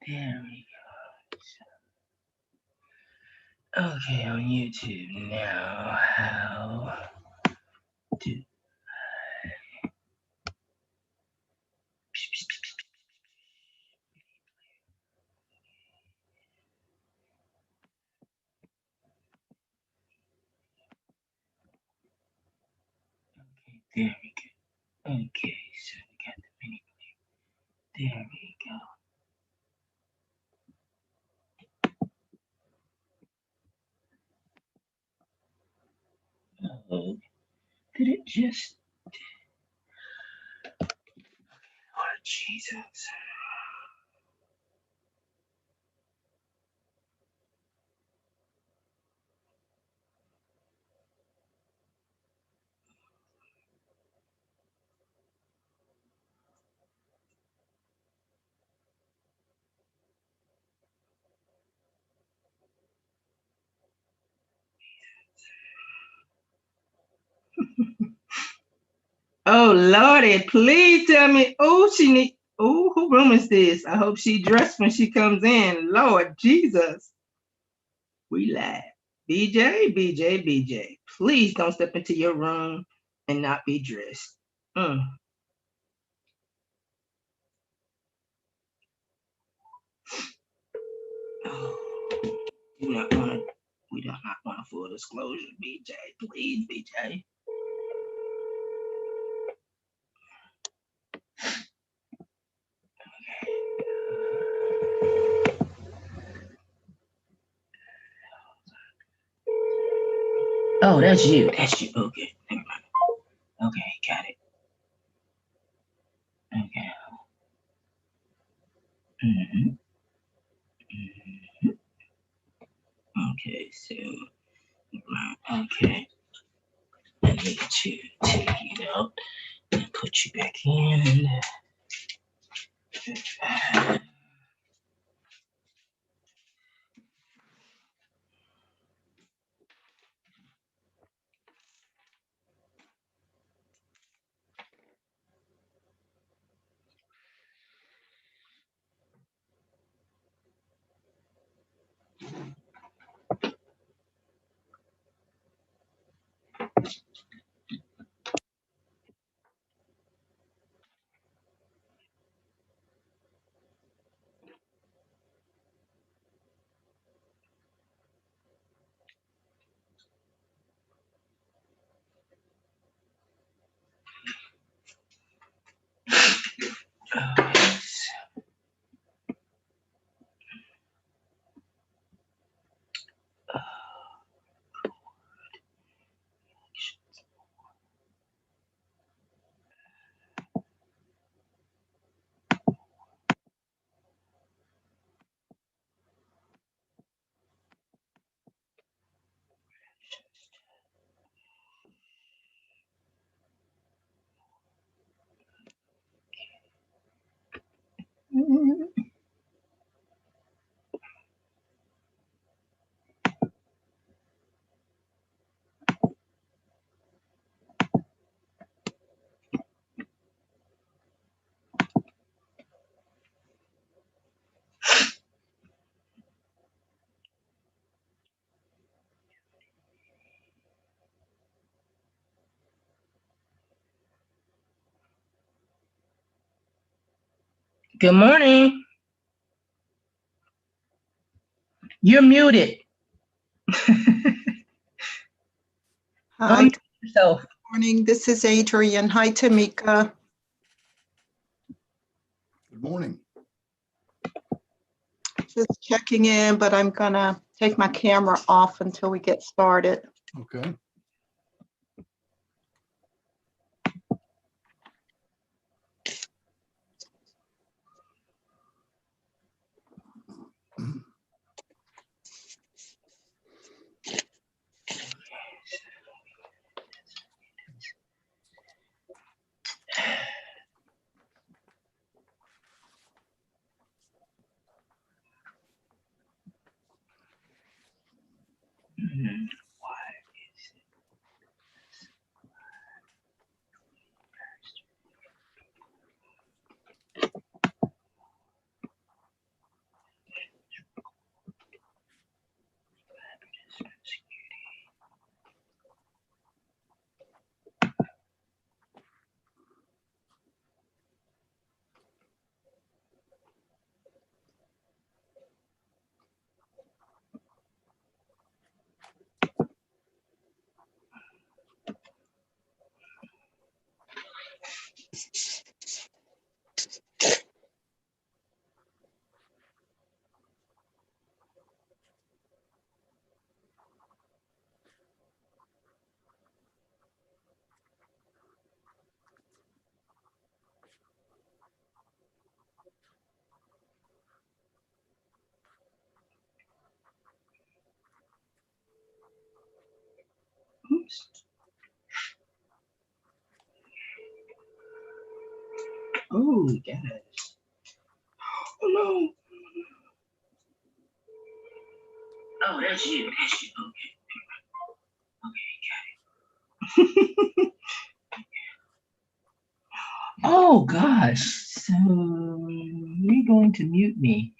There we go. Okay, on YouTube now. How do there we go. Okay, so we got the mini player. There we go. Oh, did it just? Oh, Jesus. Oh Lordy, please tell me. Oh, she need. Oh, who room is this? I hope she dressed when she comes in. Lord Jesus. We live. BJ, please don't step into your room and not be dressed. Oh, do not want to. We do not want a full disclosure, BJ. Please, BJ. Oh, that's you. That's you. Okay, never mind. Okay, got it. Okay. Mm-hmm. Mm-hmm. Okay, so okay. I need to take it out and put you back in. Good morning. You're muted. Hi, good Yourself. morning. This is Adriene. Hi, Tamika. Good morning. Just checking in, but I'm gonna take my camera off until we get started. Okay. Why is it? Oh, gosh. Oh, no. Oh, that's you. That's you. Okay. Okay, got it. Oh, gosh. So you're going to mute me.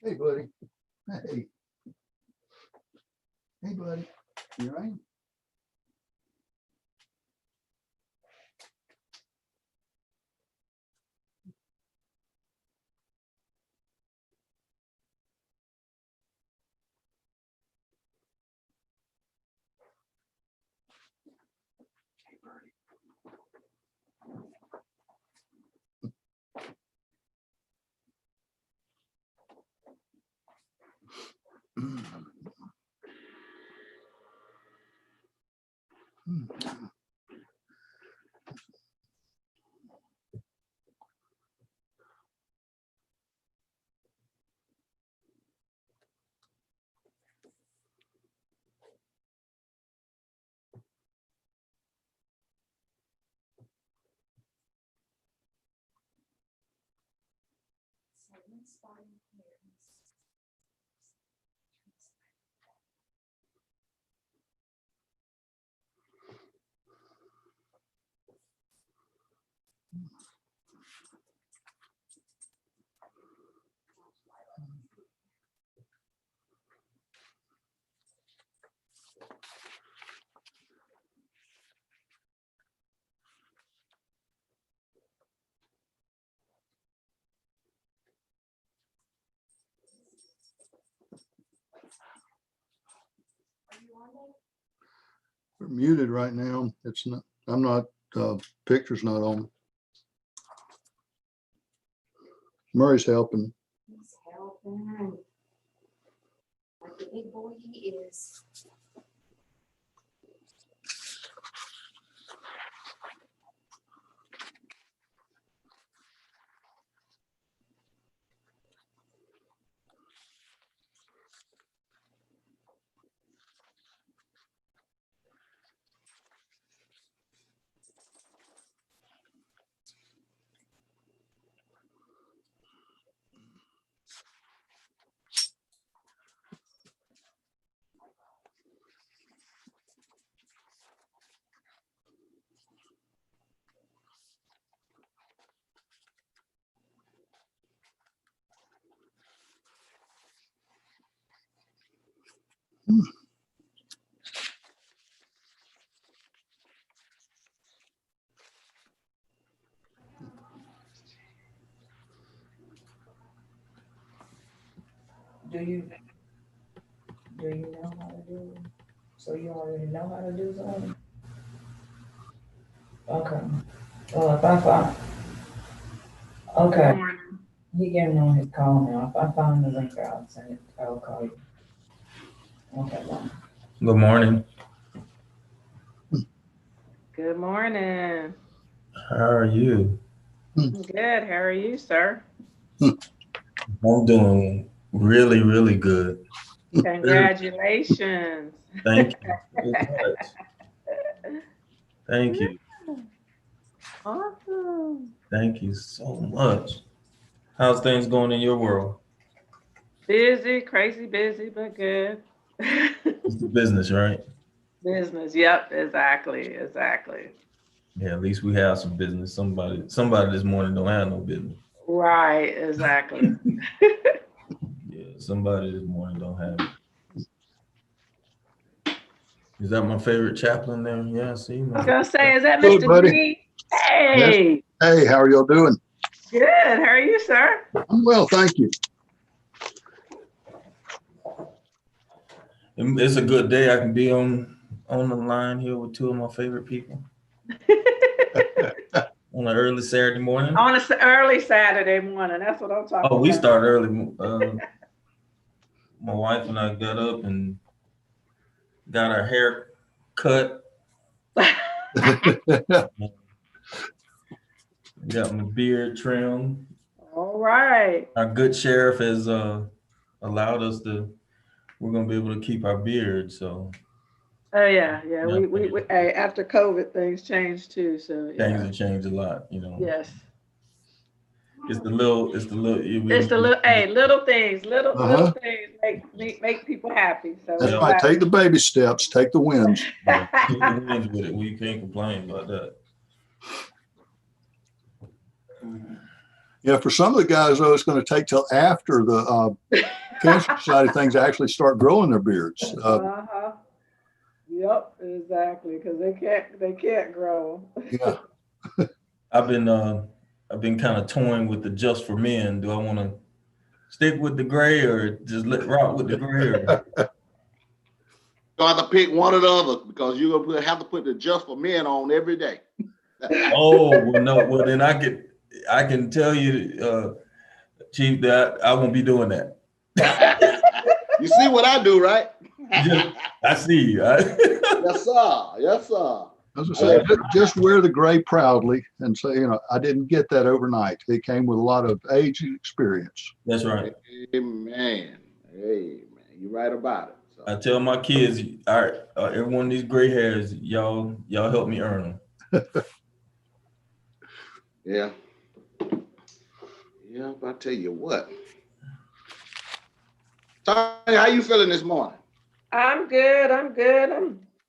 Hey, buddy. Hey. Hey, buddy. You all right? Hey, Birdie. We're muted right now. It's not, I'm not, picture's not on. Murray's helping. He's helping. Like the big boy he is. Do you know how to do it? So you already know how to do something? Okay. Well, if I find, okay, he gave me on his call now. If I find the link, I'll send it. I'll call you. Okay, bye. Good morning. Good morning. How are you? Good. How are you, sir? I'm doing really, really good. Congratulations. Thank you so much. Thank you. Awesome. Thank you so much. How's things going in your world? Busy, crazy busy, but good. It's the business, right? Business. Yep, exactly. Yeah, at least we have some business. Somebody this morning don't have no business. Right, exactly. Yeah, somebody this morning don't have it. Is that my favorite chaplain there? Yeah, see. I was gonna say, is that Good, Mr. buddy. G? Hey, Hey, how are y'all doing? good. How are you, sir? I'm well, thank you. It's a good day. I can be on the line here with two of my favorite people on an early Saturday morning. On an early Saturday morning. That's what I'm talking about. Oh, we started early. My wife and I got up and got our hair cut. Got my beard trimmed. All right. Our good sheriff has allowed us to. We're gonna be able to keep our beard. So. Oh yeah. Yeah. We hey, after COVID things changed too. So yeah. Things have changed a lot, you know. Yes. It's the little. It's the little things, little things make people happy. So That's right. Take the baby steps, take the wins. Yeah, take the wins with it. We can't complain about that. Yeah, for some of the guys, though, it's going to take till after the Cancer Society things actually start growing their beards. Yep, exactly, because they can't grow. Yeah. I've been kind of toying with the just for men. Do I want to stick with the gray or just rock with the gray? Or? You have to pick one or the other because you're gonna have to put the just for men on every day. Oh well, no. Well, then I can tell you, Chief, that I won't be doing that. You see what I do, right? I see you. Yes, sir. Yes, sir. As I say, just wear the gray proudly and say, you know, I didn't get that overnight. It came with a lot of age and experience. That's right. Amen. Amen. You're right about it. So. I tell my kids, all right, every one of these gray hairs, y'all help me earn them. Yeah. Yeah, but I tell you what, Tonja, how you feeling this morning? I'm good. I'm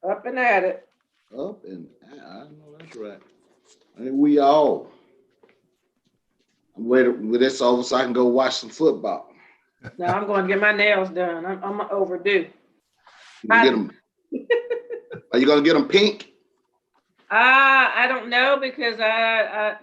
up and at it. Up and I know that's right. I think we all. I'm waiting with this over so I can go watch some football. No, I'm going to get my nails done. I'm overdue. You get them. Are you gonna get them pink? I don't know because I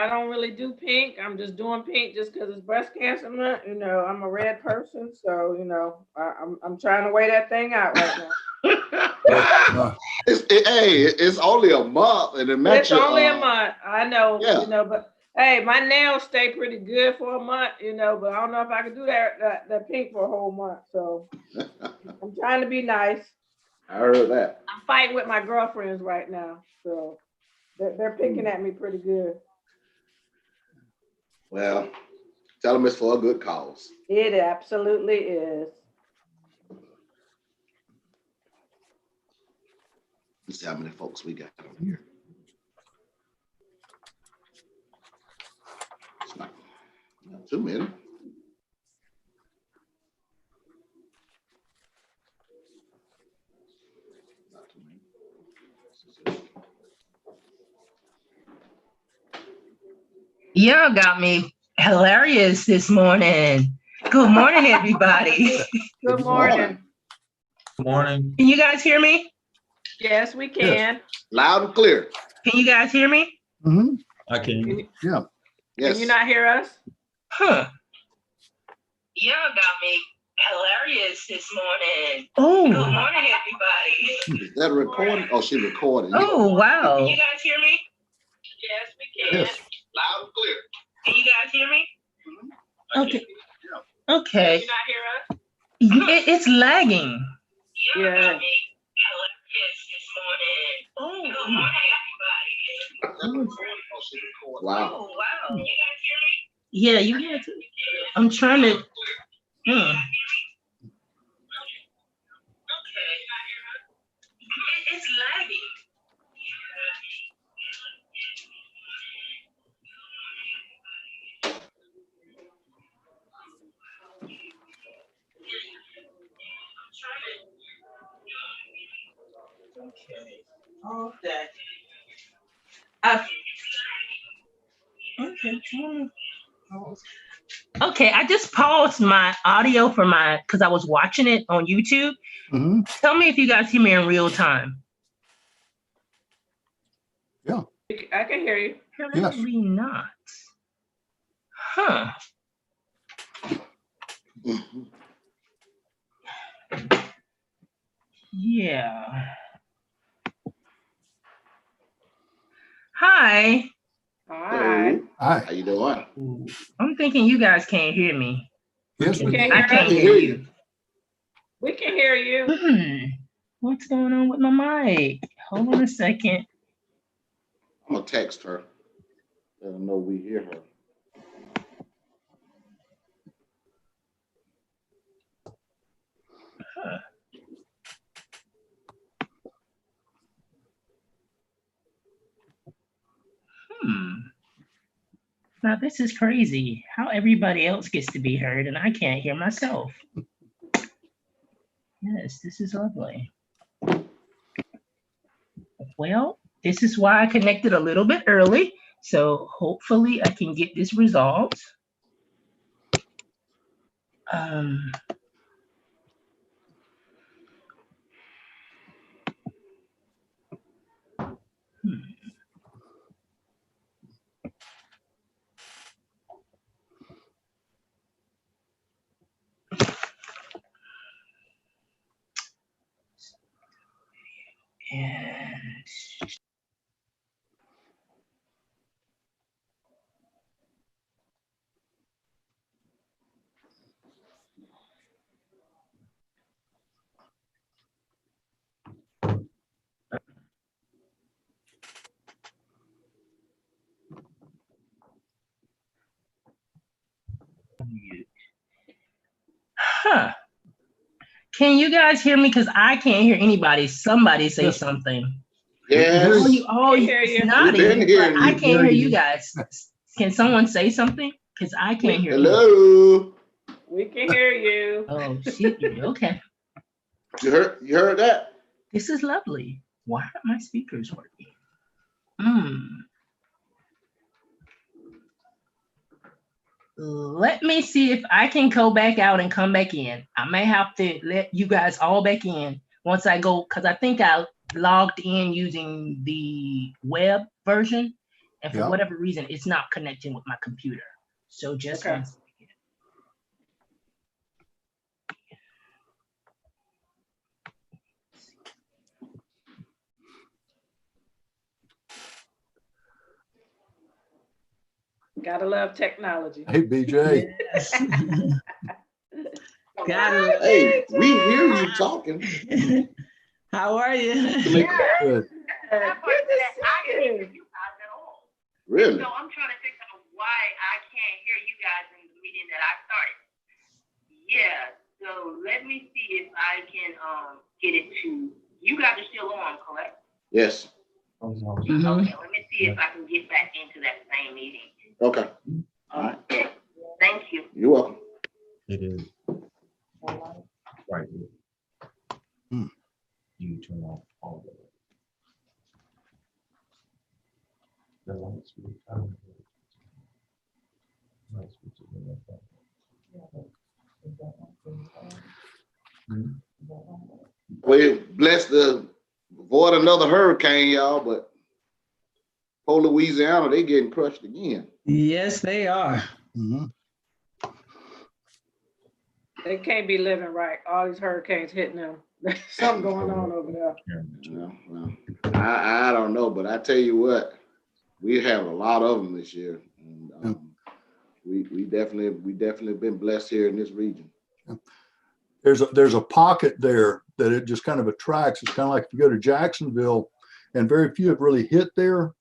don't really do pink. I'm just doing pink just because it's breast cancer month. You know, I'm a red person, so you know, I'm trying to weigh that thing out right now. It's only a month, and It's only a month. I know, yeah. you know, but hey, my nails stay pretty good for a month, you know, but I don't know if I can do that pink for a whole month. So I'm trying to be nice. I heard that. I'm fighting with my girlfriends right now, so they're picking at me pretty good. Well, tell them it's for a good cause. It absolutely is. Let's see how many folks we got on here. It's not too many. Not too many. Y'all got me hilarious this morning. Good morning, everybody. Good morning. Good morning. Can you guys hear me? Yes, we can. Loud and clear. Can you guys hear me? Mm-hmm. I can. Yeah. Yes. Can you not hear us? Huh. Y'all got me hilarious this morning. Oh. Good morning, everybody. Is that recording? Oh, she recorded. Oh, wow. Can you guys hear me? Yes, we can. Yes. Loud and clear. Can you guys hear me? Okay. Yeah. Okay. Can you not hear us? It's lagging. Yeah. Y'all got me hilarious this morning. Oh. Good morning, everybody. Oh, she recorded. Wow. Oh, wow. Can you guys hear me? Yeah, you got to. I'm trying to. Okay. It's lagging. Okay. All that. Okay, I just paused my audio for because I was watching it on YouTube. Mm-hmm. Tell me if you guys hear me in real time. Yeah. I can hear you. Apparently not. Huh. Mhm. Yeah. Hi. Hi. Hi. How you doing? I'm thinking you guys can't hear me. Yes, we Can't can. I can't can hear hear you. We can hear you. What's going on with my mic? Hold on a second. I'm gonna text her. Let her know we hear her. Now this is crazy. How everybody else gets to be heard and I can't hear myself. Yes, this is lovely. Well, this is why I connected a little bit early. So hopefully I can get this resolved. And huh. Can you guys hear me? Because I can't hear anybody. Somebody say Yes. something. Yes. Oh, We hear you. nodding, We've been hearing but I you. can't hear you guys. Can someone say something? Because I can't hear you. Hello. We can hear you. Oh, okay. You heard that? This is lovely. Why aren't my speakers working? Let me see if I can go back out and come back in. I may have to let you guys all back in once I go, because I think I logged in using the web version, and for whatever reason, it's not connecting with my computer. So just one second. Gotta love technology. Hey, BJ. Yes. Hey, we hear you talking. How are you? Good. Really? So I'm trying to figure out why I can't hear you guys in the meeting that I started. Yeah, so let me see if I can get it to, you guys are still on, correct? Yes. Okay, let me see if I can get back into that same meeting. Okay. All right. Okay, thank you. You're welcome. It is. Right here. You turn off all of it. The lights will come. Lights will turn off. We blessed to avoid another hurricane, y'all, but poor Louisiana, they getting crushed again. Yes, they are. They can't be living right. All these hurricanes hitting them. There's something going on over there. Well, I don't know, but I tell you what, we have a lot of them this year. And, we definitely been blessed here in this region. There's a pocket there that it just kind of attracts. It's kind of like if you go to Jacksonville, and very few have really hit there,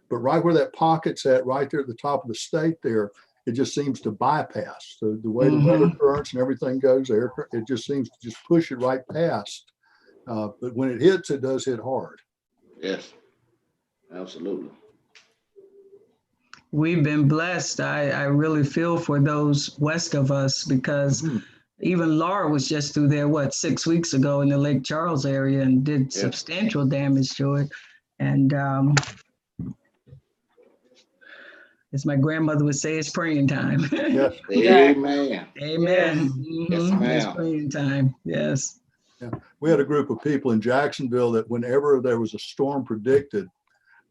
but right where that pocket's at, right there at the top of the state there, it just seems to bypass. So the way the weather currents and everything goes there, it just seems to just push it right past. But when it hits, it does hit hard. Yes, absolutely. We've been blessed. I really feel for those west of us, because even Laura was just through there, 6 weeks ago in the Lake Charles area, and did substantial damage to it. And as my grandmother would say, it's praying time. Yes. Amen. Amen. Yes, ma'am. It's praying time. Yes. Yeah. We had a group of people in Jacksonville that whenever there was a storm predicted,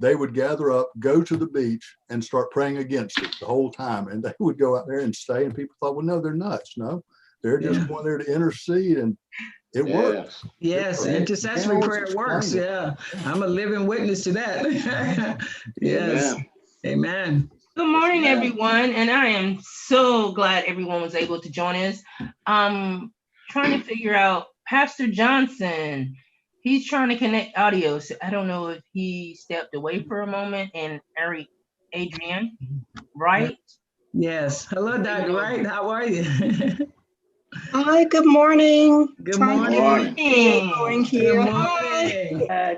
they would gather up, go to the beach, and start praying against it the whole time. And they would go out there and stay. And people thought, well, no, they're nuts. No, they're just going there to intercede, and it works. Yes, intercessory prayer works. Yeah, I'm a living witness to that. Yes. Amen. Good morning, everyone. And I am so glad everyone was able to join us. Trying to figure out Pastor Johnson. He's trying to connect audio. So I don't know if he stepped away for a moment. And Adriene, right? Yes. Hello, Dr. Wright. How are you? Hi, good morning. Good morning. Good morning.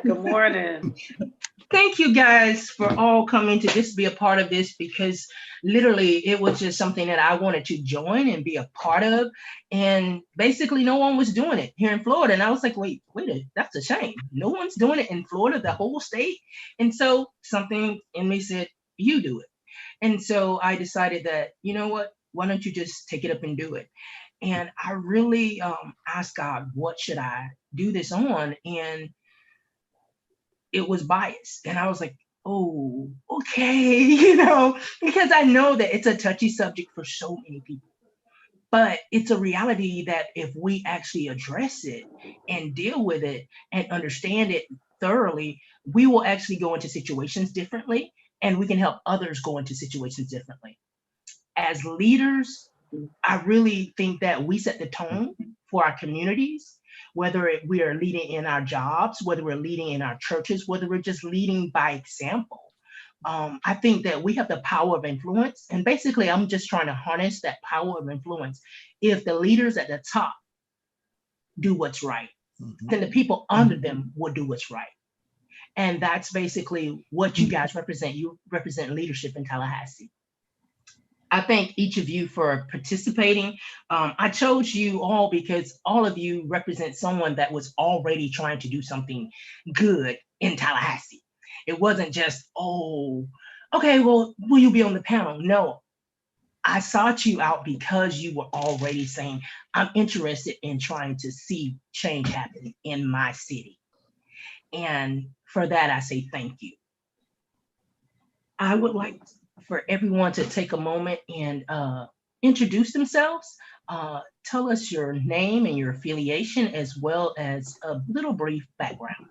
Good morning. Thank you guys for all coming to just be a part of this, because literally it was just something that I wanted to join and be a part of. And basically no one was doing it here in Florida. And I was like, wait, that's a shame. No one's doing it in Florida, the whole state. And so something in me said, you do it. And so I decided that, you know what, why don't you just take it up and do it? And I really asked God, what should I do this on? And it was biased. And I was like, oh, okay, because I know that it's a touchy subject for so many people. But it's a reality that if we actually address it and deal with it and understand it thoroughly, we will actually go into situations differently, and we can help others go into situations differently. As leaders, I really think that we set the tone for our communities, whether we are leading in our jobs, whether we're leading in our churches, whether we're just leading by example. I think that we have the power of influence. And basically, I'm just trying to harness that power of influence. If the leaders at the top do what's right, then the people under them will do what's right. And that's basically what you guys represent. You represent leadership in Tallahassee. I thank each of you for participating. I chose you all because all of you represent someone that was already trying to do something good in Tallahassee. It wasn't just, oh, okay, well, will you be on the panel? No, I sought you out because you were already saying, I'm interested in trying to see change happen in my city. And for that, I say thank you. I would like for everyone to take a moment and introduce themselves. Tell us your name and your affiliation, as well as a little brief background.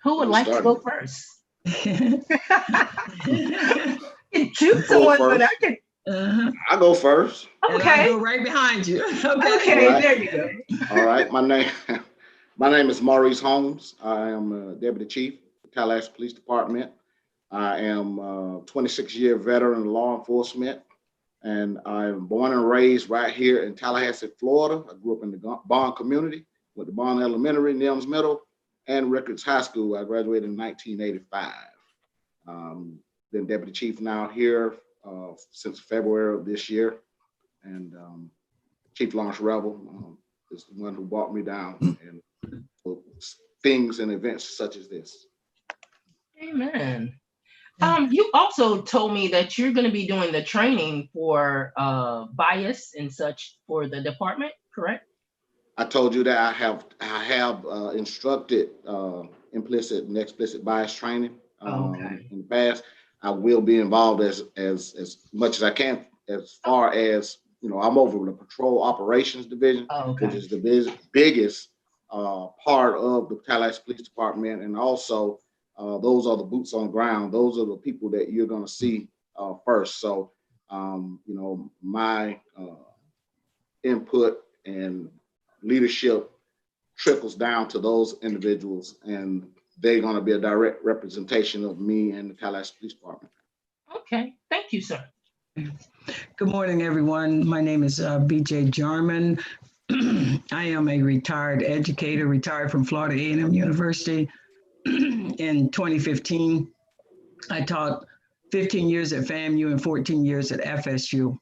Who would like to go first? Choose someone, but I can. I'll go first. Okay. And I'll go right behind you. Okay, right. There you go. All right, my name is Maurice Holmes. I am Deputy Chief, Tallahassee Police Department. I am a 26-year veteran of law enforcement, and I am born and raised right here in Tallahassee, Florida. I grew up in the Bond community, with the Bond Elementary, Nims Middle, and Rickards High School. I graduated in 1985. Been Deputy Chief now here since February of this year, and Chief Lawrence Rebel is the one who brought me down and things and events such as this. Amen. You also told me that you're going to be doing the training for bias and such for the department, correct? I told you that I have instructed implicit and explicit bias training in the past. I will be involved as much as I can, as far as, you know, I'm over the Patrol Operations Division, which is the biggest part of the Tallahassee Police Department. And also, those are the boots on ground. Those are the people that you're going to see first. So, you know, my input and leadership trickles down to those individuals, and they're going to be a direct representation of me and the Tallahassee Police Department. Okay, thank you, sir. Good morning, everyone. My name is Brenda Jarmon. I am a retired educator, retired from Florida A&M University. In 2015, I taught 15 years at FAMU and 14 years at FSU.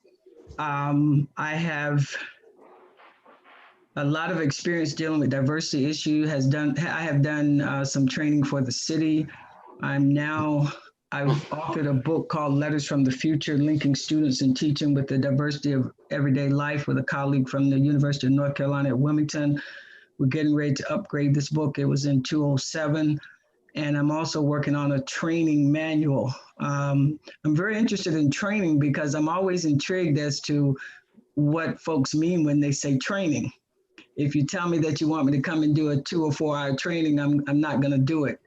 I have a lot of experience dealing with diversity issues. I have done some training for the city. I've authored a book called Letters from the Future, linking students and teaching with the diversity of everyday life, with a colleague from the University of North Carolina at Wilmington. We're getting ready to upgrade this book. It was in 2007. And I'm also working on a training manual. I'm very interested in training because I'm always intrigued as to what folks mean when they say training. If you tell me that you want me to come and do a 2 or 4 hour training, I'm not going to do it.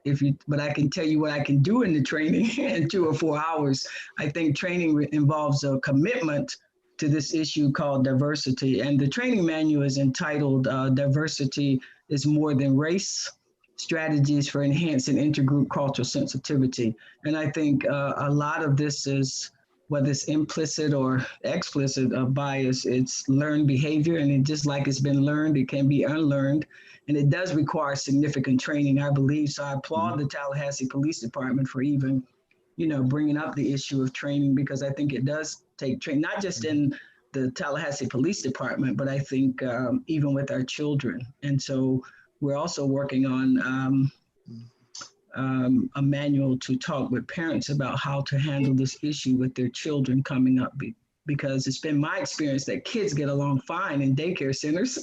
But I can tell you what I can do in the training in 2 or 4 hours. I think training involves a commitment to this issue called diversity. And the training manual is entitled Diversity is More Than Race: Strategies for Enhancing Intergroup Cultural Sensitivity. And I think a lot of this is, whether it's implicit or explicit bias, it's learned behavior. And just like it's been learned, it can be unlearned. And it does require significant training, I believe. So I applaud the Tallahassee Police Department for even, you know, bringing up the issue of training, because I think it does take training, not just in the Tallahassee Police Department, but I think even with our children. And so we're also working on a manual to talk with parents about how to handle this issue with their children coming up, because it's been my experience that kids get along fine in daycare centers.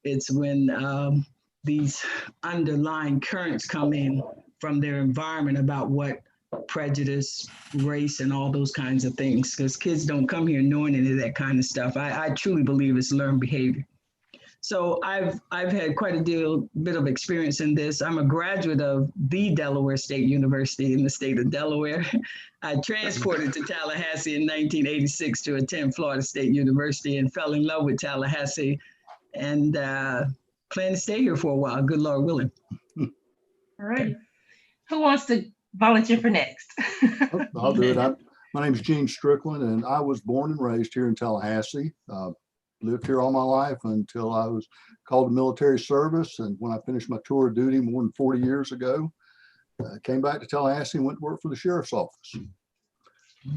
It's when these underlying currents come in from their environment about what prejudice, race, and all those kinds of things, because kids don't come here knowing any of that kind of stuff. I truly believe it's learned behavior. So I've had quite a bit of experience in this. I'm a graduate of the Delaware State University in the state of Delaware. I transported to Tallahassee in 1986 to attend Florida State University and fell in love with Tallahassee, and plan to stay here for a while, good Lord willing. All right. Who wants to volunteer for next? I'll do it. My name is Gene Strickland, and I was born and raised here in Tallahassee. Lived here all my life until I was called to military service. And when I finished my tour of duty more than 40 years ago, Came back to Tallahassee and went to work for the sheriff's office.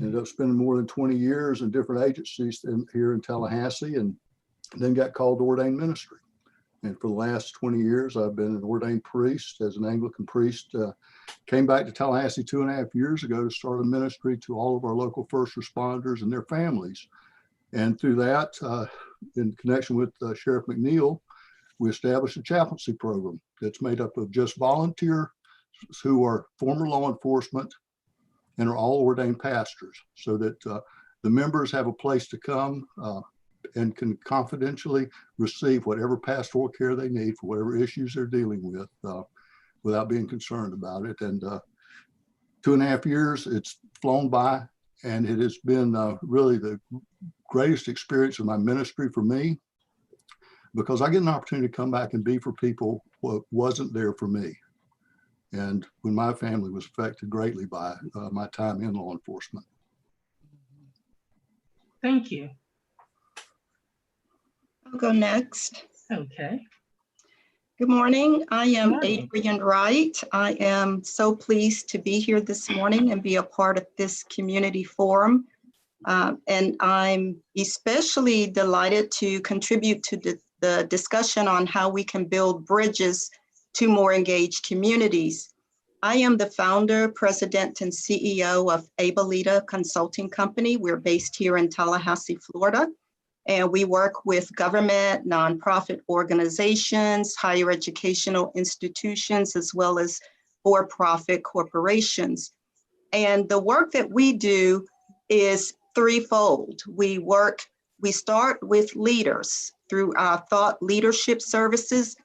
Ended up spending more than 20 years in different agencies here in Tallahassee, and then got called to ordained ministry. And for the last 20 years, I've been an ordained priest as an Anglican priest. Came back to Tallahassee 2.5 years ago to start a ministry to all of our local first responders and their families. And through that, in connection with Sheriff McNeil, we established a chaplaincy program that's made up of just volunteers who are former law enforcement and are all ordained pastors, so that the members have a place to come and can confidentially receive whatever pastoral care they need for whatever issues they're dealing with without being concerned about it. And 2.5 years, it's flown by, and it has been really the greatest experience of my ministry for me, because I get an opportunity to come back and be for people what wasn't there for me. And when my family was affected greatly by my time in law enforcement. Thank you. I'll go next. Okay. Good morning. I am Morning. Adriene Wright. I am so pleased to be here this morning and be a part of this community forum. And I'm especially delighted to contribute to the discussion on how we can build bridges to more engaged communities. I am the founder, president, and CEO of Abelita Consulting Company. We're based here in Tallahassee, Florida. And we work with government, nonprofit organizations, higher educational institutions, as well as for-profit corporations. And the work that we do is threefold. We start with leaders through our thought leadership services.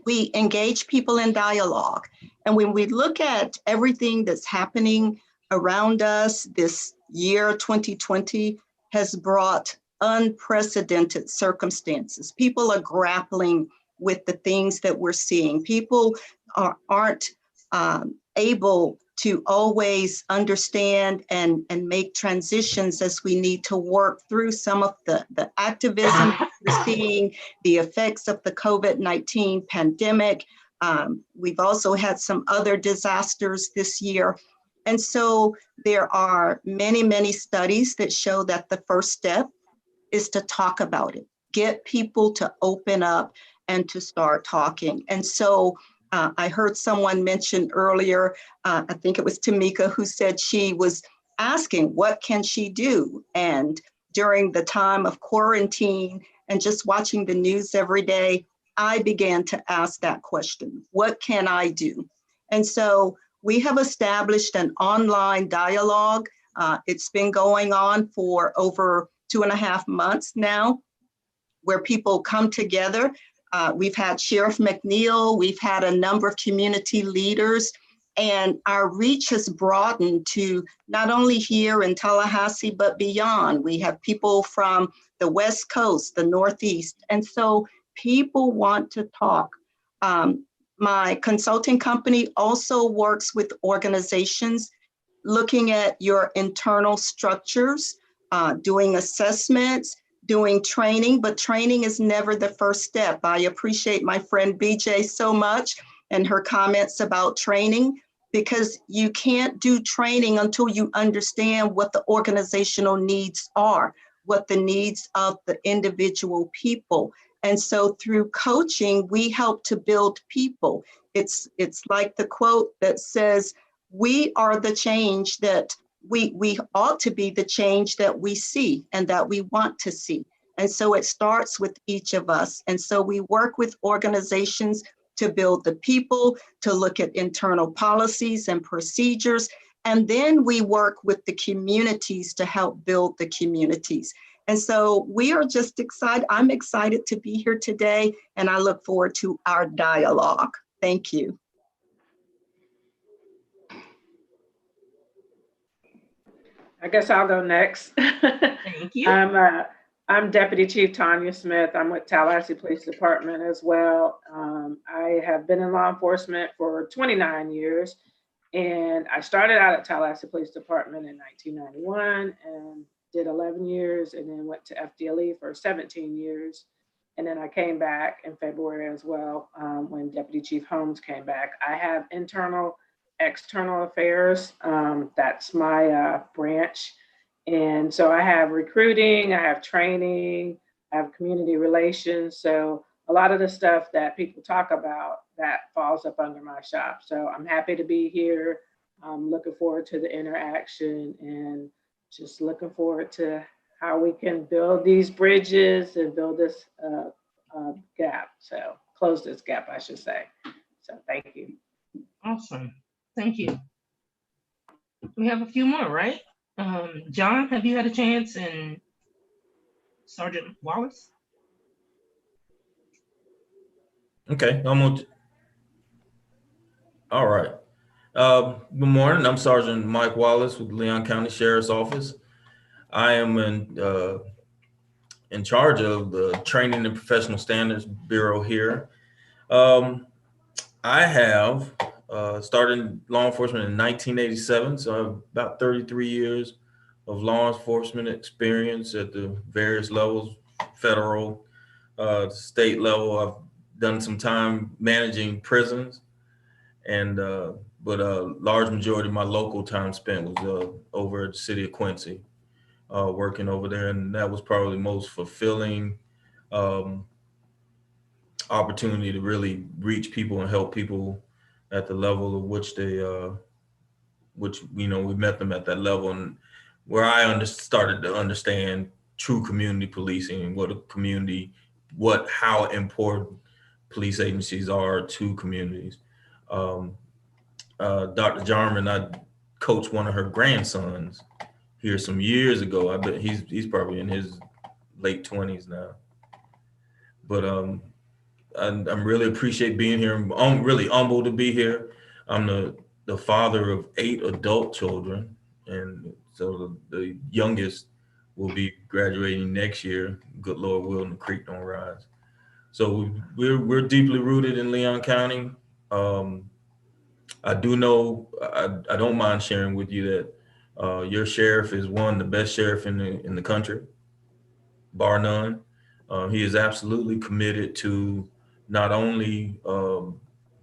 We engage people in dialogue. And when we look at everything that's happening around us, this year 2020 has brought unprecedented circumstances. People are grappling with the things that we're seeing. People aren't able to always understand and make transitions as we need to work through some of the activism that we're seeing, the effects of the COVID-19 pandemic. We've also had some other disasters this year. And so there are many, many studies that show that the first step is to talk about it, get people to open up and to start talking. And so I heard someone mention earlier, I think it was Tamika, who said she was asking, what can she do? And during the time of quarantine and just watching the news every day, I began to ask that question, what can I do? And so we have established an online dialogue. It's been going on for over 2.5 months now, where people come together. We've had Sheriff McNeil, we've had a number of community leaders, and our reach has broadened to not only here in Tallahassee, but beyond. We have people from the West Coast, the Northeast, and so people want to talk. My consulting company also works with organizations looking at your internal structures, doing assessments, doing training, but training is never the first step. I appreciate my friend BJ so much and her comments about training, because you can't do training until you understand what the organizational needs are, what the needs of the individual people. And so through coaching, we help to build people. It's like the quote that says, we are the change that we ought to be the change that we see and that we want to see. And so it starts with each of us. And so we work with organizations to build the people, to look at internal policies and procedures. And then we work with the communities to help build the communities. And so we are just excited. I'm excited to be here today, and I look forward to our dialogue. Thank you. I guess I'll go next. Thank you. I'm Deputy Chief Tonja Smith. I'm with Tallahassee Police Department as well. I have been in law enforcement for 29 years, and I started out at Tallahassee Police Department in 1991 and did 11 years, and then went to FDLE for 17 years. And then I came back in February as well when Deputy Chief Holmes came back. I have internal external affairs. That's my branch. And so I have recruiting, I have training, I have community relations. So a lot of the stuff that people talk about, that falls up under my shop. So I'm happy to be here. I'm looking forward to the interaction and just looking forward to how we can build these bridges and build this gap. So close this gap, I should say. So thank you. Awesome. Thank you. We have a few more, right? John, have you had a chance? And Sergeant Wallace? Okay, all right. Good morning. I'm Sergeant Mike Wallace with Leon County Sheriff's Office. I am in charge of the Training and Professional Standards Bureau here. I have started law enforcement in 1987, so I have about 33 years of law enforcement experience at the various levels, federal, state level. I've done some time managing prisons, and but a large majority of my local time spent was over at the city of Quincy, working over there, and that was probably the most fulfilling opportunity to really reach people and help people at the level of which they, which, you know, we met them at that level, and where I started to understand true community policing and what a community, how important police agencies are to communities. Dr. Jarmon, I coached one of her grandsons here some years ago. I bet he's probably in his late 20s now. But I'm really appreciate being here. I'm really humbled to be here. I'm the father of 8 adult children, and so the youngest will be graduating next year. Good Lord willing, the creek don't rise. So we're deeply rooted in Leon County. I do know, I don't mind sharing with you that your sheriff is the best sheriff in the country, bar none. He is absolutely committed to not only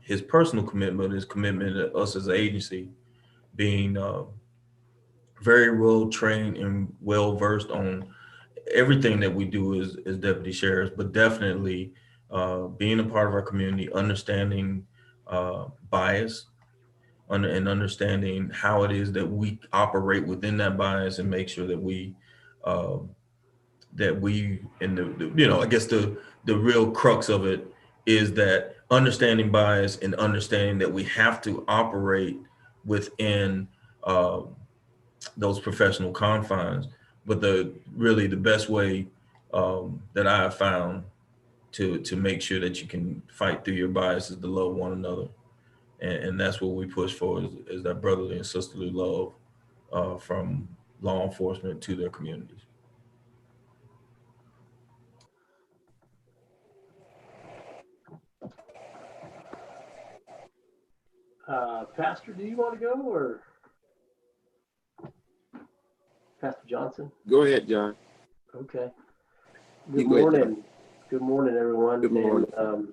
his personal commitment, his commitment to us as an agency, being very well trained and well versed on everything that we do as deputy sheriffs, but definitely being a part of our community, understanding bias, and understanding how it is that we operate within that bias and make sure that we and I guess the real crux of it is that understanding bias and understanding that we have to operate within those professional confines. But the best way that I have found to make sure that you can fight through your bias is to love one another. And that's what we push for is that brotherly and sisterly love from law enforcement to their communities. Pastor, do you want to go, or Pastor Johnson? Go ahead, John. Okay. Good morning. Good morning, everyone. Good morning. And,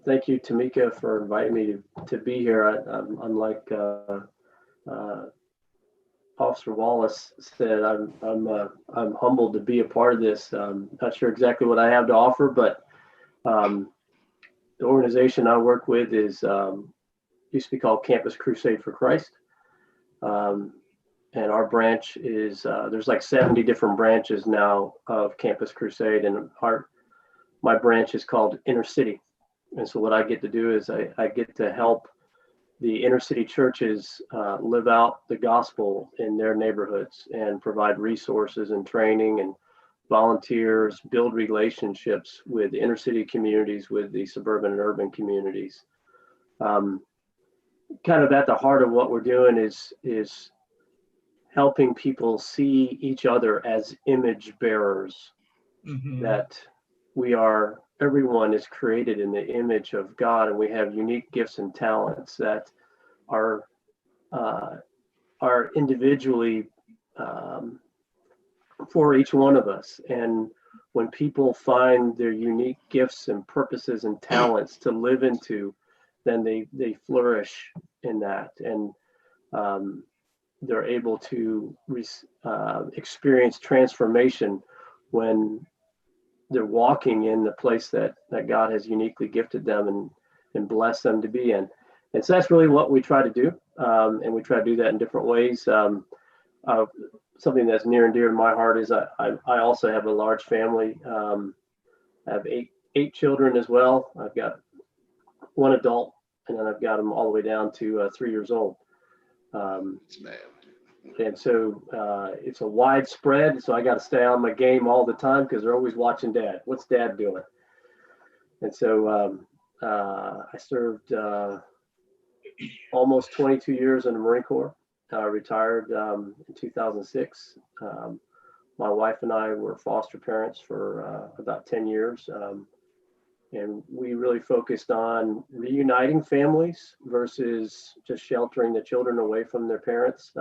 thank you, Tamika, for inviting me to be here. Unlike Officer Wallace said, I'm humbled to be a part of this. Not sure exactly what I have to offer, but the organization I work with is used to be called Campus Crusade for Christ. And our branch is, there's like 70 different branches now of Campus Crusade, and my branch is called Inner City. And so what I get to do is I get to help the inner city churches live out the gospel in their neighborhoods and provide resources and training and volunteers, build relationships with inner city communities, with the suburban and urban communities. Kind of at the heart of what we're doing is helping people see each other as image bearers, that everyone is created in the image of God, and we have unique gifts and talents that are individually for each one of us. And when people find their unique gifts and purposes and talents to live into, then they flourish in that, and they're able to experience transformation when they're walking in the place that God has uniquely gifted them and blessed them to be in. And so that's really what we try to do. And we try to do that in different ways. Something that's near and dear to my heart is I also have a large family. I have eight children as well. I've got one adult, and then I've got them all the way down to 3 years old. And so it's a widespread. So I got to stay on my game all the time because they're always watching Dad. What's Dad doing? And so I served almost 22 years in the Marine Corps. Retired in 2006. My wife and I were foster parents for about 10 years. And we really focused on reuniting families versus just sheltering the children away from their parents.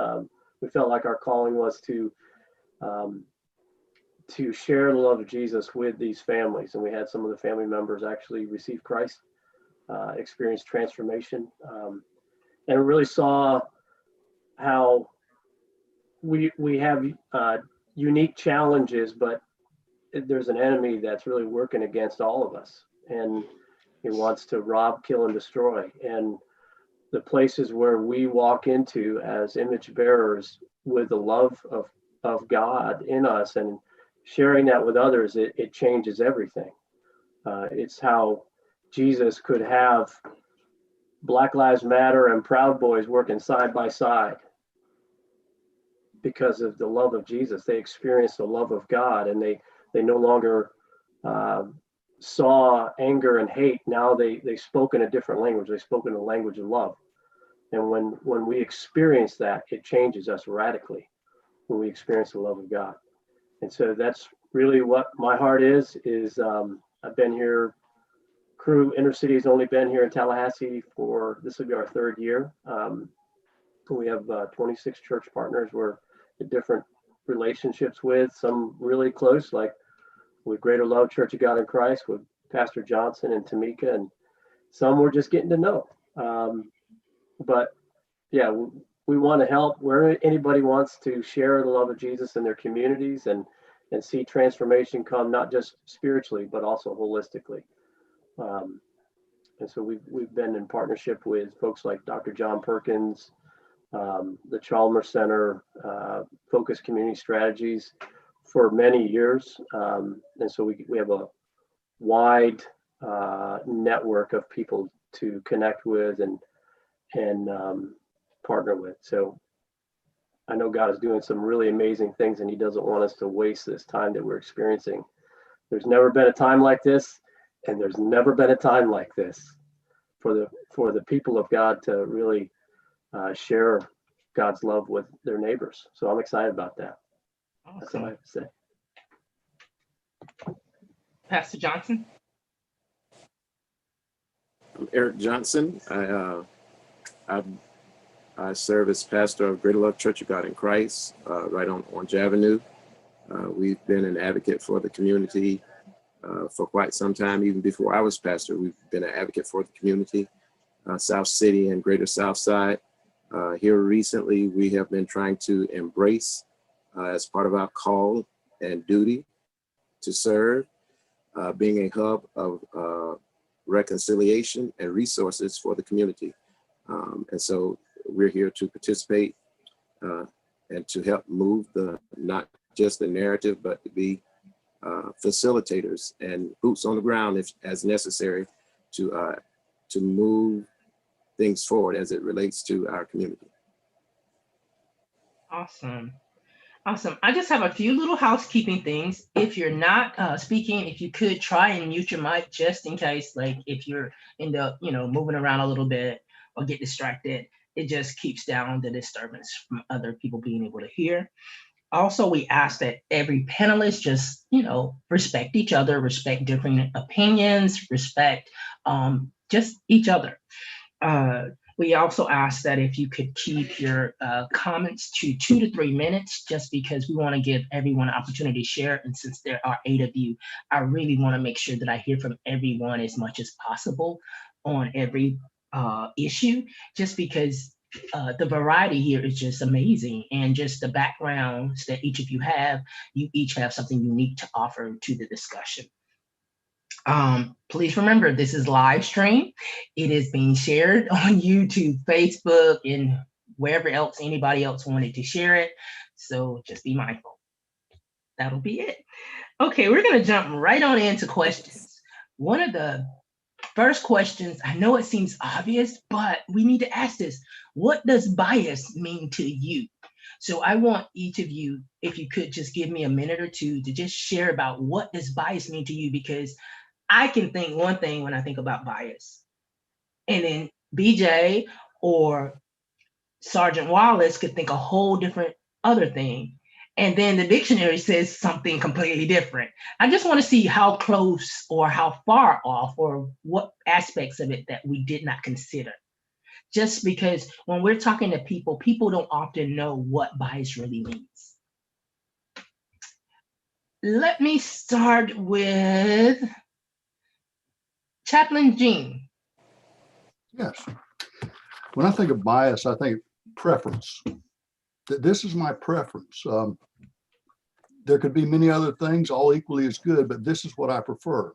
We felt like our calling was to share the love of Jesus with these families. And we had some of the family members actually receive Christ, experience transformation, and really saw how we have unique challenges, but there's an enemy that's really working against all of us, and he wants to rob, kill, and destroy. And the places where we walk into as image bearers with the love of God in us and sharing that with others, it changes everything. It's how Jesus could have Black Lives Matter and Proud Boys working side by side because of the love of Jesus. They experienced the love of God, and they no longer saw anger and hate. Now they spoke in a different language. They spoke in the language of love. And when we experience that, it changes us radically when we experience the love of God. And so that's really what my heart is I've been here. Crew Intercity has only been here in Tallahassee for, this will be our 3rd year. We have 26 church partners we're in different relationships with, some really close, like with Greater Love Church of God in Christ, with Pastor Johnson and Tamika, and some we're just getting to know. But yeah, we want to help where anybody wants to share the love of Jesus in their communities and see transformation come, not just spiritually, but also holistically. And so we've been in partnership with folks like Dr. John Perkins, the Chalmers Center, Focus Community Strategies for many years. And so we have a wide network of people to connect with and partner with. So I know God is doing some really amazing things, and he doesn't want us to waste this time that we're experiencing. There's never been a time like this, and there's never been a time like this for the people of God to really share God's love with their neighbors. So I'm excited about that. Awesome. That's all I have to say. Pastor Johnson. I'm Eric Johnson. I serve as pastor of Greater Love Church of God in Christ, right on Orange Avenue. We've been an advocate for the community for quite some time. Even before I was pastor, we've been an advocate for the community, South City and Greater South Side. Here recently, we have been trying to embrace as part of our call and duty to serve, being a hub of reconciliation and resources for the community. And so we're here to participate and to help move not just the narrative, but to be facilitators and boots on the ground if as necessary to move things forward as it relates to our community. Awesome. I just have a few little housekeeping things. If you're not speaking, if you could try and mute your mic just in case, like if you're end up, moving around a little bit or get distracted, it just keeps down the disturbance from other people being able to hear. Also, we ask that every panelist just, respect each other, respect different opinions, respect just each other. We also ask that if you could keep your comments to 2 to 3 minutes, just because we want to give everyone an opportunity to share. And since there are 8 of you, I really want to make sure that I hear from everyone as much as possible on every issue, just because the variety here is just amazing, and just the backgrounds that each of you each have something unique to offer to the discussion. Please remember, this is live stream. It is being shared on YouTube, Facebook, and wherever else anybody else wanted to share it. So just be mindful. That'll be it. Okay, we're going to jump right on into questions. One of the first questions, I know it seems obvious, but we need to ask this. What does bias mean to you? So I want each of you, if you could just give me a minute or two to just share about what does bias mean to you, because I can think one thing when I think about bias, and then BJ or Sergeant Wallace could think a whole different other thing. And then the dictionary says something completely different. I just want to see how close or how far off or what aspects of it that we did not consider. Just because when we're talking to people, people don't often know what bias really means. Let me start with Chaplain Jean. Yes. When I think of bias, I think preference. This is my preference. There could be many other things, all equally as good, but this is what I prefer.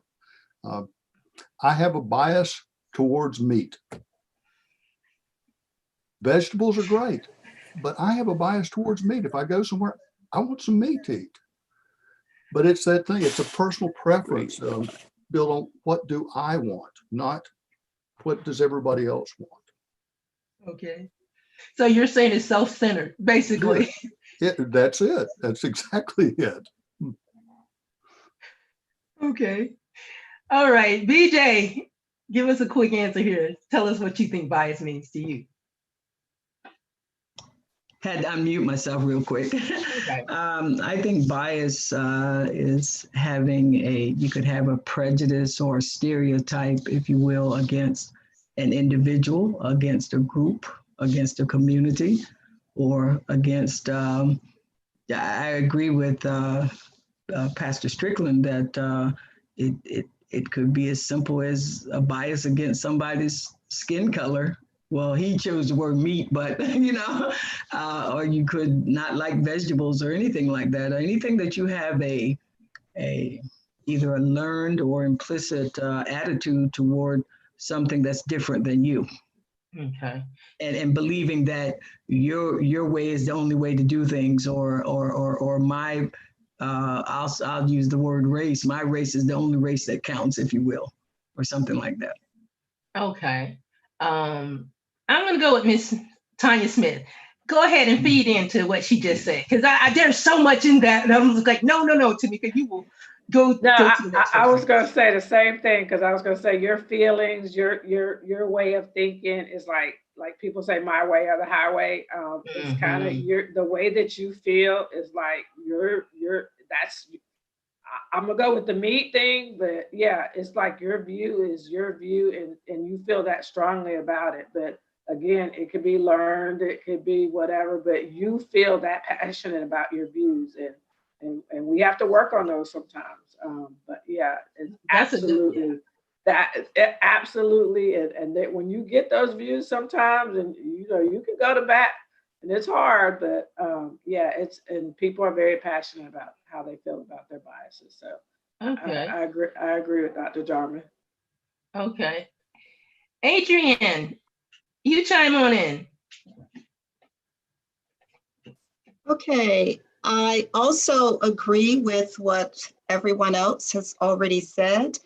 I have a bias towards meat. Vegetables are great, but I have a bias towards meat. If I go somewhere, I want some meat to eat. But it's that thing, it's a personal preference built on what do I want, not what does everybody else want. Okay. So you're saying it's self-centered, basically. Yeah, that's it. That's exactly it. Okay. All right, BJ, give us a quick answer here. Tell us what you think bias means to you. Had to unmute myself real quick. Okay. I think bias is having you could have a prejudice or a stereotype, if you will, against an individual, against a group, against a community, or against, I agree with Pastor Strickland that it could be as simple as a bias against somebody's skin color. Well, he chose the word meat, but or you could not like vegetables or anything like that, or anything that you have either a learned or implicit attitude toward something that's different than you. Okay. And believing that your way is the only way to do things, or my I'll use the word race. My race is the only race that counts, if you will, or something like that. Okay. I'm going to go with Miss Tonja Smith. Go ahead and feed into what she just said, because there's so much in that, and I was like, no, Tamika, you will go. No, go to the next I was going to say the same thing, because I was going to say your feelings, your way of thinking is like people say, my way or the highway. It's kind of the way that you feel is like I'm gonna go with the meat thing, but yeah, it's like your view is your view, and you feel that strongly about it. But again, it could be learned, it could be whatever, but you feel that passionate about your views, and we have to work on those sometimes. But yeah, it's absolutely absolutely, and that when you get those views sometimes, and you can go to bat, and it's hard, but yeah, and people are very passionate about how they feel about their biases. So okay, I agree with Dr. Jarmon. Okay, Adriene, you chime on in. Okay, I also agree with what everyone else has already said.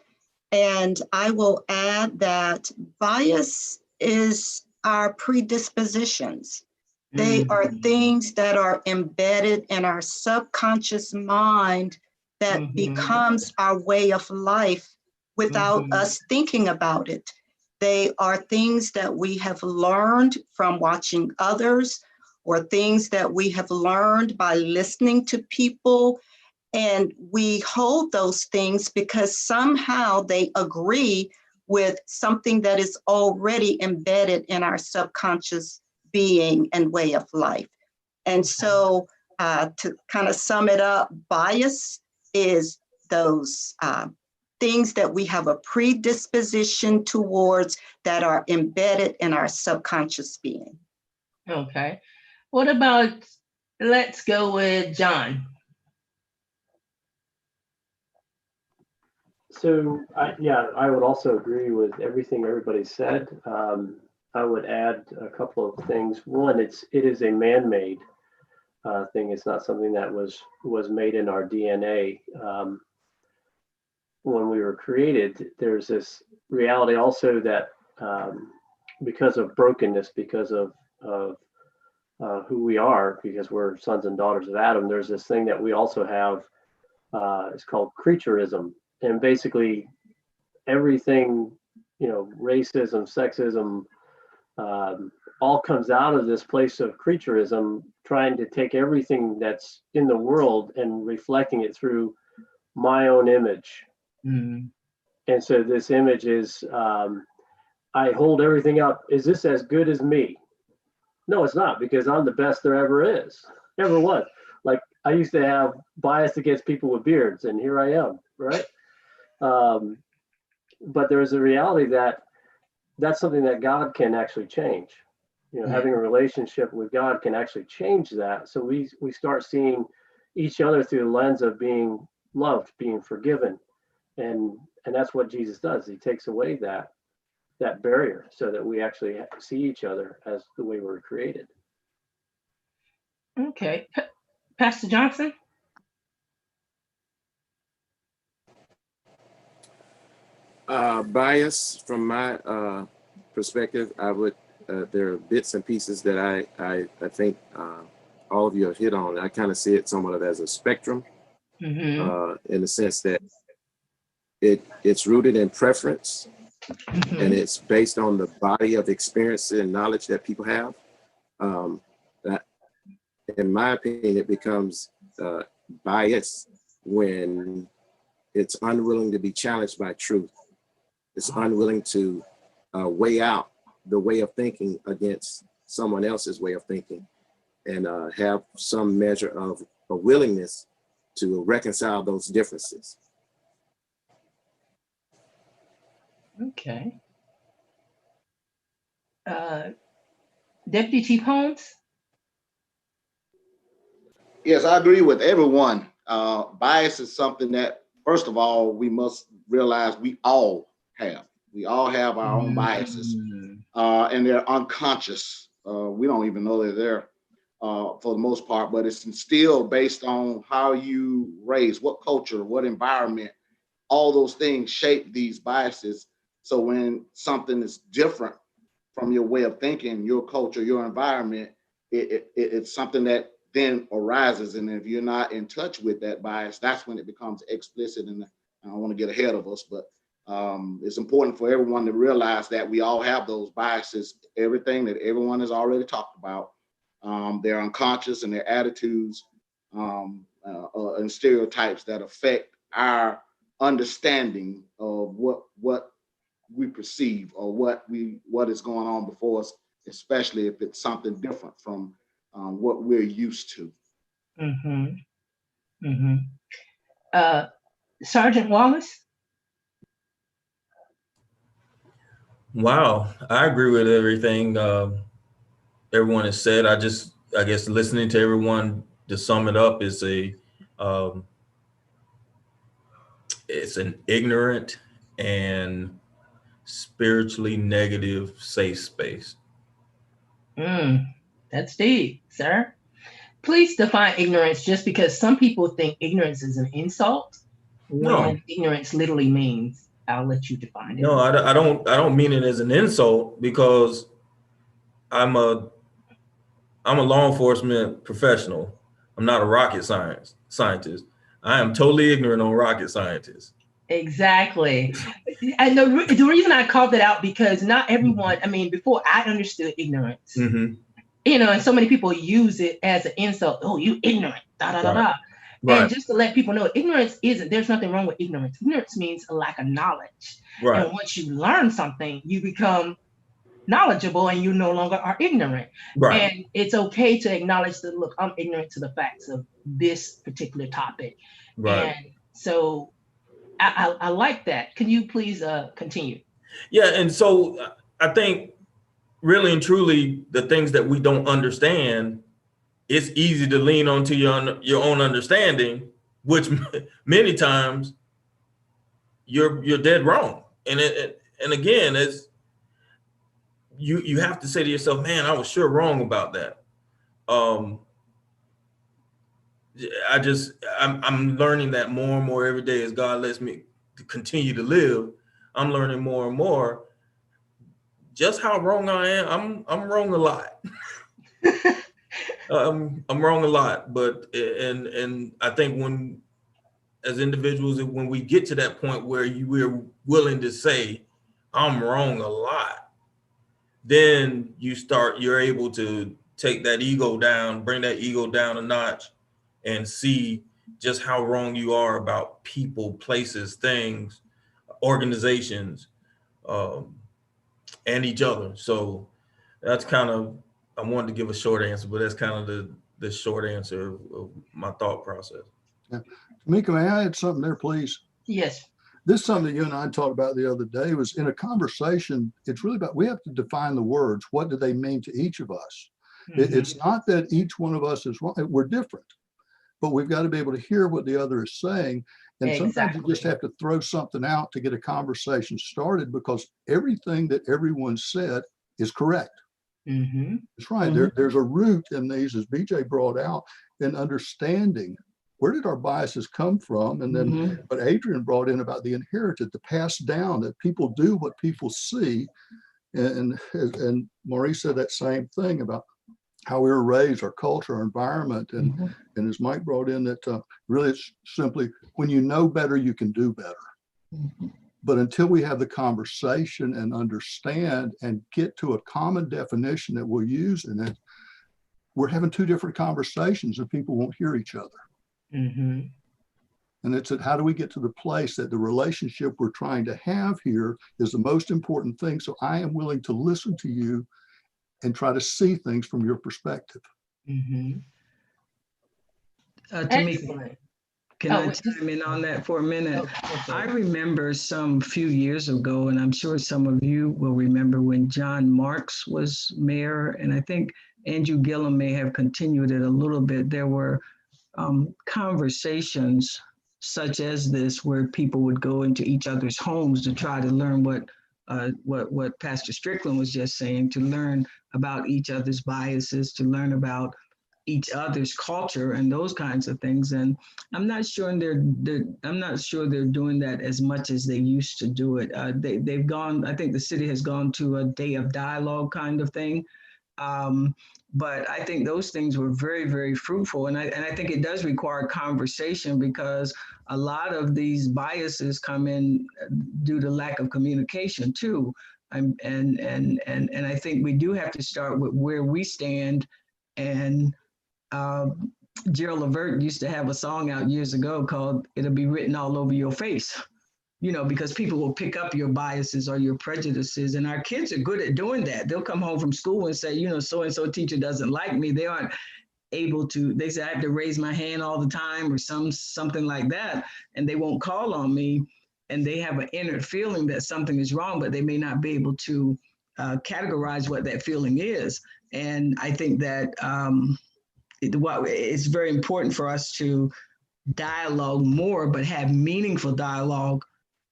And I will add that bias is our predispositions. They are things that are embedded in our subconscious mind that becomes our way of life without us thinking about it. They are things that we have learned from watching others, or things that we have learned by listening to people. And we hold those things because somehow they agree with something that is already embedded in our subconscious being and way of life. And so to kind of sum it up, bias is those things that we have a predisposition towards that are embedded in our subconscious being. Okay. What about, let's go with John. So, I would also agree with everything everybody said. I would add a couple of things. One, it is a man-made thing. It's not something that was made in our DNA. When we were created, there's this reality also that because of brokenness, because of who we are, because we're sons and daughters of Adam, there's this thing that we also have. It's called creaturism, and basically everything, racism, sexism, all comes out of this place of creaturism, trying to take everything that's in the world and reflecting it through my own image. Mm. And so this image is, I hold everything up. Is this as good as me? No, it's not, because I'm the best there ever was. Like, I used to have bias against people with beards, and here I am, right? But there's a reality that that's something that God can actually change. Having a relationship with God can actually change that. So we start seeing each other through the lens of being loved, being forgiven. And that's what Jesus does. He takes away that barrier so that we actually see each other as the way we're created. Okay. Pastor Johnson? Bias, from my perspective, I would, there are bits and pieces that I think all of you have hit on. I kind of see it somewhat as a spectrum, in the sense that it's rooted in preference, and it's based on the body of experience and knowledge that people have. That, in my opinion, it becomes bias when it's unwilling to be challenged by truth. It's unwilling to weigh out the way of thinking against someone else's way of thinking, and have some measure of a willingness to reconcile those differences. Okay. Deputy Chief Holmes? Yes, I agree with everyone. Bias is something that, first of all, we must realize we all have. We all have our own biases, and they're unconscious. We don't even know they're there for the most part, but it's instilled based on how you raise, what culture, what environment, all those things shape these biases. So when something is different from your way of thinking, your culture, your environment, it's something that then arises. And if you're not in touch with that bias, that's when it becomes explicit. And I don't want to get ahead of us, but it's important for everyone to realize that we all have those biases. Everything that everyone has already talked about, they're unconscious, and their attitudes and stereotypes that affect our understanding of what we perceive, or what is going on before us, especially if it's something different from what we're used to. Sergeant Wallace? Wow, I agree with everything everyone has said. I guess listening to everyone, to sum it up, is it's an ignorant and spiritually negative safe space. That's deep, sir. Please define ignorance, just because some people think ignorance is an insult, when ignorance literally means, I'll let you define it. No, I don't mean it as an insult, because I'm a law enforcement professional. I'm not a rocket scientist. I am totally ignorant on rocket scientists. Exactly. And the reason I called that out, because not everyone, before I understood ignorance, and so many people use it as an insult. Oh, you ignorant, da da da da. Right. And just to let people know, ignorance there's nothing wrong with ignorance. Ignorance means a lack of knowledge. Right. And once you learn something, you become knowledgeable, and you no longer are ignorant. Right. And it's okay to acknowledge that, look, I'm ignorant to the facts of this particular topic. Right. And so I like that. Can you please continue? Yeah, and so I think really and truly the things that we don't understand, it's easy to lean onto your own understanding, which many times you're dead wrong. And again, it's you have to say to yourself, man, I was sure wrong about that. I'm learning that more and more every day as God lets me continue to live. I'm learning more and more just how wrong I am. I'm wrong a lot. I'm wrong a lot, but and I think when as individuals, when we get to that point where we're willing to say I'm wrong a lot, then you're able to take that ego down, bring that ego down a notch, and see just how wrong you are about people, places, things, organizations, and each other. So that's kind of, I wanted to give a short answer, but that's kind of the short answer of my thought process. Yeah. Tamika, may I add something there, please? Yes. This is something that you and I talked about the other day. Was in a conversation, it's really about, we have to define the words. What do they mean to each of us? Mm-hmm. It's not that each one of us is wrong. We're different, but we've got to be able to hear what the other is saying. And sometimes you just have to throw something out to get a conversation started, because everything that everyone said is correct. Mm-hmm. It's right. Mm-hmm. There's a root in these, as BJ brought out, in understanding where did our biases come from? And then mm-hmm. what Adriene brought in about the inherited, the passed down, that people do what people see. And Maurice said that same thing about how we were raised, our culture, our environment. And, mm-hmm. and as Mike brought in, that really it's simply, when you know better, you can do better. Mm-hmm. But until we have the conversation and understand and get to a common definition that we'll use in it, we're having two different conversations and people won't hear each other. Mm-hmm. And it's how do we get to the place that the relationship we're trying to have here is the most important thing. So I am willing to listen to you and try to see things from your perspective. Mm-hmm. Tamika, can I chime in on that for a minute? Okay. I remember some few years ago, and I'm sure some of you will remember, when John Marks was mayor, and I think Andrew Gillum may have continued it a little bit. There were conversations such as this, where people would go into each other's homes to try to learn what Pastor Strickland was just saying, to learn about each other's biases, to learn about each other's culture and those kinds of things. And I'm not sure they're doing that as much as they used to do it. They've gone, I think the city has gone to a day of dialogue kind of thing. But I think those things were very, very fruitful. And I think it does require conversation, because a lot of these biases come in due to lack of communication too. And I think we do have to start with where we stand. And Gerald Levert used to have a song out years ago called "It'll Be Written All Over Your Face," because people will pick up your biases or your prejudices. And our kids are good at doing that. They'll come home from school and say, so-and-so teacher doesn't like me. They aren't able to, they say I have to raise my hand all the time or something like that, and they won't call on me. And they have an inner feeling that something is wrong, but they may not be able to categorize what that feeling is. And I think that it's very important for us to dialogue more, but have meaningful dialogue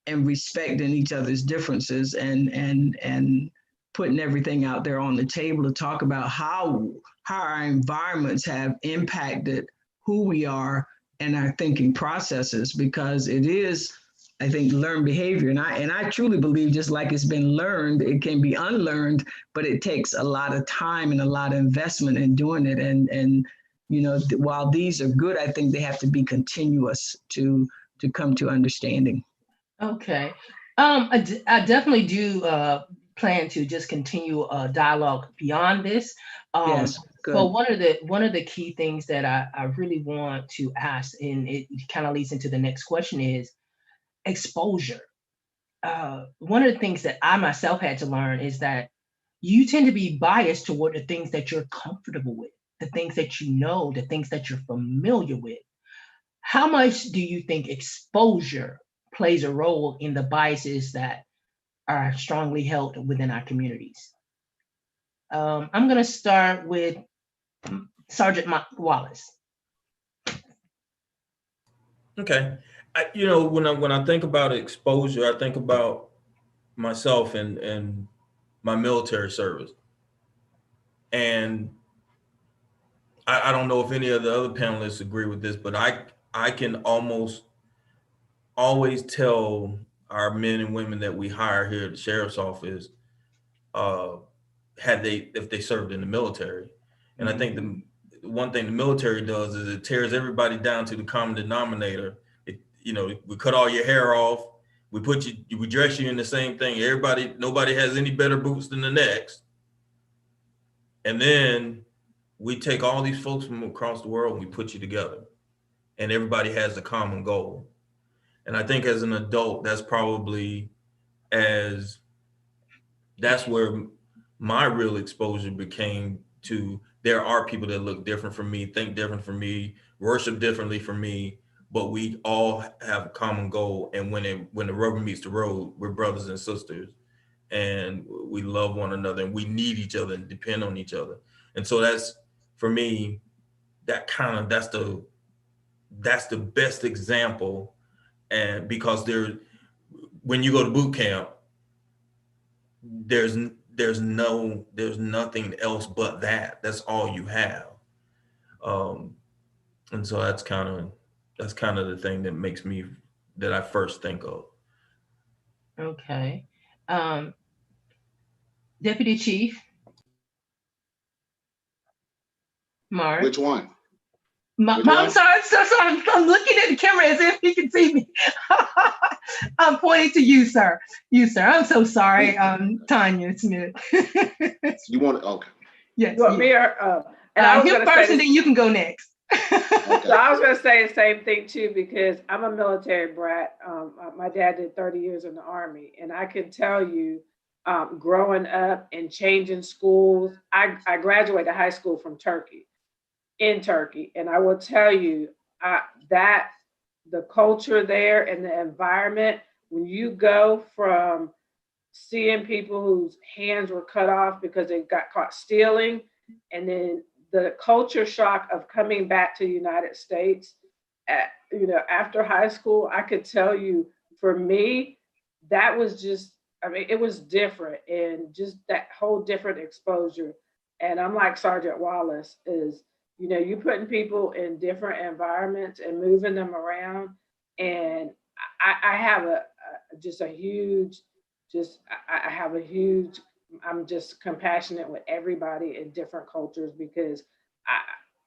and respecting each other's differences, and putting everything out there on the table to talk about how our environments have impacted who we are and our thinking processes, because it is, I think, learned behavior. And I truly believe, just like it's been learned, it can be unlearned, but it takes a lot of time and a lot of investment in doing it. And while these are good, I think they have to be continuous to come to understanding. Okay. I definitely do plan to just continue a dialogue beyond this. Yes, good. But one of the key things that I really want to ask, and it kind of leads into the next question, is exposure. One of the things that I myself had to learn is that you tend to be biased toward the things that you're comfortable with, the things that you know, the things that you're familiar with. How much do you think exposure plays a role in the biases that are strongly held within our communities. I'm going to start with Sergeant Wallace. Okay. You know, when I think about exposure, I think about myself and my military service. And I don't know if any of the other panelists agree with this, but I can almost always tell our men and women that we hire here at the sheriff's office, if they served in the military. And I think the one thing the military does is it tears everybody down to the common denominator. You know, we cut all your hair off, we dress you in the same thing. Nobody has any better boots than the next. And then we take all these folks from across the world and we put you together, and everybody has a common goal. And I think as an adult, that's where my real exposure became to, there are people that look different from me, think different from me, worship differently from me, but we all have a common goal. And when the rubber meets the road, we're brothers and sisters, and we love one another, and we need each other and depend on each other. And so that's, for me, that's the best example. And because when you go to boot camp, there's nothing else but that. That's all you have. And so that's kind of the thing that I first think of. Okay. Deputy Chief Mark. Which one? I'm sorry. I'm looking at the camera as if he can see me. I'm pointing to you, sir. I'm so sorry, Tonja Smith. You want it? Okay. Yes. You want me or and I was him first, and then you can go next. Okay. So I was going to say the same thing too, because I'm a military brat. My dad did 30 years in the Army, and I can tell you, growing up and changing schools, I graduated high school from Turkey, and I will tell you that the culture there and the environment, when you go from seeing people whose hands were cut off because they got caught stealing, and then the culture shock of coming back to the United States after high school, I could tell you, for me, that was just, it was different, and just that whole different exposure. And I'm like Sergeant Wallace is, you putting people in different environments and moving them around. And I have I'm just compassionate with everybody in different cultures, because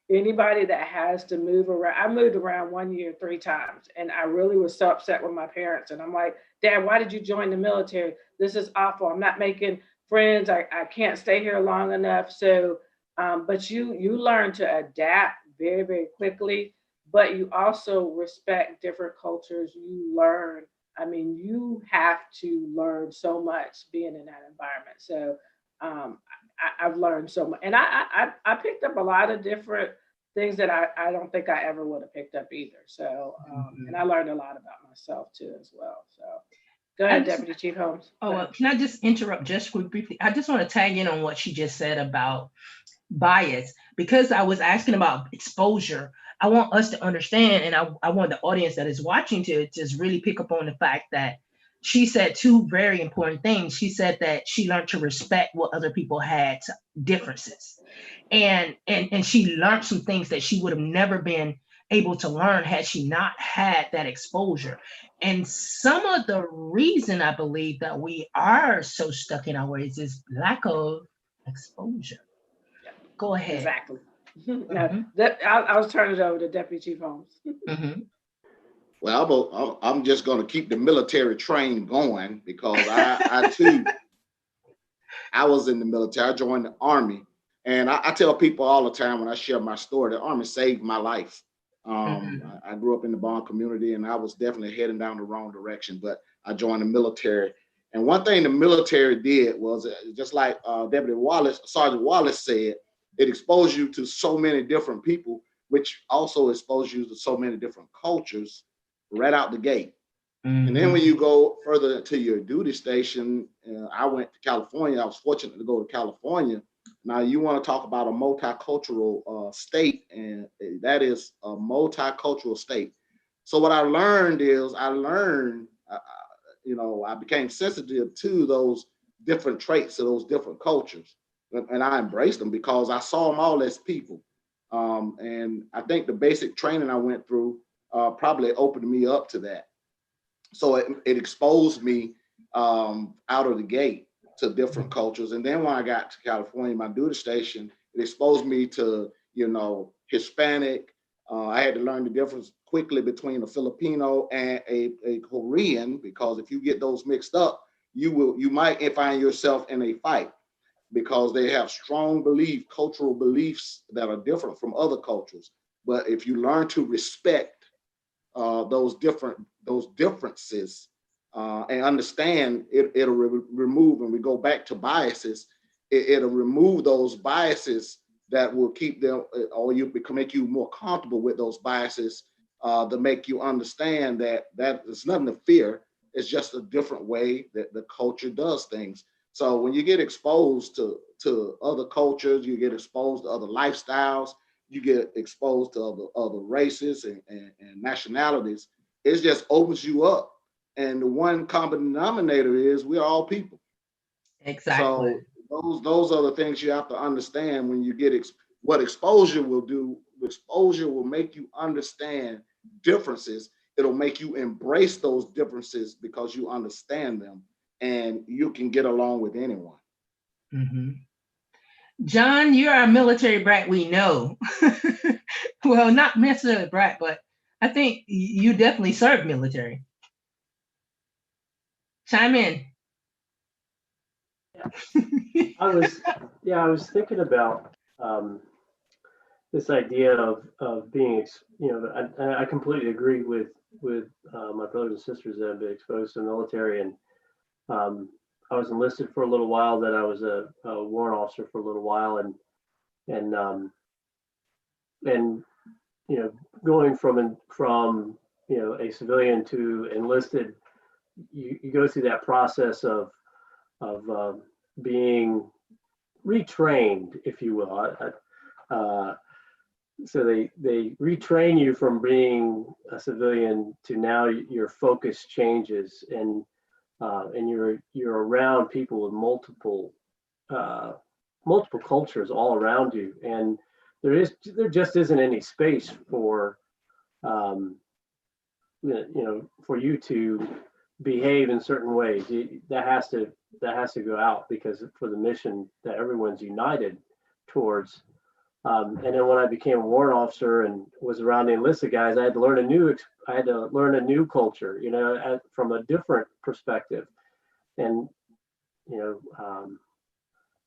anybody that has to move around, I moved around 1 year 3 times, and I really was so upset with my parents. And I'm like, Dad, why did you join the military? This is awful. I'm not making friends. I can't stay here long enough. So, but you learn to adapt very, very quickly, but you also respect different cultures. You learn. You have to learn so much being in that environment. So I've learned so much. And I picked up a lot of different things that I don't think I ever would have picked up either. So, and I learned a lot about myself too as well. So go ahead, Deputy Chief Holmes. Can I just interrupt just briefly? I just want to tag in on what she just said about bias, because I was asking about exposure. I want us to understand, and I want the audience that is watching to just really pick up on the fact that she said 2 very important things. She said that she learned to respect what other people had differences, and she learned some things that she would have never been able to learn had she not had that exposure. And some of the reason I believe that we are so stuck in our ways is lack of exposure. Go ahead. Exactly. I was turning it over to Deputy Chief Holmes. Well, I'm just going to keep the military train going, because I too, I was in the military. I joined the Army, and I tell people all the time when I share my story, the Army saved my life. I grew up in the Bond community, and I was definitely heading down the wrong direction, but I joined the military. And one thing the military did was, just like Sergeant Wallace said, it exposed you to so many different people, which also exposed you to so many different cultures right out the gate. And then when you go further to your duty station, I went to California. I was fortunate to go to California. Now you want to talk about a multicultural state, and that is a multicultural state. So what I learned is I became sensitive to those different traits of those different cultures, and I embraced them because I saw them all as people. And I think the basic training I went through probably opened me up to that. So it exposed me out of the gate to different cultures. And then when I got to California, my duty station, it exposed me to, Hispanic. I had to learn the difference quickly between a Filipino and a Korean, because if you get those mixed up, you might find yourself in a fight, because they have strong cultural beliefs that are different from other cultures. But if you learn to respect those differences and understand, it'll remove, and we go back to biases, it'll remove those biases that will keep them, or make you more comfortable with those biases, to make you understand that there's nothing to fear. It's just a different way that the culture does things. So when you get exposed to other cultures, you get exposed to other lifestyles, you get exposed to other races and nationalities, it just opens you up. And the one common denominator is we're all people. Exactly. So those are the things you have to understand when you get what exposure will do. Exposure will make you understand differences. It'll make you embrace those differences because you understand them, and you can get along with anyone. Mm-hmm. John, you're a military brat, we know. Well, not necessarily brat, but I think you definitely served military. Chime in. I was thinking about this idea of being, I completely agree with my brothers and sisters that have been exposed to the military, and I was enlisted for a little while. Then I was a warrant officer for a little while, and going from a civilian to enlisted, you go through that process of being retrained, if you will. So they retrain you from being a civilian to now your focus changes, and you're around people with multiple cultures all around you, and there just isn't any space for for you to behave in certain ways. That has to go out, because for the mission that everyone's united towards. And then when I became a warrant officer and was around the enlisted guys, I had to learn a new culture, from a different perspective. And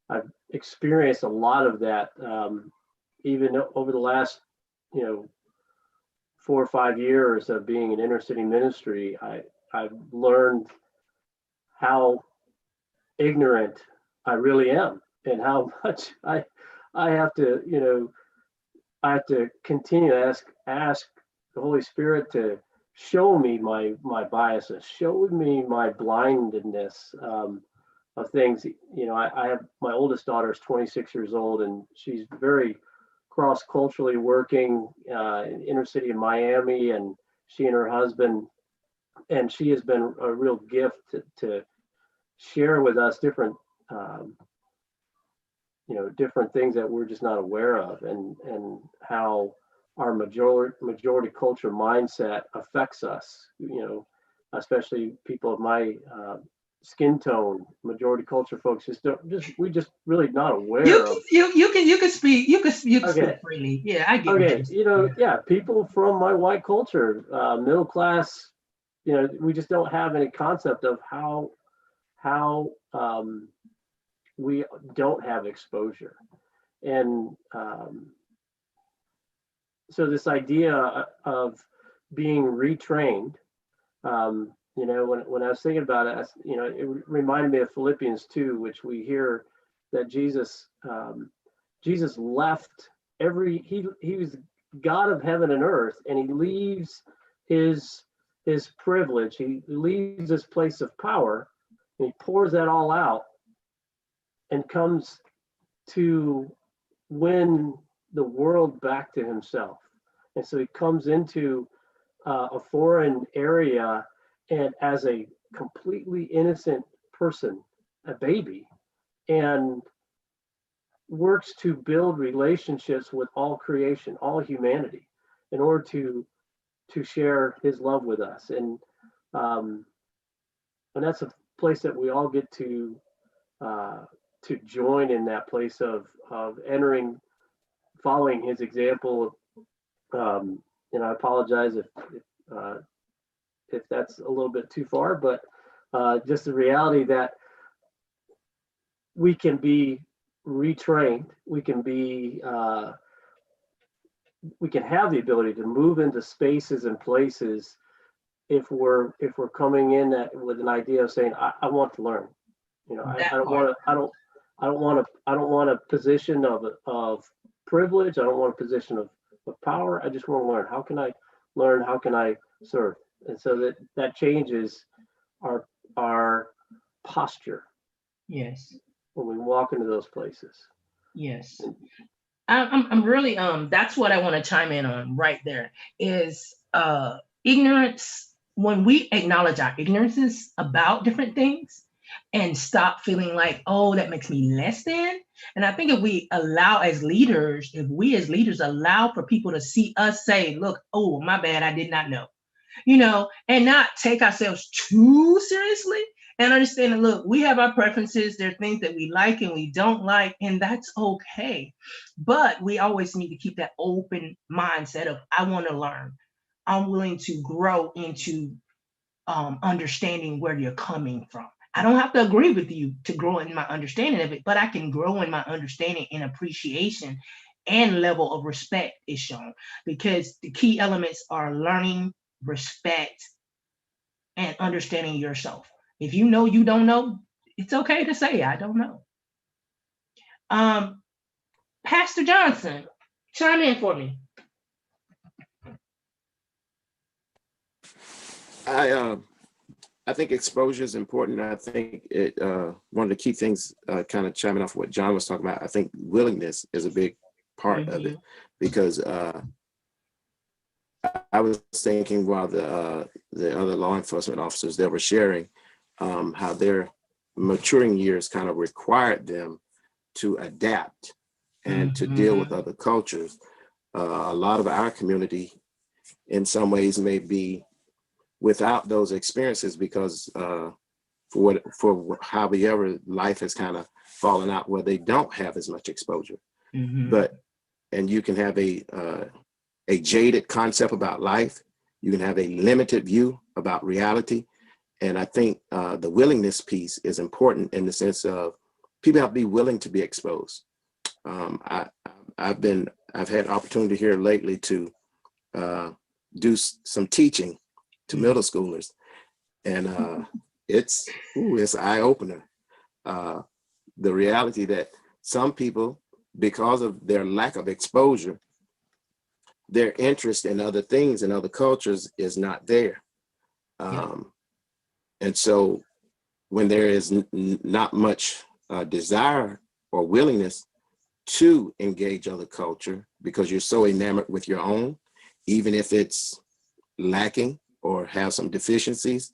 I've experienced a lot of that, even over the last 4 or 5 years of being in inner city ministry. I've learned how ignorant I really am, and how much I have to, I have to continue to ask the Holy Spirit to show me my biases, show me my blindedness of things. I have, my oldest daughter is 26 years old, and she's very cross-culturally working in inner city of Miami, and she and her husband, and she has been a real gift to share with us different different things that we're just not aware of, and how our majority culture mindset affects us, especially people of my skin tone. Majority culture folks we just really not aware of. You can speak speak freely. Yeah, I get it. People from my white culture, middle class, we just don't have any concept of how we don't have exposure. And so this idea of being retrained, when I was thinking about it, it reminded me of Philippians 2, which we hear that Jesus left he was God of heaven and earth, and he leaves his his privilege. He leaves this place of power, and he pours that all out and comes to win the world back to himself. And so he comes into a foreign area, and as a completely innocent person, a baby, and works to build relationships with all creation, all humanity, in order to share his love with us. And that's a place that we all get to join in, that place of entering, following his example. And I apologize if that's a little bit too far, but just the reality that we can be retrained, we can have the ability to move into spaces and places if we're coming in with an idea of saying, I want to learn. You know, I don't want a position of privilege. I don't want a position of power. I just want to learn. How can I learn? How can I serve? And so that changes our posture. Yes. When we walk into those places. Yes. I'm really, that's what I want to chime in on right there is ignorance. When we acknowledge our ignorances about different things and stop feeling like, oh, that makes me less than. And I think if we allow as leaders, allow for people to see us say, look, oh, my bad, I did not know, you know, and not take ourselves too seriously and understanding, look, we have our preferences. There are things that we like and we don't like, and that's okay. But we always need to keep that open mindset of, I want to learn. I'm willing to grow into understanding where you're coming from. I don't have to agree with you to grow in my understanding of it, but I can grow in my understanding and appreciation, and level of respect is shown, because the key elements are learning, respect, and understanding yourself. If you know you don't know, it's okay to say, I don't know. Pastor Johnson, chime in for me. I think exposure is important. I think one of the key things, kind of chiming off what John was talking about, I think willingness is a big part of it, because I was thinking while the other law enforcement officers that were sharing how their maturing years kind of required them to adapt and to deal with other cultures. A lot of our community in some ways may be without those experiences because for however life has kind of fallen out where they don't have as much exposure. And you can have a jaded concept about life. You can have a limited view about reality. And I think the willingness piece is important in the sense of people have to be willing to be exposed. I've had opportunity here lately to do some teaching to middle schoolers, and it's eye opener. The reality that some people, because of their lack of exposure, their interest in other things and other cultures is not there. And so when there is not much desire or willingness to engage other culture because you're so enamored with your own, even if it's lacking or have some deficiencies,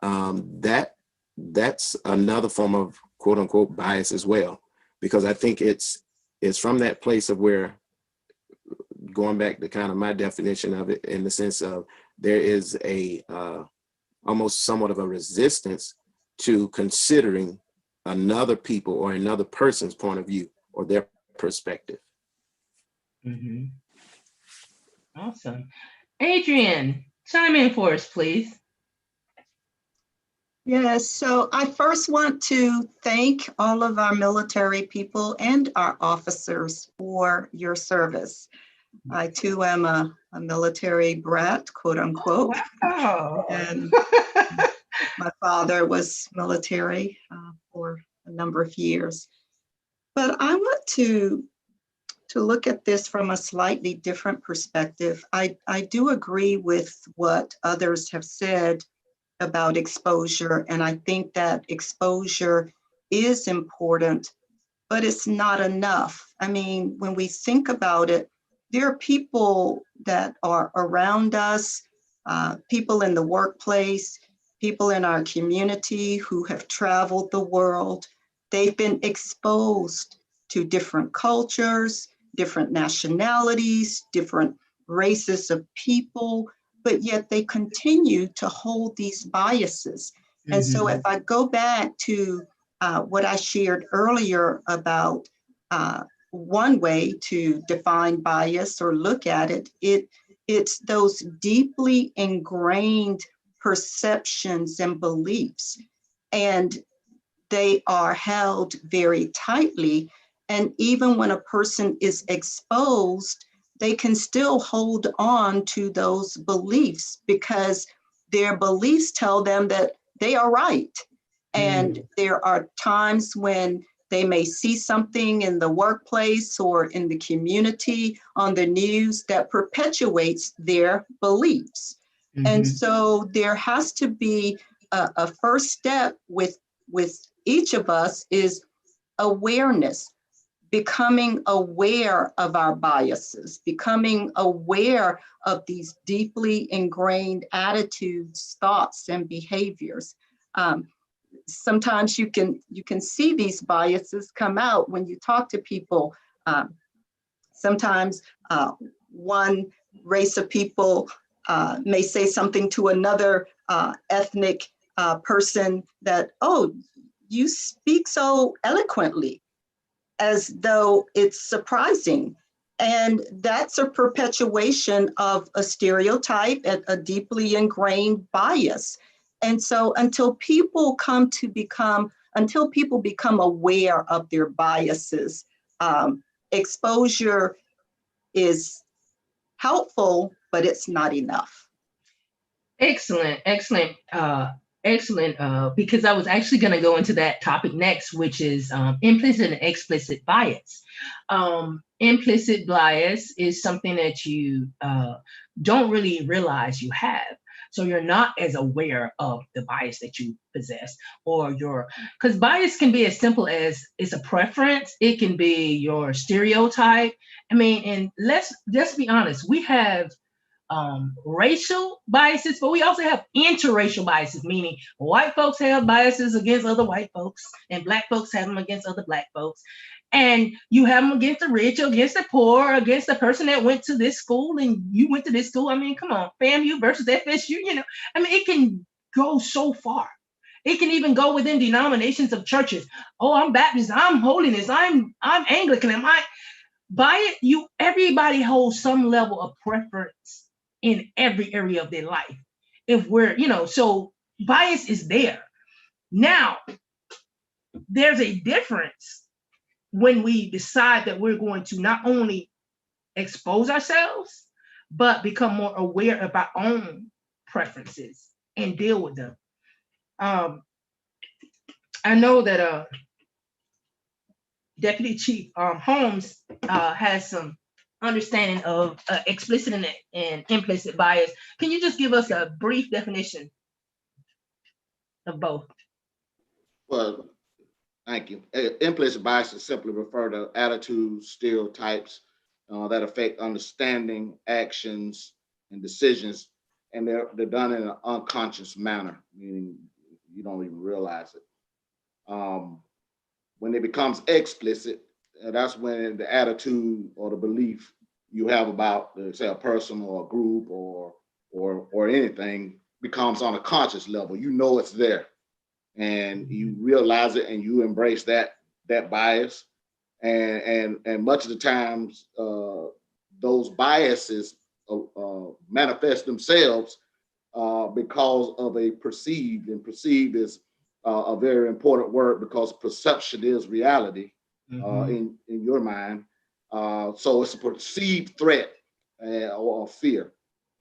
that's another form of quote unquote bias as well. Because I think it's from that place of where, going back to kind of my definition of it, in the sense of there is a almost somewhat of a resistance to considering another people or another person's point of view or their perspective. Awesome. Adriene, chime in for us, please. Yes, so I first want to thank all of our military people and our officers for your service. I too am a military brat, quote unquote. Wow. And my father was military for a number of years. But I want to to look at this from a slightly different perspective. I do agree with what others have said about exposure, and I think that exposure is important, but it's not enough. I mean, when we think about it, there are people that are around us, people in the workplace, people in our community who have traveled the world. They've been exposed to different cultures, different nationalities, different races of people, but yet they continue to hold these biases. And so if I go back to what I shared earlier about one way to define bias or look at it, it's those deeply ingrained perceptions and beliefs, and they are held very tightly. And even when a person is exposed, they can still hold on to those beliefs because their beliefs tell them that they are right. And there are times when they may see something in the workplace or in the community on the news that perpetuates their beliefs. And so there has to be a first step with each of us is awareness, becoming aware of our biases, becoming aware of these deeply ingrained attitudes, thoughts, and behaviors. Sometimes you can see these biases come out when you talk to people. Sometimes one race of people may say something to another ethnic person that, oh, you speak so eloquently, as though it's surprising. And that's a perpetuation of a stereotype and a deeply ingrained bias. And so until people become aware of their biases, exposure is helpful, but it's not enough. Excellent. Because I was actually going to go into that topic next, which is implicit and explicit bias. Implicit bias is something that you don't really realize you have. So you're not as aware of the bias that you possess, because bias can be as simple as it's a preference. It can be your stereotype. I mean, and let's be honest, we have racial biases, but we also have interracial biases, meaning white folks have biases against other white folks and black folks have them against other black folks. And you have them against the rich, against the poor, against the person that went to this school and you went to this school. I mean, come on, FAMU versus FSU, I mean, it can go so far. It can even go within denominations of churches. Oh, I'm Baptist, I'm Holiness, I'm Anglican, everybody holds some level of preference in every area of their life. If we're, so bias is there. Now, there's a difference when we decide that we're going to not only expose ourselves, but become more aware of our own preferences and deal with them. I know that Deputy Chief Holmes has some understanding of explicit and implicit bias. Can you just give us a brief definition of both? Well, thank you. Implicit biases simply refer to attitudes, stereotypes that affect understanding, actions, and decisions, and they're done in an unconscious manner, meaning you don't even realize it. When it becomes explicit, that's when the attitude or the belief you have about, say, a person or a group or anything becomes on a conscious level. You know it's there, and you realize it, and you embrace that bias. And much of the times, those biases manifest themselves because of a perceived, and perceived is a very important word because perception is reality in your mind. So it's a perceived threat or fear,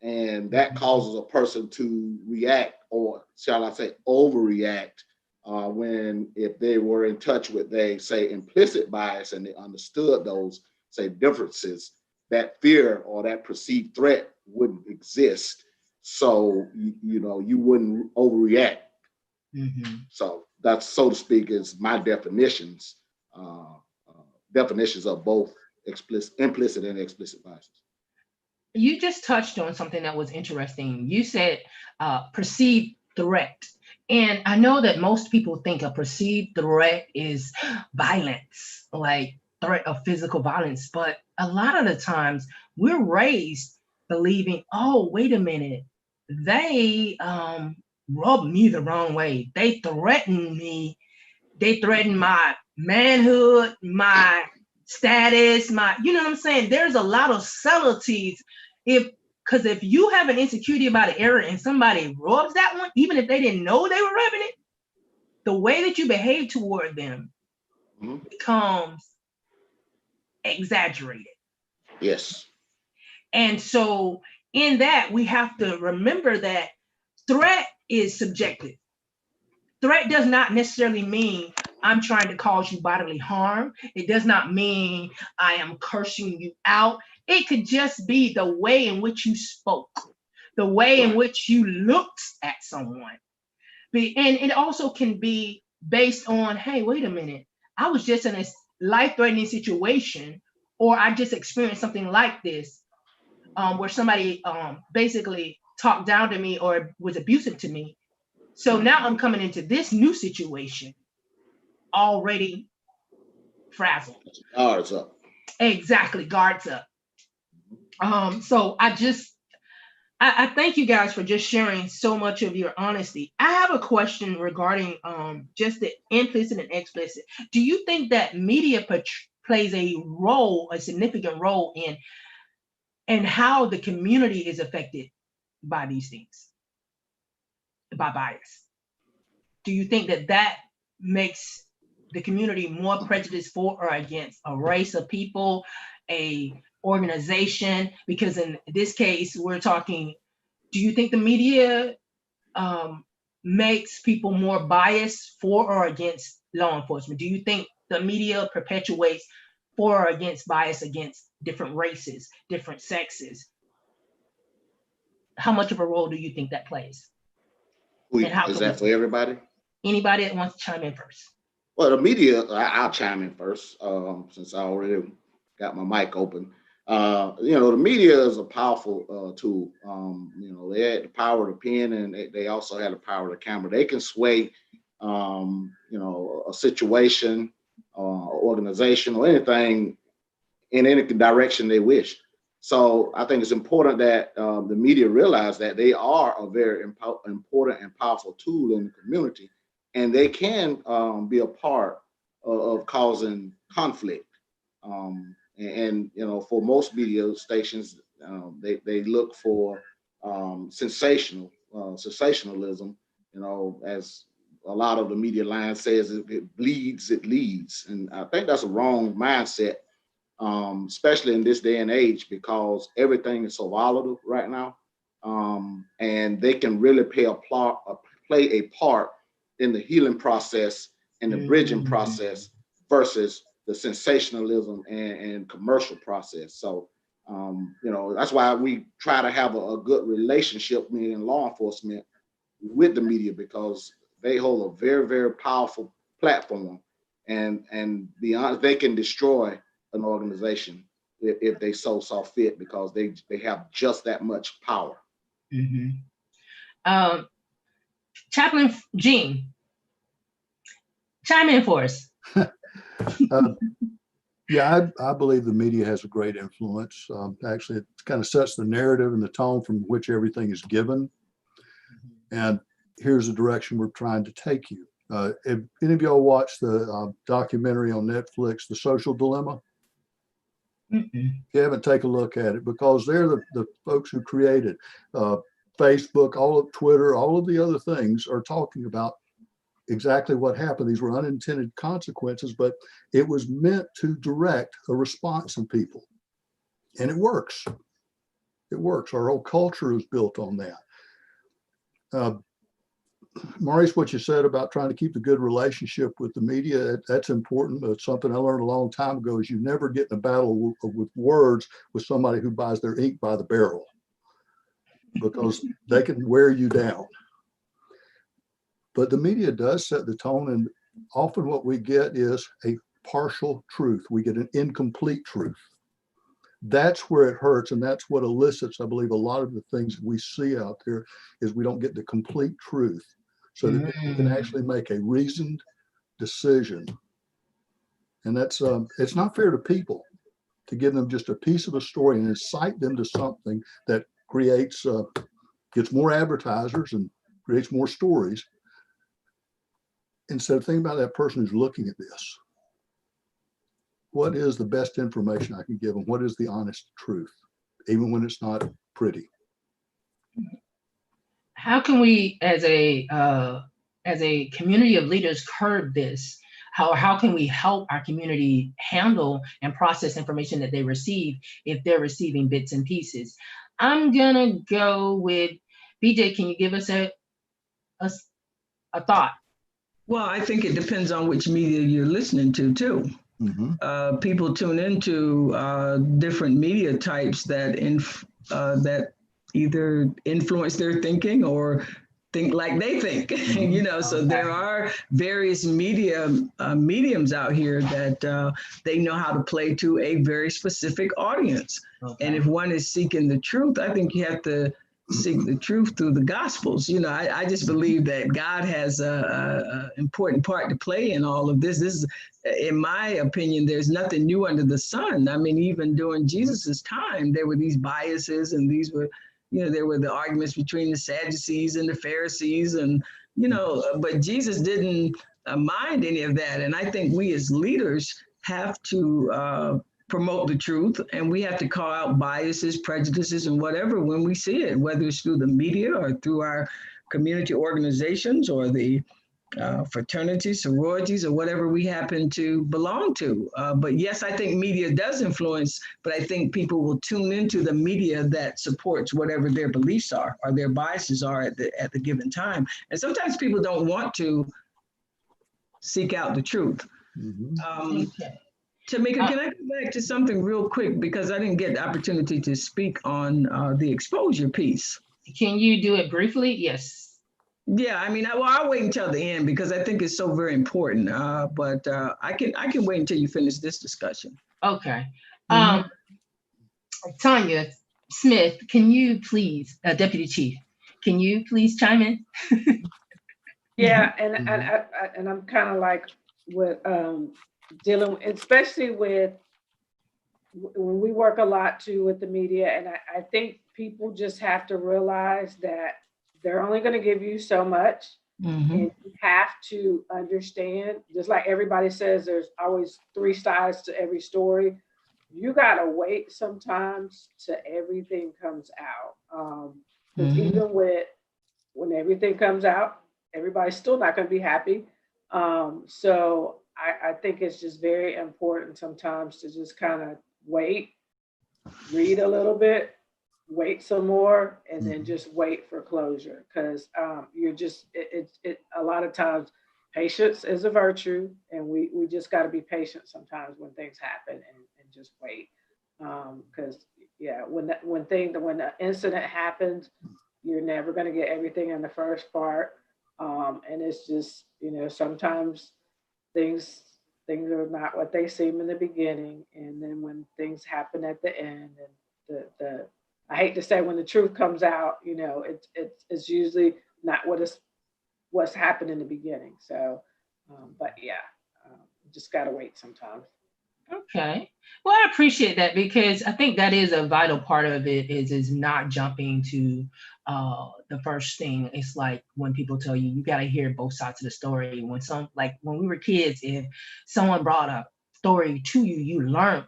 and that causes a person to react, or shall I say overreact, when if they were in touch with, they say, implicit bias and they understood those say differences, that fear or that perceived threat wouldn't exist. So, you know, you wouldn't overreact. So that's, so to speak, is my definitions of both implicit and explicit biases. You just touched on something that was interesting. You said perceived threat. And I know that most people think a perceived threat is violence, like threat of physical violence. But a lot of the times we're raised believing, oh, wait a minute, they rubbed me the wrong way. They threatened me. They threatened my manhood, my status, my, you know what I'm saying? There's a lot of subtleties. Because if you have an insecurity about an area and somebody rubs that one, even if they didn't know they were rubbing it, the way that you behave toward them becomes exaggerated. Yes. And so in that, we have to remember that threat is subjective. Threat does not necessarily mean I'm trying to cause you bodily harm. It does not mean I am cursing you out. It could just be the way in which you spoke, the way in which you looked at someone. And it also can be based on, hey, wait a minute, I was just in a life-threatening situation, or I just experienced something like this, where somebody basically talked down to me or was abusive to me. So now I'm coming into this new situation already frazzled. Guards up. Exactly, guards up. So I thank you guys for just sharing so much of your honesty. I have a question regarding just the implicit and explicit. Do you think that media plays a significant role in how the community is affected by these things, by bias? Do you think that makes the community more prejudiced for or against a race of people, a organization? Because in this case, we're talking, do you think the media makes people more biased for or against law enforcement? Do you think the media perpetuates for or against bias against different races, different sexes? How much of a role do you think that plays? Is that for everybody? Anybody that wants to chime in first. Well, the media, I'll chime in first, since I already got my mic open. You know, the media is a powerful tool. You know, they had the power of the pen, and they also had the power of the camera. They can sway, you know, a situation, organization, or anything in any direction they wish. So I think it's important that the media realize that they are a very important and powerful tool in the community, and they can be a part of causing conflict. And you know, for most media stations, they look for sensationalism. You know, as a lot of the media line says, it bleeds, it leads, and I think that's a wrong mindset. Especially in this day and age, because everything is so volatile right now, and they can really play a part in the healing process and the bridging process versus the sensationalism and commercial process. So, you know, that's why we try to have a good relationship, meaning law enforcement, with the media, because they hold a very, very powerful platform, and beyond, they can destroy an organization if they so saw fit, because they have just that much power. Chaplain Gene, chime in for us. Yeah, I believe the media has a great influence. Actually, it kind of sets the narrative and the tone from which everything is given. And here's the direction we're trying to take you. If any of y'all watch the documentary on Netflix, The Social Dilemma, if you haven't, take a look at it, because they're the folks who created Facebook, all of Twitter, all of the other things are talking about exactly what happened. These were unintended consequences, but it was meant to direct a response in people. And it works. It works. Our whole culture is built on that. Maurice, what you said about trying to keep a good relationship with the media, that's important. It's something I learned a long time ago, is you never get in a battle with words with somebody who buys their ink by the barrel, because they can wear you down. But the media does set the tone, and often what we get is a partial truth. We get an incomplete truth. That's where it hurts, and that's what elicits, I believe, a lot of the things that we see out there, is we don't get the complete truth, so that people can actually make a reasoned decision. And that's it's not fair to people to give them just a piece of a story and incite them to something that creates gets more advertisers and creates more stories, instead of thinking about that person who's looking at this. What is the best information I can give them? What is the honest truth, even when it's not pretty? How can we, as a community of leaders, curb this? How can we help our community handle and process information that they receive if they're receiving bits and pieces? I'm gonna go with BJ. Can you give us a thought? Well, I think it depends on which media you're listening to too. People tune into different media types that that either influence their thinking or think like they think. You know, so there are various mediums out here that they know how to play to a very specific audience. And if one is seeking the truth, I think you have to seek the truth through the Gospels. You know, I just believe that God has a important part to play in all of this. This is, in my opinion, there's nothing new under the sun. I mean, even during Jesus's time, there were these biases, and these were, you know, there were the arguments between the Sadducees and the Pharisees, and, you know, but Jesus didn't mind any of that. And I think we as leaders have to promote the truth, and we have to call out biases, prejudices, and whatever when we see it, whether it's through the media or through our community organizations or the fraternities, sororities, or whatever we happen to belong to. But yes, I think media does influence, but I think people will tune into the media that supports whatever their beliefs are or their biases are at the given time. And sometimes people don't want to seek out the truth. Tamika, can I go back to something real quick, because I didn't get the opportunity to speak on the exposure piece. Can you do it briefly? Yes. Yeah, I mean, I'll wait until the end because I think it's so very important. But I can wait until you finish this discussion. Okay. Tonja Smith, can you please, Deputy Chief, can you please chime in? Yeah, and I'm kind of like with dealing, especially with when we work a lot too with the media, and I think people just have to realize that they're only going to give you so much, and you have to understand, just like everybody says, there's always 3 sides to every story. You got to wait sometimes till everything comes out. Because even when everything comes out, everybody's still not going to be happy. So I think it's just very important sometimes to just kind of wait, read a little bit, wait some more, and then just wait for closure. Because you're just, a lot of times, patience is a virtue, and we just got to be patient sometimes when things happen, and just wait. Because yeah, when the incident happens, you're never going to get everything in the first part. And it's just, you know, sometimes things are not what they seem in the beginning, and then when things happen at the end, and the I hate to say, when the truth comes out, you know, it's usually not what's happened in the beginning. So, but yeah, just gotta wait sometimes. Okay. Well, I appreciate that, because I think that is a vital part of it, is not jumping to the first thing. It's like when people tell you, you got to hear both sides of the story. When we were kids, if someone brought a story to you, you learned,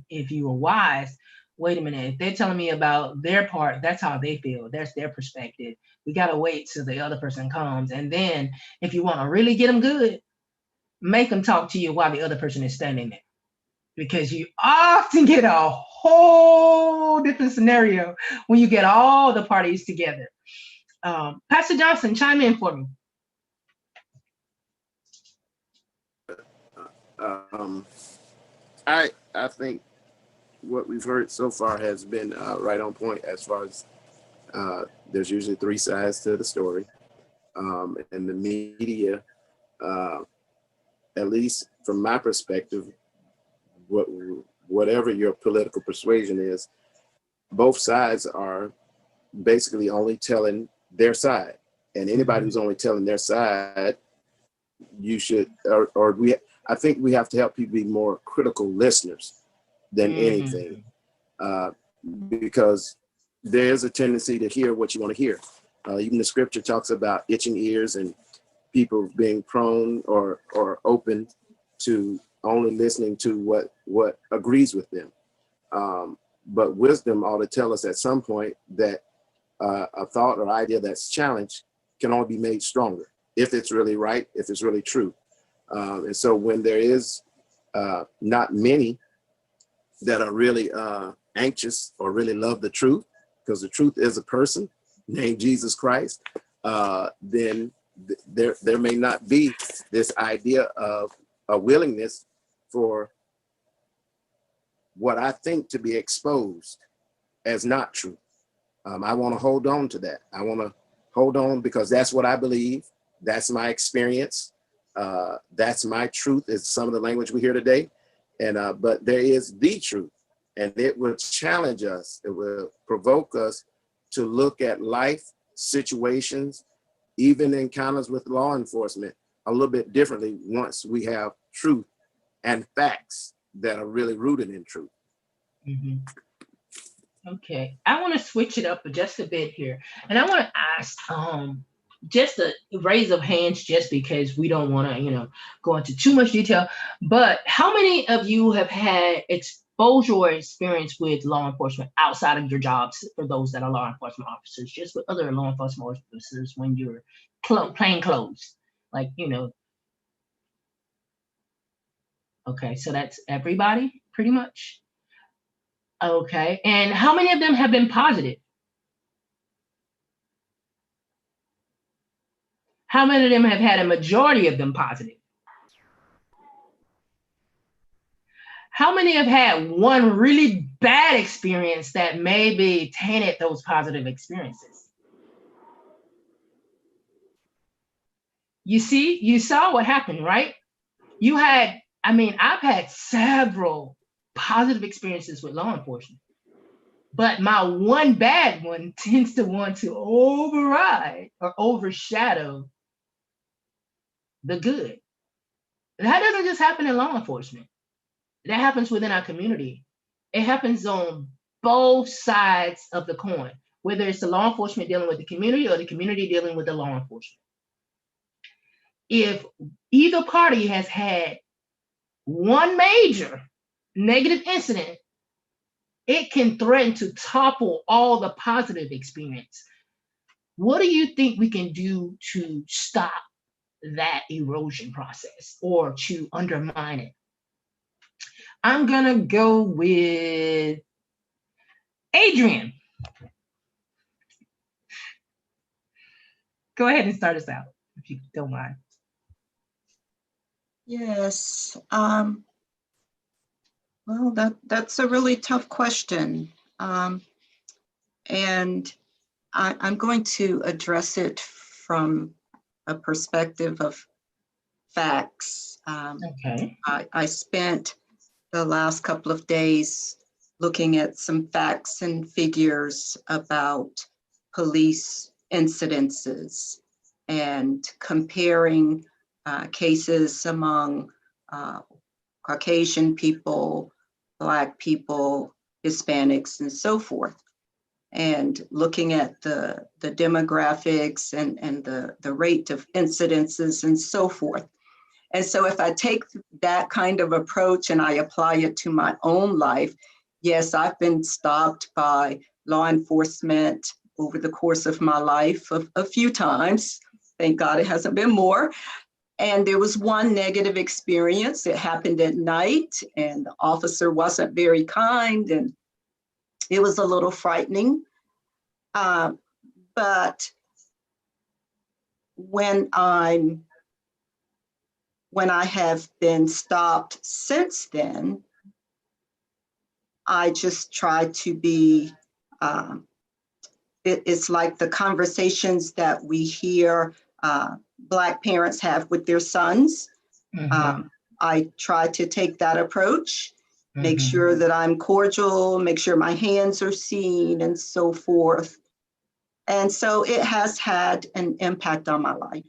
if you were wise, wait a minute, if they're telling me about their part, that's how they feel. That's their perspective. We got to wait till the other person comes. And then if you want to really get them good, make them talk to you while the other person is standing there. Because you often get a whole different scenario when you get all the parties together. Pastor Johnson, chime in for me. I think what we've heard so far has been right on point as far as there's usually three sides to the story. And the media, at least from my perspective, whatever your political persuasion is, both sides are basically only telling their side. And anybody who's only telling their side, you should, I think we have to help people be more critical listeners than anything, because there is a tendency to hear what you want to hear. Even the scripture talks about itching ears and people being prone or open to only listening to what agrees with them. But wisdom ought to tell us at some point that a thought or idea that's challenged can only be made stronger if it's really right, if it's really true. And so when there is not many that are really anxious or really love the truth, because the truth is a person named Jesus Christ, then there may not be this idea of a willingness for what I think to be exposed as not true. I want to hold on to that. I want to hold on because that's what I believe. That's my experience. That's my truth, is some of the language we hear today. And but there is the truth, and it will challenge us. It will provoke us to look at life situations, even encounters with law enforcement, a little bit differently once we have truth and facts that are really rooted in truth. Okay, I want to switch it up just a bit here, and I want to ask just a raise of hands, just because we don't want to go into too much detail, but how many of you have had exposure or experience with law enforcement outside of your jobs, for those that are law enforcement officers, just with other law enforcement officers when you're plain clothes, like okay, so that's everybody pretty much. Okay, and how many of them have been positive? How many of them have had a majority of them positive? How many have had one really bad experience that maybe tainted those positive experiences? You see, you saw what happened, right? I've had several positive experiences with law enforcement, but my one bad one tends to want to override or overshadow the good. That doesn't just happen in law enforcement. That happens within our community. It happens on both sides of the coin, whether it's the law enforcement dealing with the community or the community dealing with the law enforcement. If either party has had one major negative incident, it can threaten to topple all the positive experience. What do you think we can do to stop that erosion process or to undermine it? I'm gonna go with Adriene. Go ahead and start us out, if you don't mind. Yes. Well, that's a really tough question. And I'm going to address it from a perspective of facts. Okay. I spent the last couple of days looking at some facts and figures about police incidences and comparing cases among Caucasian people, Black people, Hispanics, and so forth, and looking at the demographics and the rate of incidences and so forth. And so if I take that kind of approach and I apply it to my own life, yes, I've been stopped by law enforcement over the course of my life a few times. Thank God it hasn't been more. And there was one negative experience. It happened at night and the officer wasn't very kind and it was a little frightening. But when I have been stopped since then, I just try to be, it's like the conversations that we hear Black parents have with their sons. I try to take that approach, make sure that I'm cordial, make sure my hands are seen and so forth. And so it has had an impact on my life.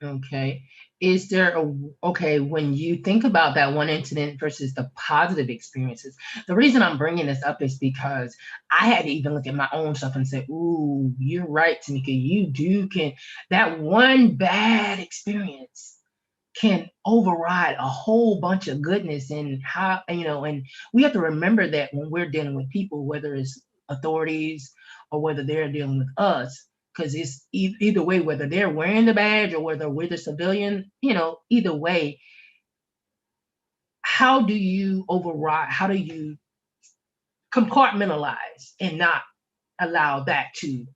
Okay. Is there okay, when you think about that one incident versus the positive experiences, the reason I'm bringing this up is because I had to even look at my own stuff and say, ooh, you're right, Tamika, that one bad experience can override a whole bunch of goodness. And how, and we have to remember that when we're dealing with people, whether it's authorities or whether they're dealing with us, because it's either way, whether they're wearing the badge or whether we're the civilian, either way, how do you override, how do you compartmentalize and not allow that to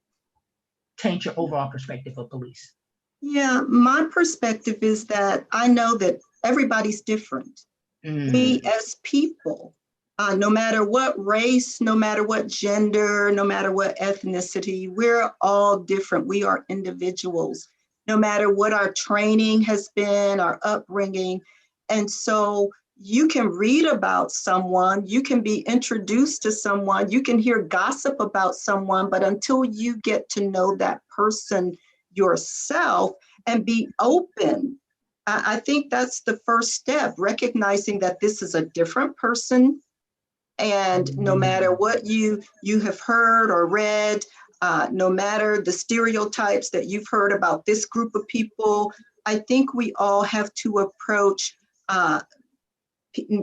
taint your overall perspective of police? Yeah, my perspective is that I know that everybody's different. We as people, no matter what race, no matter what gender, no matter what ethnicity, we're all different. We are individuals, no matter what our training has been, our upbringing. And so you can read about someone, you can be introduced to someone, you can hear gossip about someone, but until you get to know that person yourself and be open, I think that's the first step, recognizing that this is a different person. And no matter what you have heard or read, no matter the stereotypes that you've heard about this group of people, I think we all have to approach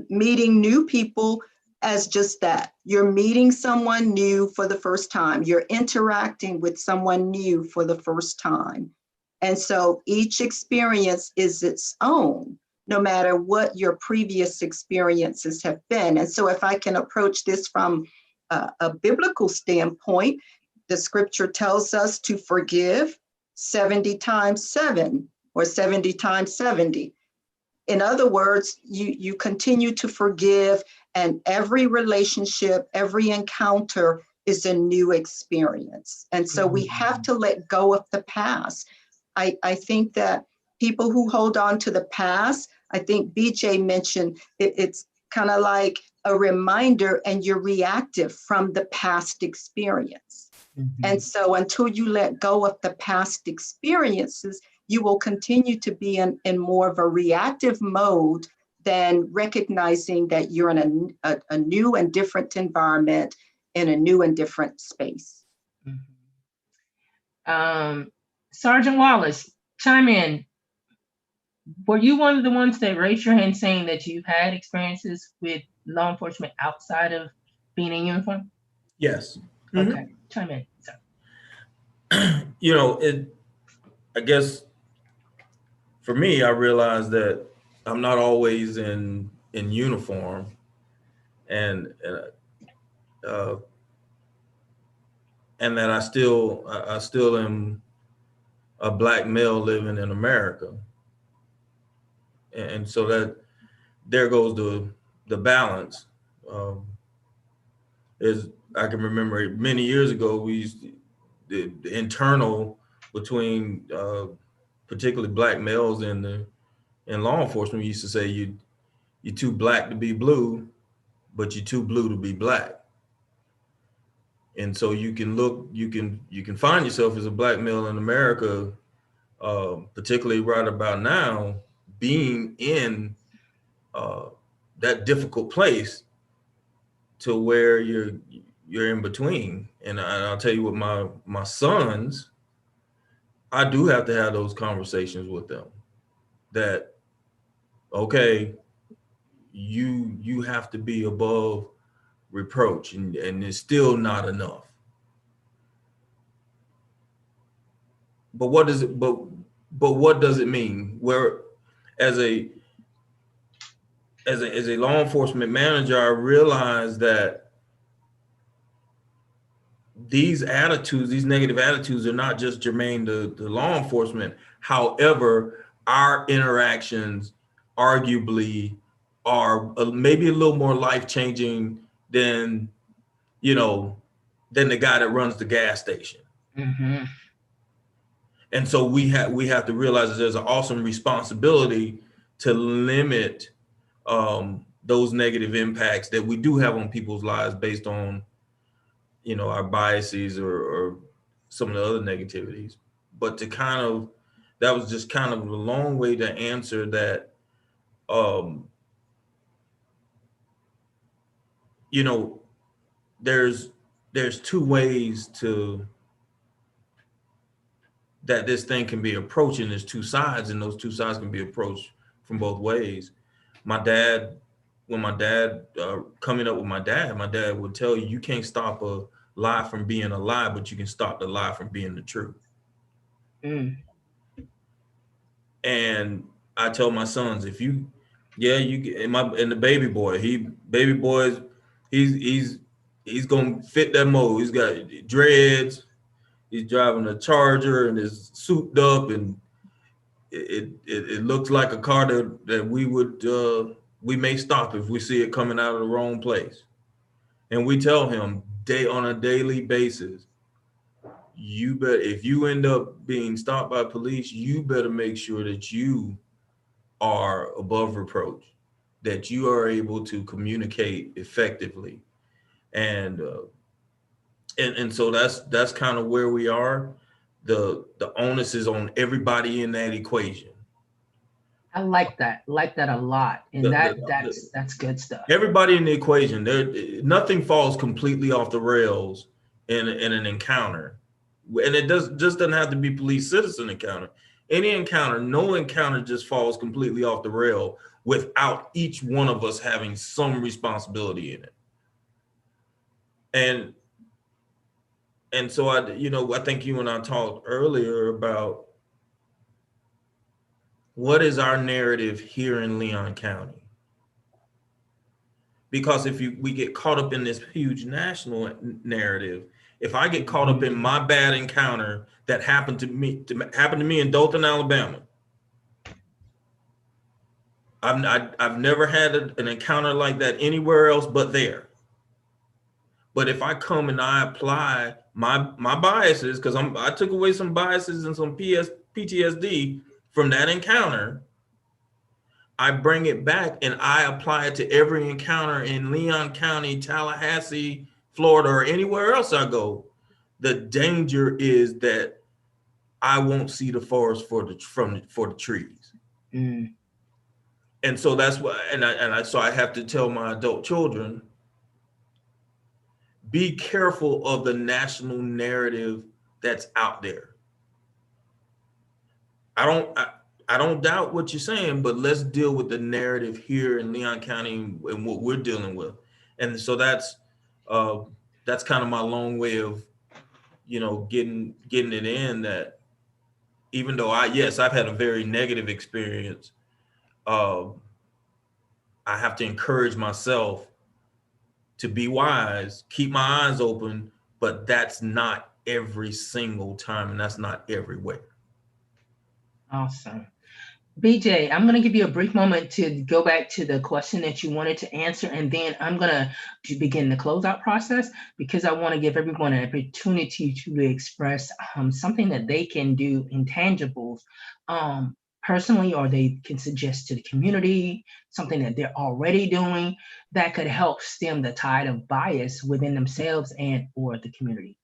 meeting new people as just that. You're meeting someone new for the first time. You're interacting with someone new for the first time. And so each experience is its own, no matter what your previous experiences have been. And so if I can approach this from a biblical standpoint, the scripture tells us to forgive 70 times 7 or 70 times 70. In other words, you continue to forgive, and every relationship, every encounter is a new experience. And so we have to let go of the past. I think that people who hold on to the past, I think BJ mentioned it's kind of like a reminder, and you're reactive from the past experience. And so until you let go of the past experiences, you will continue to be in more of a reactive mode than recognizing that you're in a new and different environment, in a new and different space. Sergeant Wallace, chime in. Were you one of the ones that raised your hand saying that you've had experiences with law enforcement outside of being in uniform? Yes. Okay, chime in. I guess for me, I realized that I'm not always in uniform, and that I still am a Black male living in America. And so that there goes the balance. I can remember many years ago, we used the internal between particularly Black males in law enforcement, we used to say you're too Black to be blue, but you're too blue to be Black. And so you can find yourself as a Black male in America, particularly right about now, being in that difficult place to where you're in between. And I'll tell you what, my sons, I do have to have those conversations with them that, okay, you have to be above reproach, and it's still not enough. But what does it, but what does it mean? Where as a law enforcement manager, I realized that these attitudes, these negative attitudes are not just germane to law enforcement. However, our interactions arguably are maybe a little more life-changing than, you know, than the guy that runs the gas station. Mm-hmm. And so we have to realize that there's an awesome responsibility to limit those negative impacts that we do have on people's lives based on, you know, our biases or some of the other negativities. But to kind of, that was just kind of a long way to answer that, you know, there's two ways that this thing can be approached, and there's two sides, and those two sides can be approached from both ways. My dad, coming up with my dad would tell you can't stop a lie from being a lie, but you can stop the lie from being the truth. Mm. And I tell my sons, if you and the baby boy, he's gonna fit that mold. He's got dreads, he's driving a Charger and is souped up, and it looks like a car that we may stop if we see it coming out of the wrong place. And we tell him on a daily basis, if you end up being stopped by police, you better make sure that you are above reproach, that you are able to communicate effectively. And so that's kind of where we are. The onus is on everybody in that equation. I like that a lot. And that's good stuff. Everybody in the equation, nothing falls completely off the rails in an encounter. And it just doesn't have to be police citizen encounter. Any encounter, no encounter just falls completely off the rail without each one of us having some responsibility in it. And so I think you and I talked earlier about what is our narrative here in Leon County? Because if we get caught up in this huge national narrative, if I get caught up in my bad encounter that happened to me in Dothan, Alabama, I've never had an encounter like that anywhere else but there. But if I come and I apply my biases, because I took away some biases and some PTSD from that encounter, I bring it back and I apply it to every encounter in Leon County, Tallahassee, Florida, or anywhere else I go. The danger is that I won't see the forest for the trees. Mm. And so that's why, so I have to tell my adult children, be careful of the national narrative that's out there. I don't doubt what you're saying, but let's deal with the narrative here in Leon County and what we're dealing with. And so that's kind of my long way of, getting it in, that even though I've had a very negative experience, I have to encourage myself to be wise, keep my eyes open, but that's not every single time, and that's not everywhere. Awesome. BJ, I'm going to give you a brief moment to go back to the question that you wanted to answer, and then I'm going to begin the closeout process, because I want to give everyone an opportunity to express something that they can do, intangibles, personally, or they can suggest to the community, something that they're already doing that could help stem the tide of bias within themselves and or the community.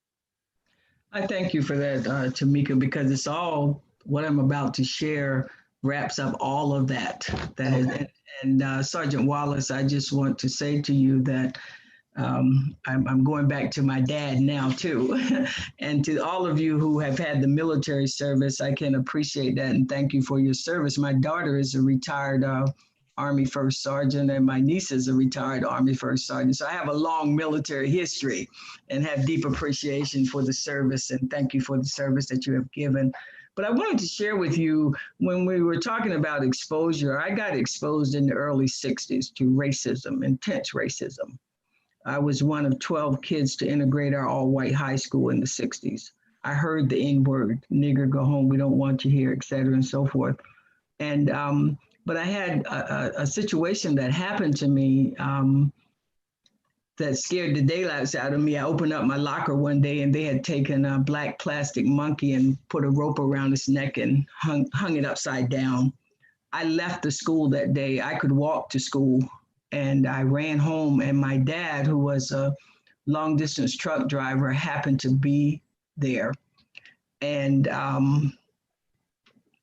I thank you for that, Tamika, because it's all what I'm about to share wraps up all of that. Okay. And Sergeant Wallace, I just want to say to you that I'm going back to my dad now too. And to all of you who have had the military service, I can appreciate that and thank you for your service. My daughter is a retired Army First Sergeant, and my niece is a retired Army First Sergeant. So I have a long military history and have deep appreciation for the service, and thank you for the service that you have given. But I wanted to share with you, when we were talking about exposure, I got exposed in the early 60s to racism, intense racism. I was one of 12 kids to integrate our all-white high school in the 60s. I heard the N-word, nigger, go home, we don't want you here, et cetera, and so forth. And, but I had a situation that happened to me that scared the daylights out of me. I opened up my locker one day and they had taken a black plastic monkey and put a rope around its neck and hung it upside down. I left the school that day. I could walk to school and I ran home, and my dad, who was a long distance truck driver, happened to be there. And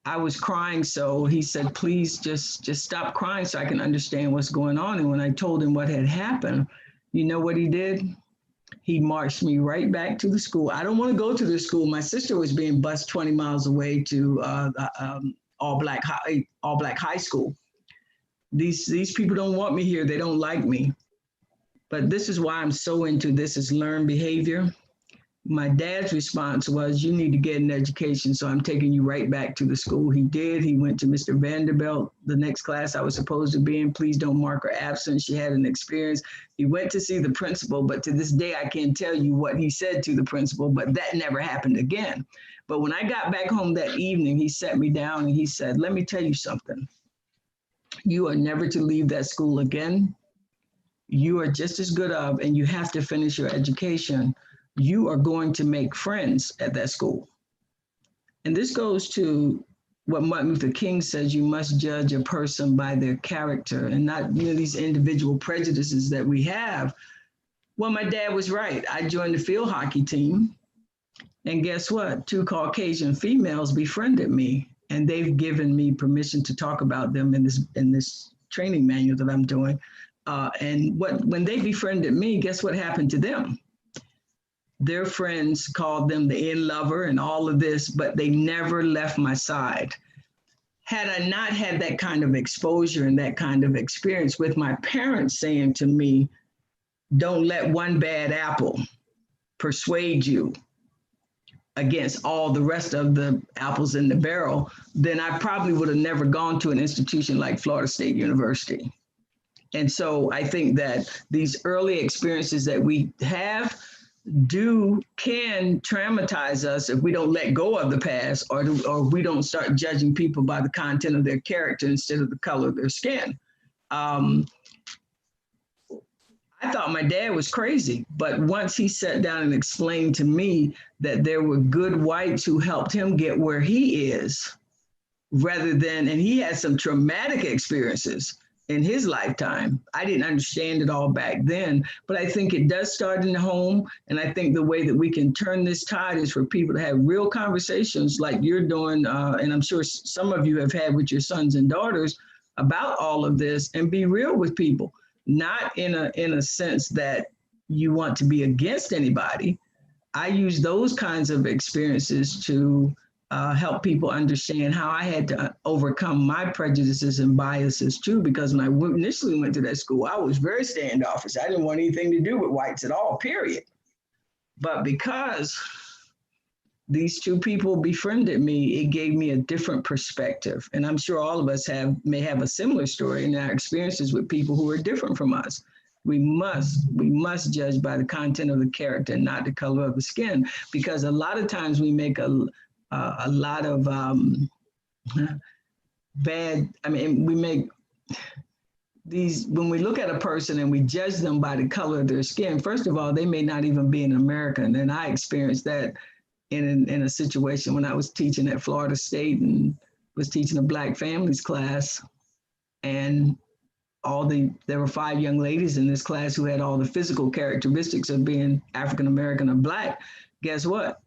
I was crying, so he said, please just stop crying so I can understand what's going on. And when I told him what had happened, you know what he did? He marched me right back to the school. I don't want to go to the school. My sister was being bused 20 miles away to all black high school. These people don't want me here. They don't like me. But this is why I'm so into this, is learned behavior. My dad's response was, you need to get an education, so I'm taking you right back to the school. He did. He went to Mr. Vanderbilt, the next class I was supposed to be in. Please don't mark her absent. She had an experience. He went to see the principal, but to this day, I can't tell you what he said to the principal, but that never happened again. But when I got back home that evening, he sat me down and he said, let me tell you something. You are never to leave that school again. You are just as good of, and you have to finish your education. You are going to make friends at that school. And this goes to what Martin Luther King says, you must judge a person by their character and not, you know, these individual prejudices that we have. Well, my dad was right. I joined the field hockey team. And guess what? 2 Caucasian females befriended me, and they've given me permission to talk about them in this training manual that I'm doing. And when they befriended me, guess what happened to them? Their friends called them the in lover and all of this, but they never left my side. Had I not had that kind of exposure and that kind of experience with my parents saying to me, don't let one bad apple persuade you against all the rest of the apples in the barrel, then I probably would have never gone to an institution like Florida State University. And so I think that these early experiences that we have can traumatize us if we don't let go of the past, or we don't start judging people by the content of their character instead of the color of their skin. I thought my dad was crazy, but once he sat down and explained to me that there were good whites who helped him get where he is, rather than, and he had some traumatic experiences in his lifetime. I didn't understand it all back then, but I think it does start in the home. And I think the way that we can turn this tide is for people to have real conversations like you're doing, and I'm sure some of you have had with your sons and daughters about all of this, and be real with people, not in a sense that you want to be against anybody. I use those kinds of experiences to help people understand how I had to overcome my prejudices and biases too, because when I initially went to that school, I was very standoffish. I didn't want anything to do with whites at all, period. But because these 2 people befriended me, it gave me a different perspective. And I'm sure all of us may have a similar story in our experiences with people who are different from us. We must judge by the content of the character, not the color of the skin, because a lot of times we make a lot of we make these, when we look at a person and we judge them by the color of their skin, first of all, they may not even be an American. And I experienced that in a situation when I was teaching at Florida State and was teaching a Black families class. And there were 5 young ladies in this class who had all the physical characteristics of being African-American or Black. Guess what?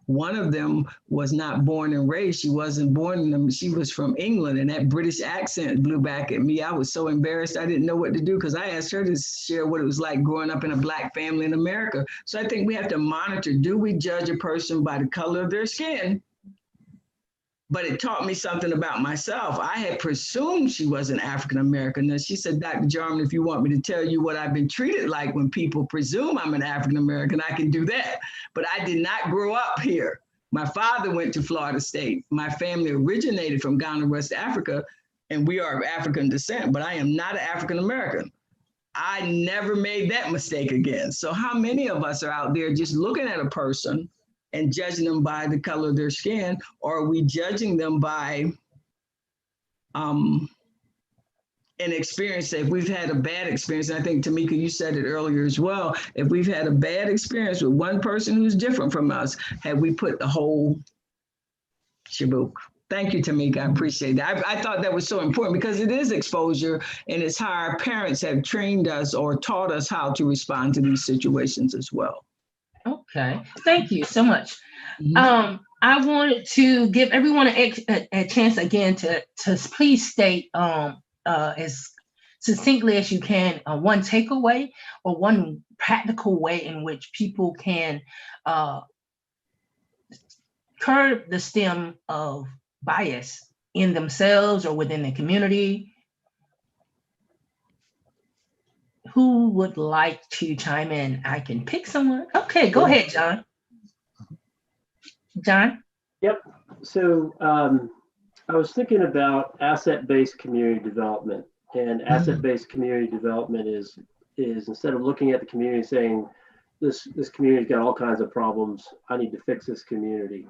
One of them was not born and raised. She wasn't born in them. She was from England, and that British accent blew back at me. I was so embarrassed. I didn't know what to do, because I asked her to share what it was like growing up in a Black family in America. So I think we have to monitor, do we judge a person by the color of their skin? But it taught me something about myself. I had presumed she was an African-American. And she said, Dr. Jarmon, if you want me to tell you what I've been treated like when people presume I'm an African-American, I can do that. But I did not grow up here. My father went to Florida State. My family originated from Ghana, West Africa, and we are of African descent, but I am not an African-American. I never made that mistake again. So how many of us are out there just looking at a person and judging them by the color of their skin, or are we judging them by an experience? If we've had a bad experience, and I think Tamika, you said it earlier as well, if we've had a bad experience with one person who's different from us, have we put the whole shabook? Thank you, Tamika. I appreciate that. I thought that was so important because it is exposure, and it's how our parents have trained us or taught us how to respond to these situations as well. Okay, thank you so much. I wanted to give everyone a chance again to please state as succinctly as you can one takeaway or one practical way in which people can curb the stem of bias in themselves or within the community. Who would like to chime in? I can pick someone. Okay, go ahead, John. John? Yep. So I was thinking about asset-based community development, and asset-based community development is instead of looking at the community saying this community's got all kinds of problems, I need to fix this community.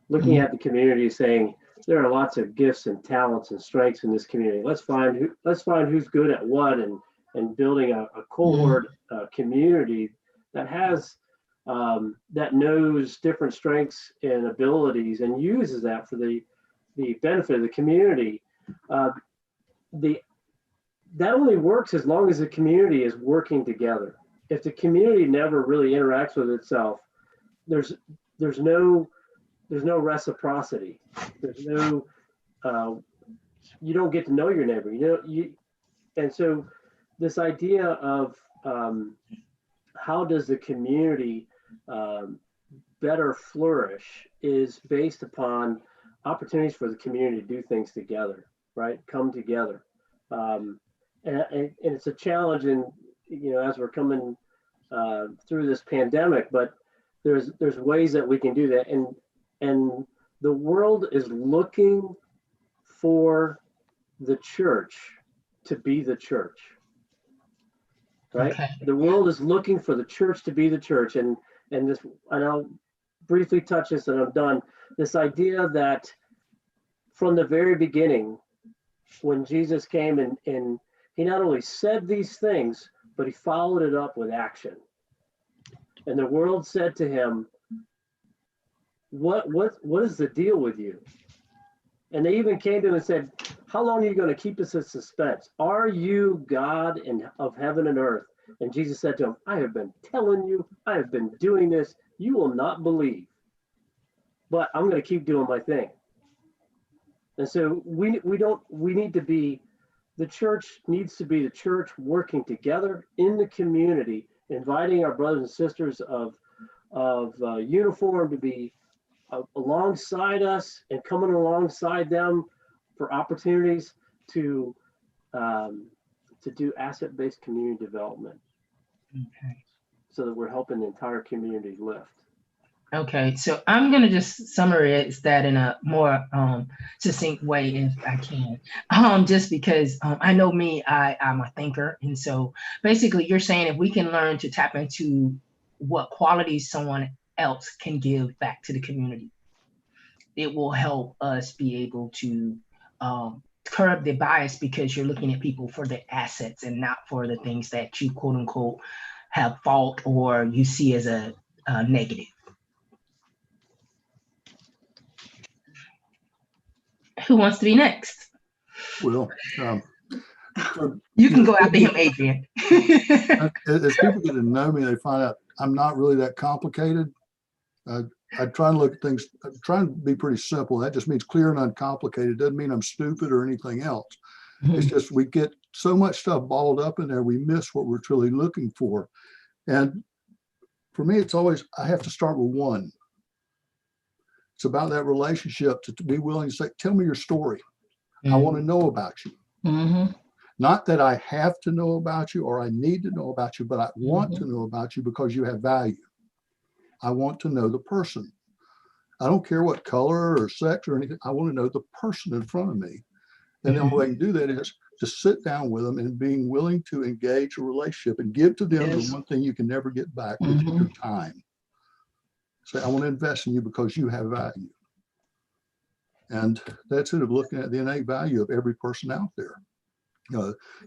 Looking at the community saying there are lots of gifts and talents and strengths in this community. Let's find who's good at what, and building a cohort community that has that knows different strengths and abilities and uses that for the benefit of the community. That only works as long as the community is working together. If the community never really interacts with itself, there's no reciprocity. There's no you don't get to know your neighbor. And so this idea of how does the community better flourish is based upon opportunities for the community to do things together, right? Come together. And it's a challenge in, as we're coming through this pandemic, but there's ways that we can do that. And the world is looking for the church to be the church, right? Okay. The world is looking for the church to be the church. And I'll briefly touch this and I'm done. This idea that from the very beginning, when Jesus came and he not only said these things, but he followed it up with action. And the world said to him, what is the deal with you? And they even came to him and said, how long are you going to keep us in suspense? Are you God of heaven and earth? And Jesus said to him, I have been telling you, I have been doing this. You will not believe, but I'm going to keep doing my thing. And so the church needs to be the church working together in the community, inviting our brothers and sisters of uniform to be alongside us and coming alongside them for opportunities to do asset-based community development. Okay. So that we're helping the entire community lift. Okay, so I'm going to just summarize that in a more succinct way if I can, just because I know me, I'm a thinker. And so basically you're saying if we can learn to tap into what qualities someone else can give back to the community, it will help us be able to curb the bias, because you're looking at people for their assets and not for the things that you quote unquote have fault or you see as a negative. Who wants to be next? Well, you can go after him, Adriene. As people get to know me, they find out I'm not really that complicated. I try and look at things, I try and be pretty simple. That just means clear and uncomplicated. Doesn't mean I'm stupid or anything else. It's just we get so much stuff balled up in there, we miss what we're truly looking for. And for me, it's always, I have to start with one. It's about that relationship, to be willing to say, tell me your story. I want to know about you. Not that I have to know about you or I need to know about you, but I want to know about you because you have value. I want to know the person. I don't care what color or sex or anything. I want to know the person in front of me. And the only way you do that is to sit down with them and being willing to engage a relationship and give to them Yes. the one thing you can never get back, which is your time. Say, I want to invest in you because you have value. And that's it, of looking at the innate value of every person out there.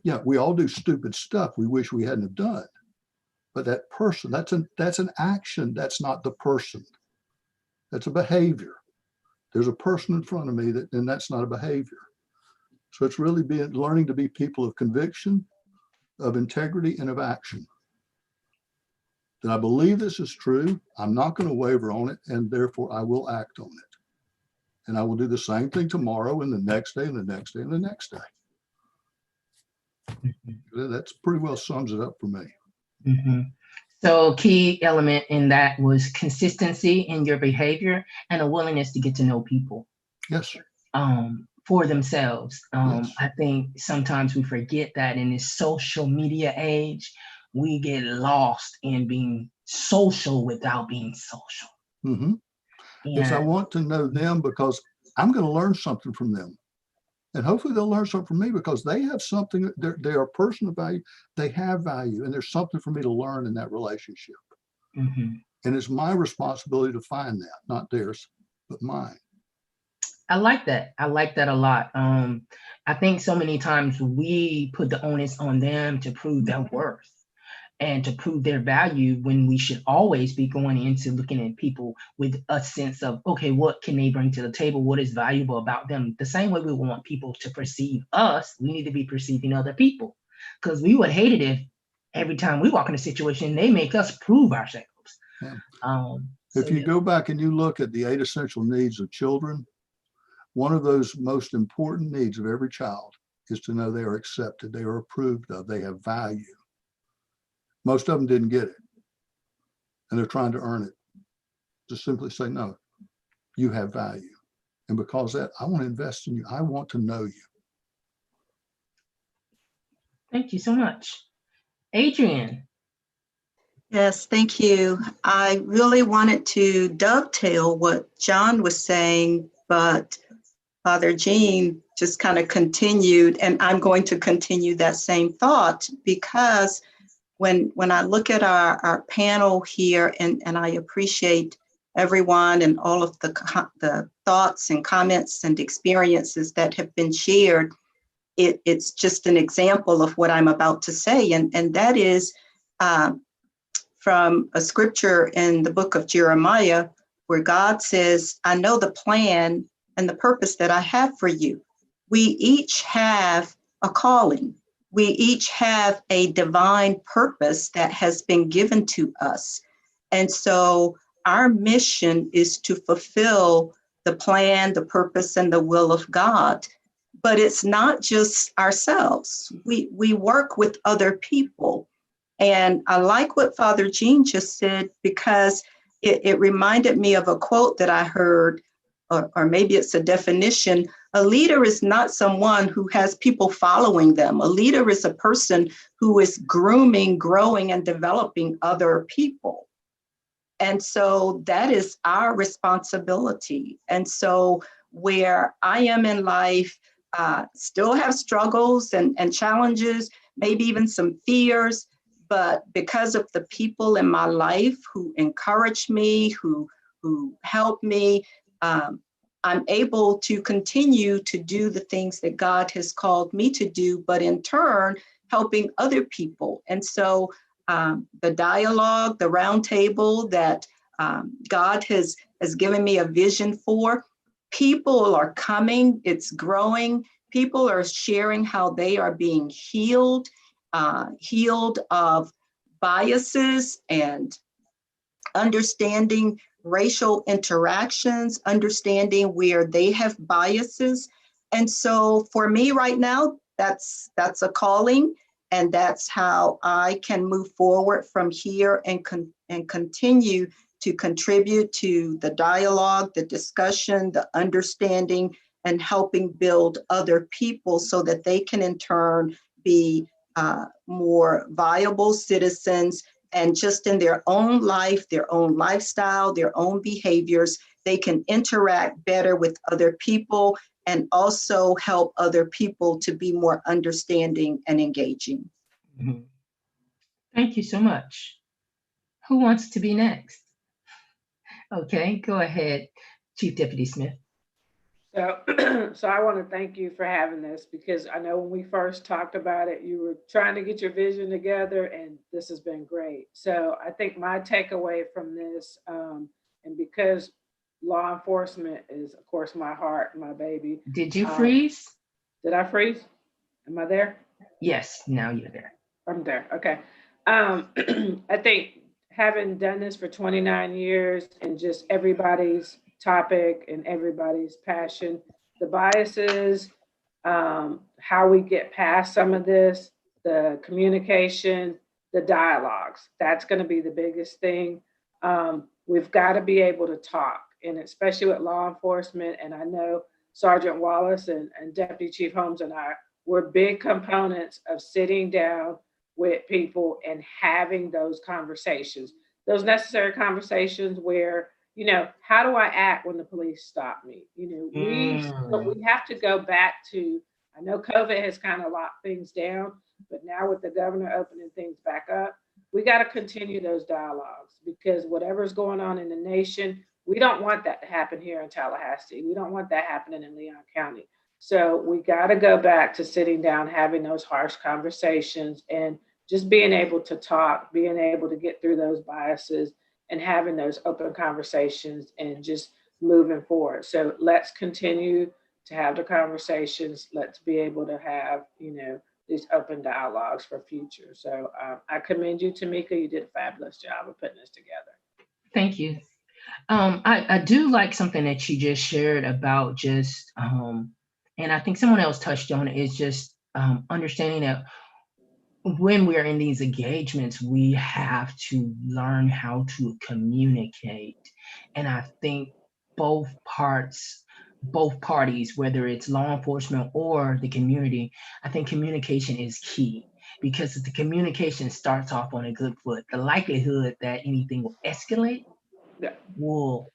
Yeah, we all do stupid stuff we wish we hadn't have done. But that person, that's an action. That's not the person. That's a behavior. There's a person in front of me and that's not a behavior. So it's really learning to be people of conviction, of integrity, and of action. That I believe this is true. I'm not going to waver on it, and therefore I will act on it. And I will do the same thing tomorrow and the next day and the next day and the next day. That's pretty well sums it up for me. Mm-hmm. So key element in that was consistency in your behavior and a willingness to get to know people. Yes. For themselves. Yes. I think sometimes we forget that in this social media age, we get lost in being social without being social. Mm-hmm. Yes, I want to know them because I'm going to learn something from them. And hopefully they'll learn something from me because they have something, they are a person of value, they have value, and there's something for me to learn in that relationship. Mm-hmm. And it's my responsibility to find that, not theirs, but mine. I like that. I like that a lot. I think so many times we put the onus on them to prove their worth and to prove their value when we should always be going into looking at people with a sense of, okay, what can they bring to the table? What is valuable about them? The same way we want people to perceive us, we need to be perceiving other people, because we would hate it if every time we walk in a situation, they make us prove ourselves. Yeah. If you go back and you look at the 8 essential needs of children, one of those most important needs of every child is to know they are accepted, they are approved of, they have value. Most of them didn't get it, and they're trying to earn it. Just simply say, no, you have value. And because of that, I want to invest in you. I want to know you. Thank you so much. Adriene. Yes, thank you. I really wanted to dovetail what John was saying, but Father Gene just kind of continued, and I'm going to continue that same thought because when I look at our panel here, and I appreciate everyone and all of the thoughts and comments and experiences that have been shared, it's just an example of what I'm about to say, and that is from a scripture in the book of Jeremiah, where God says, I know the plan and the purpose that I have for you. We each have a calling. We each have a divine purpose that has been given to us. And so our mission is to fulfill the plan, the purpose, and the will of God. But it's not just ourselves. We work with other people. And I like what Father Gene just said, because it reminded me of a quote that I heard, or maybe it's a definition. A leader is not someone who has people following them. A leader is a person who is grooming, growing, and developing other people. And so that is our responsibility. And so where I am in life, still have struggles and challenges, maybe even some fears, but because of the people in my life who encourage me, who help me, I'm able to continue to do the things that God has called me to do, but in turn, helping other people. And so the dialogue, the roundtable that God has given me a vision for, people are coming, it's growing. People are sharing how they are being healed of biases and understanding racial interactions, understanding where they have biases. And so for me right now, that's a calling, and that's how I can move forward from here and continue to contribute to the dialogue, the discussion, the understanding, and helping build other people so that they can in turn be more viable citizens, and just in their own life, their own lifestyle, their own behaviors, they can interact better with other people and also help other people to be more understanding and engaging. Mhm. Thank you so much. Who wants to be next? Okay, go ahead, Chief Deputy Smith. So, so I want to thank you for having this, because I know when we first talked about it, you were trying to get your vision together, and this has been great. So I think my takeaway from this, and because law enforcement is, of course, my heart, my baby. Did you freeze? Did I freeze? Am I there? Yes, now you're there. I'm there. Okay. I think having done this for 29 years and just everybody's topic and everybody's passion, the biases, how we get past some of this, the communication, the dialogues, that's going to be the biggest thing. We've got to be able to talk, and especially with law enforcement. And I know Sergeant Wallace and Deputy Chief Holmes and I were big components of sitting down with people and having those conversations, those necessary conversations where, you know, how do I act when the police stop me? You know, we have to go back to, I know COVID has kind of locked things down, but now with the governor opening things back up, we got to continue those dialogues, because whatever's going on in the nation, we don't want that to happen here in Tallahassee. We don't want that happening in Leon County. So we got to go back to sitting down, having those harsh conversations, and just being able to talk, being able to get through those biases and having those open conversations and just moving forward. So let's continue to have the conversations. Let's be able to have, you know, these open dialogues for future. So I commend you, Tamika. You did a fabulous job of putting this together. Thank you. I do like something that you just shared about just, and I think someone else touched on it, is just understanding that when we're in these engagements, we have to learn how to communicate. And I think both parties, whether it's law enforcement or the community, I think communication is key, because if the communication starts off on a good foot, the likelihood that anything will escalate will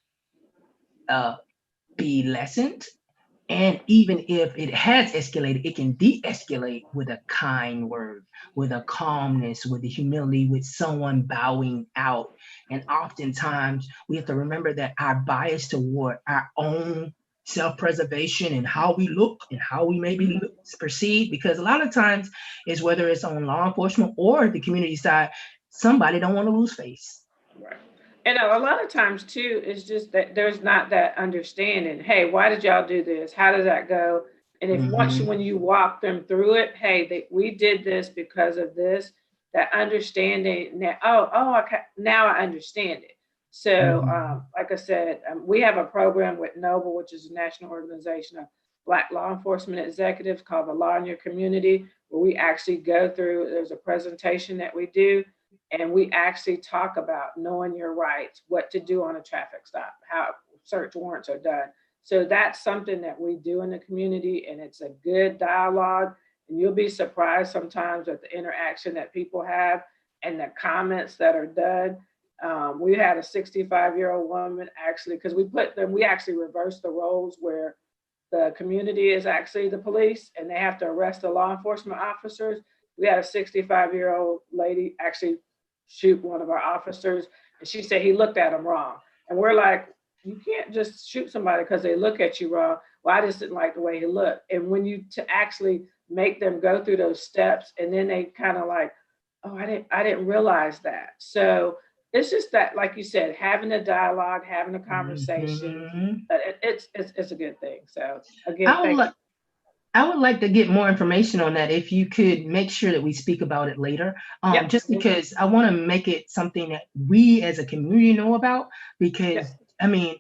be lessened. And even if it has escalated, it can de-escalate with a kind word, with a calmness, with the humility, with someone bowing out. And oftentimes we have to remember that our bias toward our own self-preservation and how we look and how we may be perceived, because a lot of times is whether it's on law enforcement or the community side, somebody don't want to lose face. Right. And a lot of times too, it's just that there's not that understanding. Hey, why did y'all do this? How does that go? And if once when you walk them through it, hey, we did this because of this, that understanding that, now I understand it. So like I said, we have a program with NOBLE, which is a national organization of Black law enforcement executives, called the Law in Your Community, where we actually go through, there's a presentation that we do, and we actually talk about knowing your rights, what to do on a traffic stop, how search warrants are done. So that's something that we do in the community, and it's a good dialogue. And you'll be surprised sometimes at the interaction that people have and the comments that are done. We had a 65-year-old woman actually, because we actually reversed the roles where the community is actually the police and they have to arrest the law enforcement officers. We had a 65-year-old lady actually shoot one of our officers, and she said he looked at him wrong. And we're like, you can't just shoot somebody because they look at you wrong. Well, I just didn't like the way he looked. And when you to actually make them go through those steps, and then they kind of like, oh, I didn't realize that. So it's just that, like you said, having a dialogue, having a conversation, it's a good thing. So again, I would like to get more information on that. If you could make sure that we speak about it later, just because I want to make it something that we as a community know about, because I mean,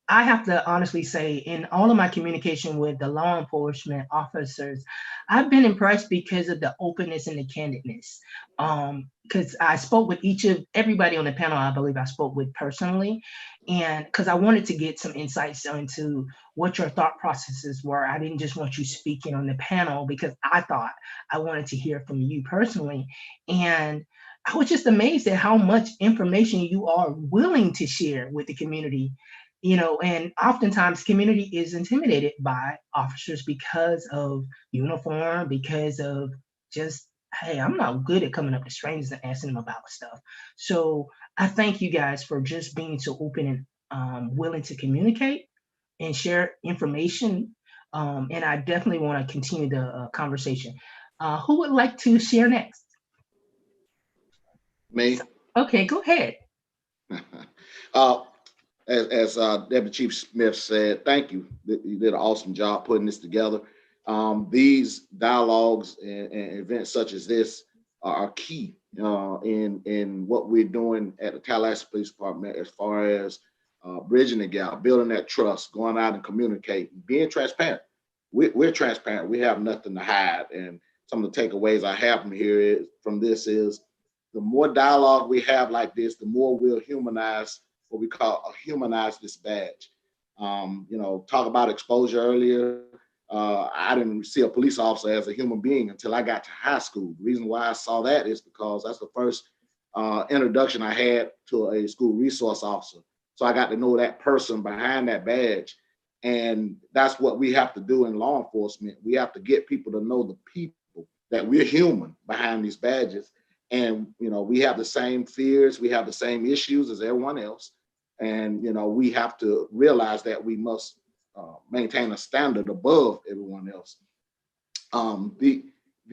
I have to honestly say, in all of my communication with the law enforcement officers, I've been impressed because of the openness and the candidness. Because I spoke with everybody on the panel, I believe I spoke with personally, and because I wanted to get some insights into what your thought processes were. I didn't just want you speaking on the panel because I thought I wanted to hear from you personally. And I was just amazed at how much information you are willing to share with the community. you know, and oftentimes community is intimidated by officers because of uniform, because of just, hey, I'm not good at coming up to strangers and asking them about stuff. So I thank you guys for just being so open and willing to communicate and share information. And I definitely want to continue the conversation. Who would like to share next? Me. Okay, go ahead. As Deputy Chief Smith said, thank you. You did an awesome job putting this together. These dialogues and events such as this are key in what we're doing at the Tallahassee Police Department as far as bridging the gap, building that trust, going out and communicating, being transparent. We're transparent. We have nothing to hide. And some of the takeaways I have from this is the more dialogue we have like this, the more we'll humanize what we call humanize this badge. You know, talk about exposure earlier. I didn't see a police officer as a human being until I got to high school. The reason why I saw that is because that's the first introduction I had to a school resource officer. So I got to know that person behind that badge. And that's what we have to do in law enforcement. We have to get people to know the people, that we're human behind these badges. And, you know, we have the same fears, we have the same issues as everyone else. And, you know, we have to realize that we must maintain a standard above everyone else. You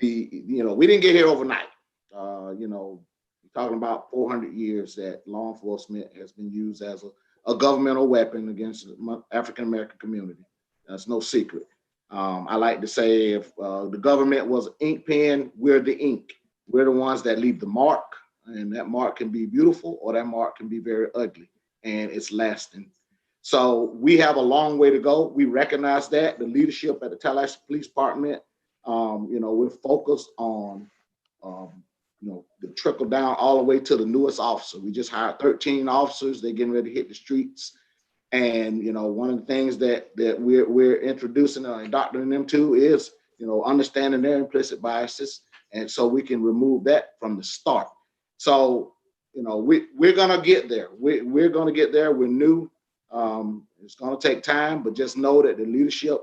know, we didn't get here overnight. You know, we're talking about 400 years that law enforcement has been used as a governmental weapon against the African-American community. That's no secret. I like to say if the government was an ink pen, we're the ink. We're the ones that leave the mark, and that mark can be beautiful or that mark can be very ugly, and it's lasting. So we have a long way to go. We recognize that. The leadership at the Tallahassee Police Department, you know, we're focused on, you know, the trickle down all the way to the newest officer. We just hired 13 officers. They're getting ready to hit the streets. And, you know, one of the things that we're introducing and indoctrinating them to is, you know, understanding their implicit biases. And so we can remove that from the start. So, you know, we're going to get there. We're going to get there. We're new. It's going to take time, but just know that the leadership,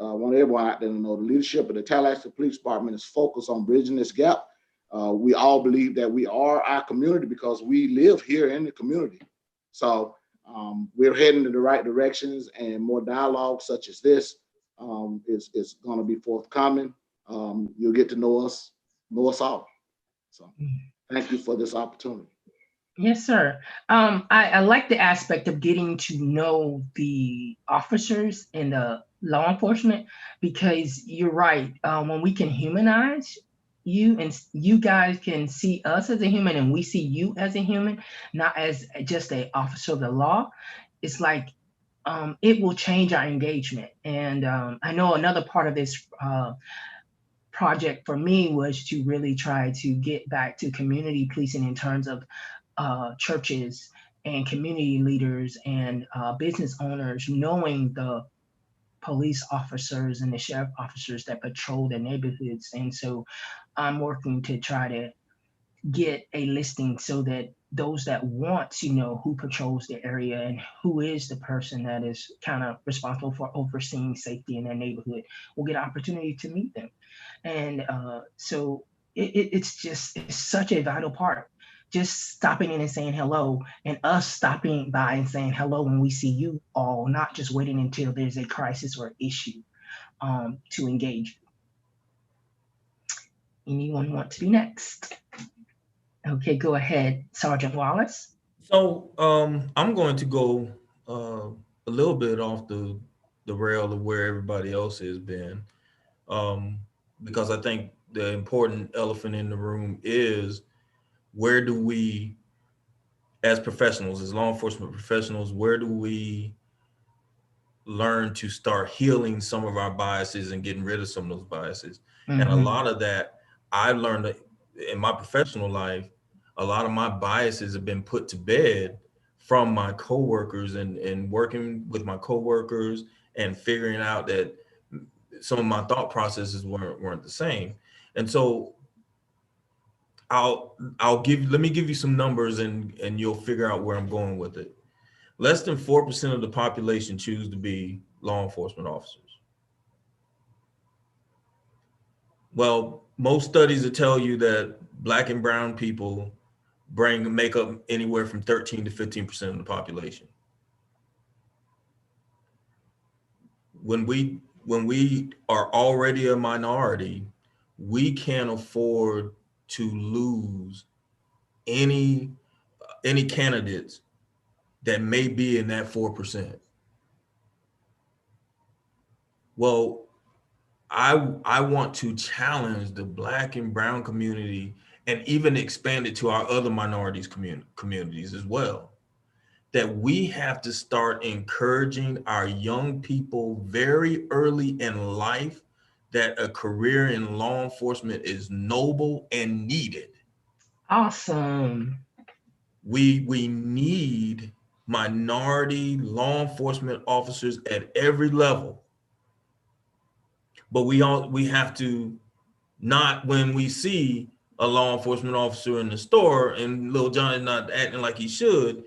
I want everyone out there to know the leadership of the Tallahassee Police Department is focused on bridging this gap. We all believe that we are our community because we live here in the community. So we're heading in the right directions, and more dialogue such as this is going to be forthcoming. You'll get to know us all. So thank you for this opportunity. Yes, sir. I like the aspect of getting to know the officers and the law enforcement, because you're right. When we can humanize you and you guys can see us as a human and we see you as a human, not as just an officer of the law, it's like it will change our engagement. And I know another part of this project for me was to really try to get back to community policing in terms of churches and community leaders and business owners knowing the police officers and the sheriff officers that patrol the neighborhoods. And so I'm working to try to get a listing so that those that want to know who patrols the area and who is the person that is kind of responsible for overseeing safety in their neighborhood will get an opportunity to meet them. And so it's such a vital part. Just stopping in and saying hello, and us stopping by and saying hello when we see you all, not just waiting until there's a crisis or issue to engage. Anyone want to be next? Okay, go ahead, Sergeant Wallace. So I'm going to go a little bit off the rail of where everybody else has been, because I think the important elephant in the room is, where do we, as professionals, as law enforcement professionals, where do we learn to start healing some of our biases and getting rid of some of those biases? Mm-hmm. And a lot of that I learned in my professional life. A lot of my biases have been put to bed from my coworkers and working with my coworkers and figuring out that some of my thought processes weren't the same. And so let me give you some numbers and you'll figure out where I'm going with it. less than 4% of the population choose to be law enforcement officers. Well, most studies will tell you that Black and brown people make up anywhere from 13 to 15% of the population. When we are already a minority, we can't afford to lose any candidates that may be in that 4%. Well, I want to challenge the Black and brown community and even expand it to our other minorities communities as well, that we have to start encouraging our young people very early in life that a career in law enforcement is noble and needed. Awesome. We need minority law enforcement officers at every level. But we have to not, when we see a law enforcement officer in the store and little Johnny's not acting like he should,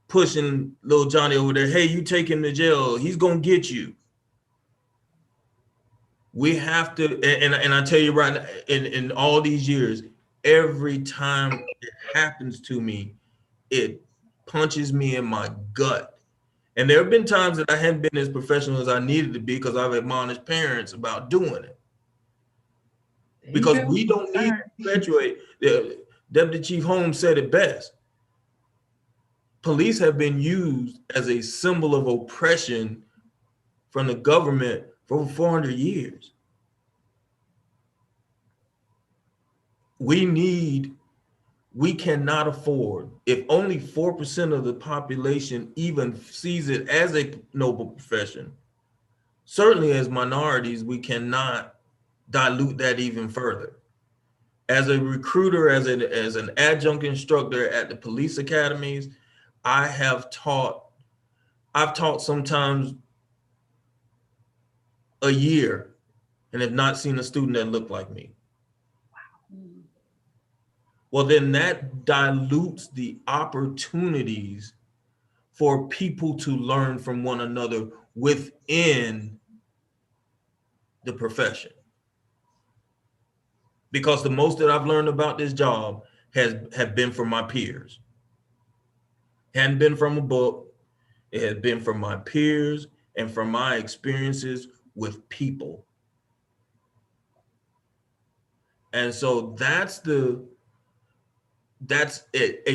pushing little Johnny over there, hey, you take him to jail, he's gonna get you. We have to, and I tell you right now, in all these years, every time it happens to me, it punches me in my gut. And there have been times that I hadn't been as professional as I needed to be because I've admonished parents about doing it. Because we don't need to perpetuate. Deputy Chief Holmes said it best. Police have been used as a symbol of oppression from the government for over 400 years. We cannot afford, if only 4% of the population even sees it as a noble profession, certainly as minorities, we cannot dilute that even further. As a recruiter, as an adjunct instructor at the police academies, I've taught sometimes a year and have not seen a student that looked like me. Well, then that dilutes the opportunities for people to learn from one another within the profession. Because the most that I've learned about this job have been from my peers. Hadn't been from a book, it has been from my peers and from my experiences with people. And so that's a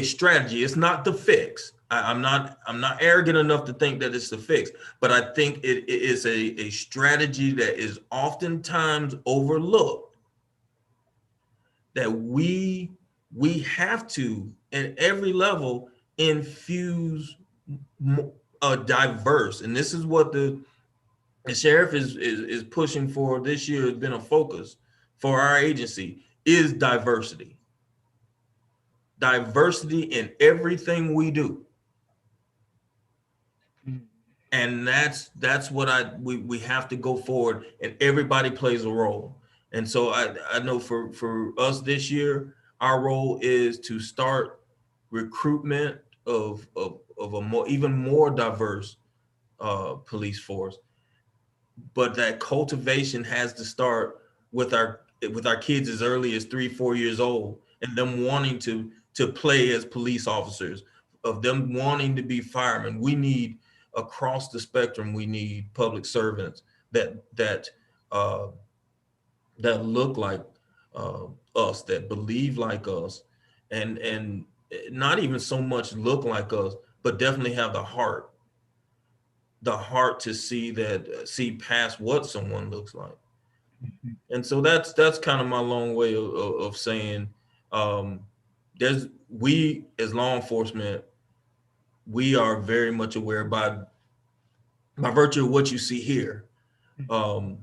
strategy. It's not the fix. I'm not arrogant enough to think that it's the fix, but I think it is a strategy that is oftentimes overlooked, that we have to, at every level, infuse a diverse, and this is what the sheriff is pushing for this year, has been a focus for our agency, is diversity. Diversity in everything we do. And that's what we have to go forward, and everybody plays a role. And so I know for us this year, our role is to start recruitment of a even more diverse police force. But that cultivation has to start with our kids as early as 3-4 years old, and them wanting to play as police officers, of them wanting to be firemen. We need, across the spectrum, we need public servants that look like us, that believe like us, and not even so much look like us, but definitely have the heart to see past what someone looks like. And so that's kind of my long way of saying, we as law enforcement, we are very much aware by virtue of what you see here. Before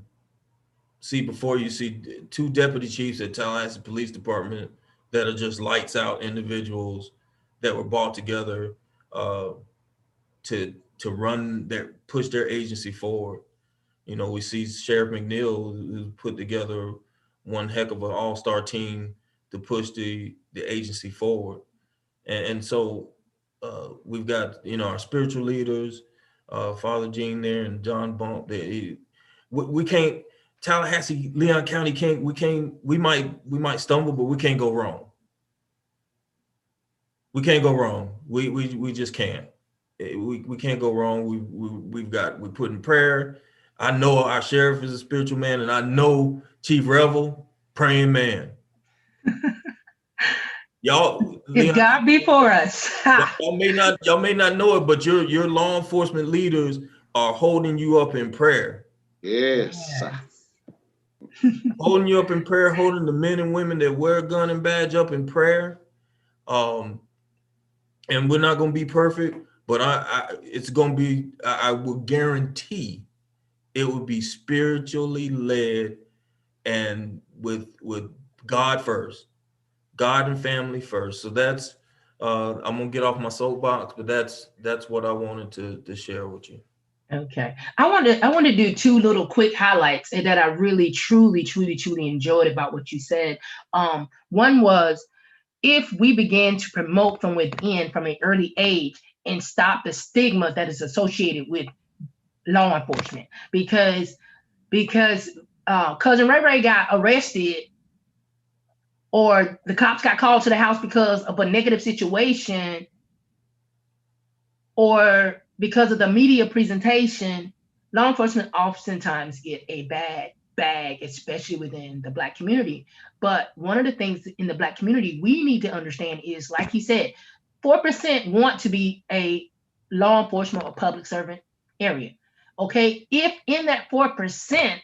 you see 2 deputy chiefs at Tallahassee Police Department that are just lights out individuals that were brought together to push their agency forward. You know, we see Sheriff McNeil, who put together one heck of an all-star team to push the agency forward. And so we've got, our spiritual leaders, Father Gene there and John Bump. We can't, Tallahassee, Leon County we might stumble, but we can't go wrong. We can't go wrong. We just can't. We can't go wrong. We put in prayer. I know our sheriff is a spiritual man, and I know Chief Revel, praying man. Y'all, if God be for us. y'all may not know it, but your law enforcement leaders are holding you up in prayer. Yes. Holding you up in prayer, holding the men and women that wear a gun and badge up in prayer. And we're not going to be perfect, but it's going to be, I will guarantee it will be spiritually led and with God first, God and family first. So that's, I'm going to get off my soapbox, but that's what I wanted to share with you. Okay. I want to do two little quick highlights that I really, truly enjoyed about what you said. One was, if we begin to promote from within from an early age and stop the stigma that is associated with law enforcement, because Cousin Ray got arrested, or the cops got called to the house because of a negative situation, or because of the media presentation, law enforcement oftentimes get a bad bag, especially within the Black community. But one of the things in the Black community we need to understand is, like he said, 4% want to be a law enforcement or public servant area. Okay, if in that 4%,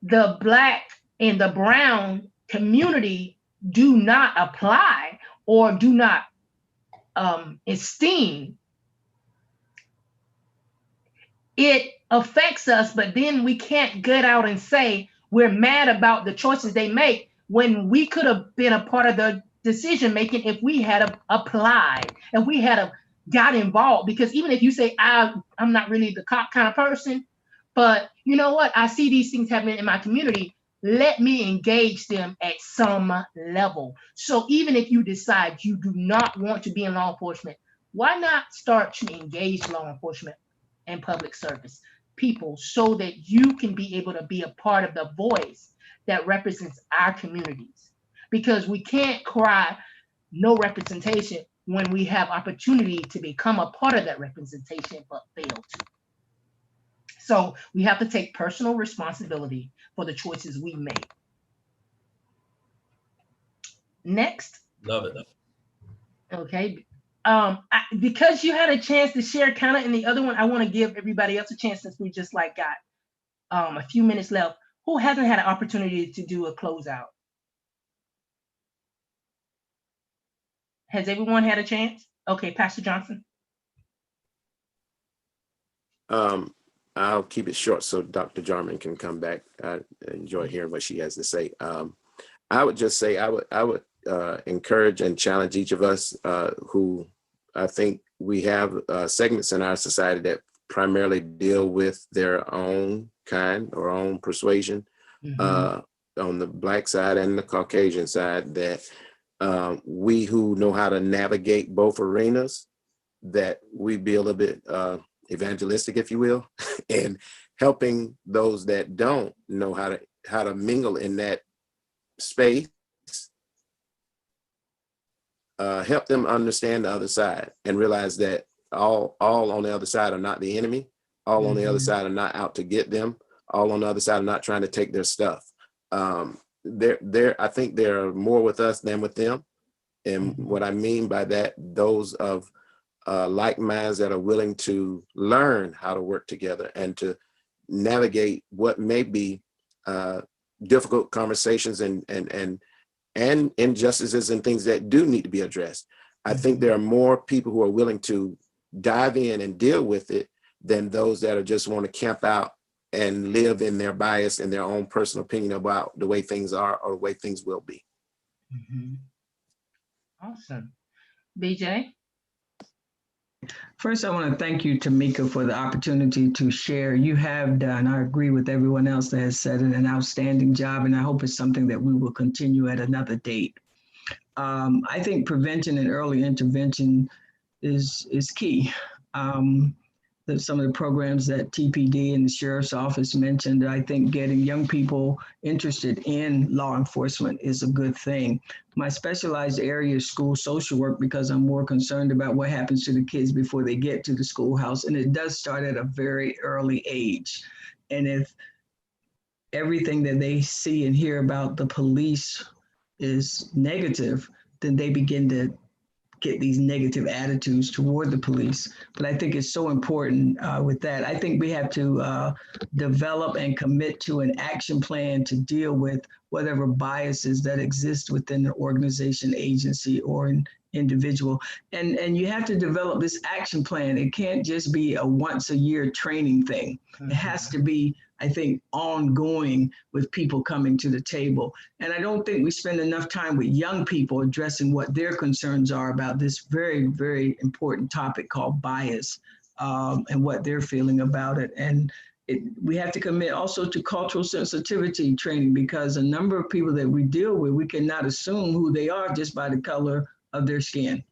the Black and the brown community do not apply or do not esteem, it affects us. But then we can't get out and say we're mad about the choices they make, when we could have been a part of the decision making if we had applied, if we had got involved. Because even if you say I'm not really the cop kind of person, but you know what, I see these things happening in my community, let me engage them at some level. So even if you decide you do not want to be in law enforcement, why not start to engage law enforcement and public service people so that you can be able to be a part of the voice that represents our communities? Because we can't cry no representation when we have opportunity to become a part of that representation but fail to. So we have to take personal responsibility for the choices we make. Next. Love it. Okay. Because you had a chance to share kind of in the other one, I want to give everybody else a chance, since we just got a few minutes left. Who hasn't had an opportunity to do a closeout? Has everyone had a chance? Okay, Pastor Johnson. I'll keep it short so Dr. Jarmon can come back. I enjoy hearing what she has to say. I would just say I would encourage and challenge each of us who, I think we have segments in our society that primarily deal with their own kind or own persuasion, on the Black side and the Caucasian side, that we who know how to navigate both arenas, that we be a little bit evangelistic, if you will, and helping those that don't know how to mingle in that space, help them understand the other side and realize that all on the other side are not the enemy. All on the other side are not out to get them. All on the other side are not trying to take their stuff. I think there are more with us than with them. And what I mean by that, those of like minds that are willing to learn how to work together and to navigate what may be difficult conversations and injustices and things that do need to be addressed. I think there are more people who are willing to dive in and deal with it than those that are just want to camp out and live in their bias and their own personal opinion about the way things are or the way things will be. Awesome. BJ? First, I want to thank you, Tamika, for the opportunity to share. You have done, I agree with everyone else that has said it, an outstanding job, and I hope it's something that we will continue at another date. I think prevention and early intervention is key. Some of the programs that TPD and the Sheriff's Office mentioned, I think getting young people interested in law enforcement is a good thing. My specialized area is school social work because I'm more concerned about what happens to the kids before they get to the schoolhouse. And it does start at a very early age. And if everything that they see and hear about the police is negative, then they begin to get these negative attitudes toward the police. But I think it's so important with that. I think we have to develop and commit to an action plan to deal with whatever biases that exist within the organization, agency, or an individual. And you have to develop this action plan. It can't just be a once a year training thing. It has to be, I think, ongoing with people coming to the table. And I don't think we spend enough time with young people addressing what their concerns are about this very, very important topic called bias, and what they're feeling about it. And we have to commit also to cultural sensitivity training, because a number of people that we deal with, we cannot assume who they are just by the color of their skin.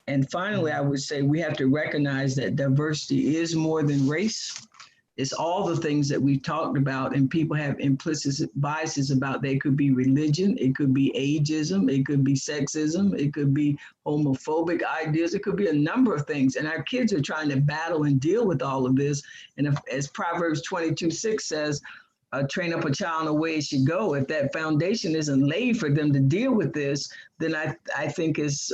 And finally, I would say we have to recognize that diversity is more than race. It's all the things that we talked about, and people have implicit biases about. They could be religion, it could be ageism, it could be sexism, it could be homophobic ideas, it could be a number of things. And our kids are trying to battle and deal with all of this. And if, as Proverbs 22:6 says, train up a child in the way it should go. If that foundation isn't laid for them to deal with this, then I think it's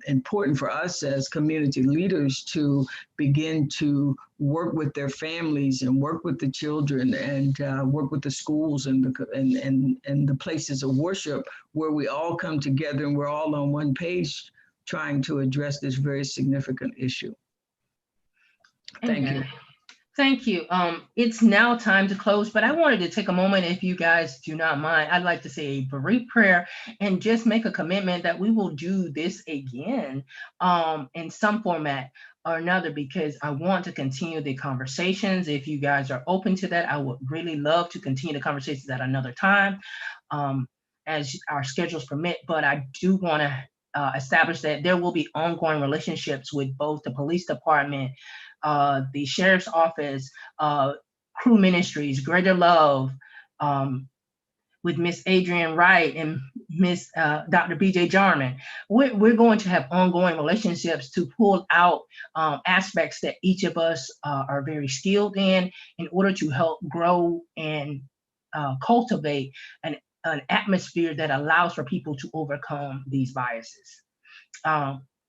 important for us as community leaders to begin to work with their families and work with the children and work with the schools and the places of worship where we all come together and we're all on one page trying to address this very significant issue. Thank you. Thank you. It's now time to close, but I wanted to take a moment, if you guys do not mind. I'd like to say a brief prayer and just make a commitment that we will do this again in some format or another, because I want to continue the conversations. If you guys are open to that, I would really love to continue the conversations at another time as our schedules permit. But I do want to establish that there will be ongoing relationships with both the police department, the Sheriff's Office, Crew Ministries, Greater Love, with Miss Adriene Wright and Miss Dr. BJ Jarmon. We're going to have ongoing relationships to pull out aspects that each of us are very skilled in order to help grow and cultivate an atmosphere that allows for people to overcome these biases.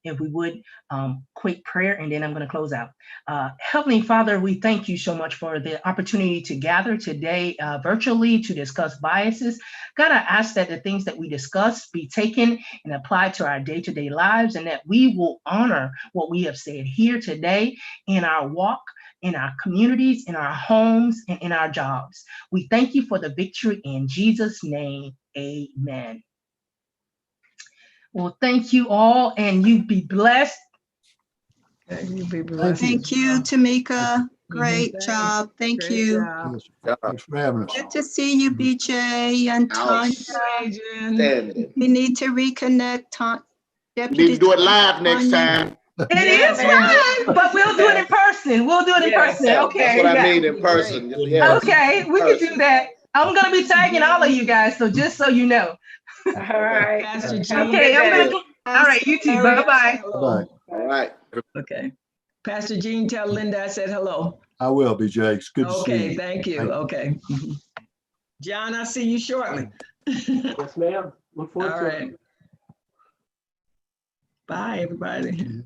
If we would, quick prayer, and then I'm going to close out. Heavenly Father, we thank you so much for the opportunity to gather today virtually to discuss biases. God, I ask that the things that we discuss be taken and applied to our day-to-day lives, and that we will honor what we have said here today in our walk, in our communities, in our homes, and in our jobs. We thank you for the victory in Jesus' name. Amen. Well, thank you all, and you be blessed. You be blessed. Thank you, Tamika. Great job. Thank you. Thanks for having us. Good to see you, BJ and Tonja. We need to reconnect. We need to do it live next time. It is live, but we'll do it in person. We'll do it in person. Okay. That's what I mean, in person. Yeah. Okay, we can do that. I'm gonna be tagging all of you guys, so just so you know. All right. Okay, I'm gonna. All right, you too. Bye-bye. Bye. All right. Okay. Pastor Jean, tell Linda I said hello. I will, BJ. It's good to see you. Okay, thank you. Okay. John, I'll see you shortly. Yes, ma'am. Look forward to it. Bye, everybody.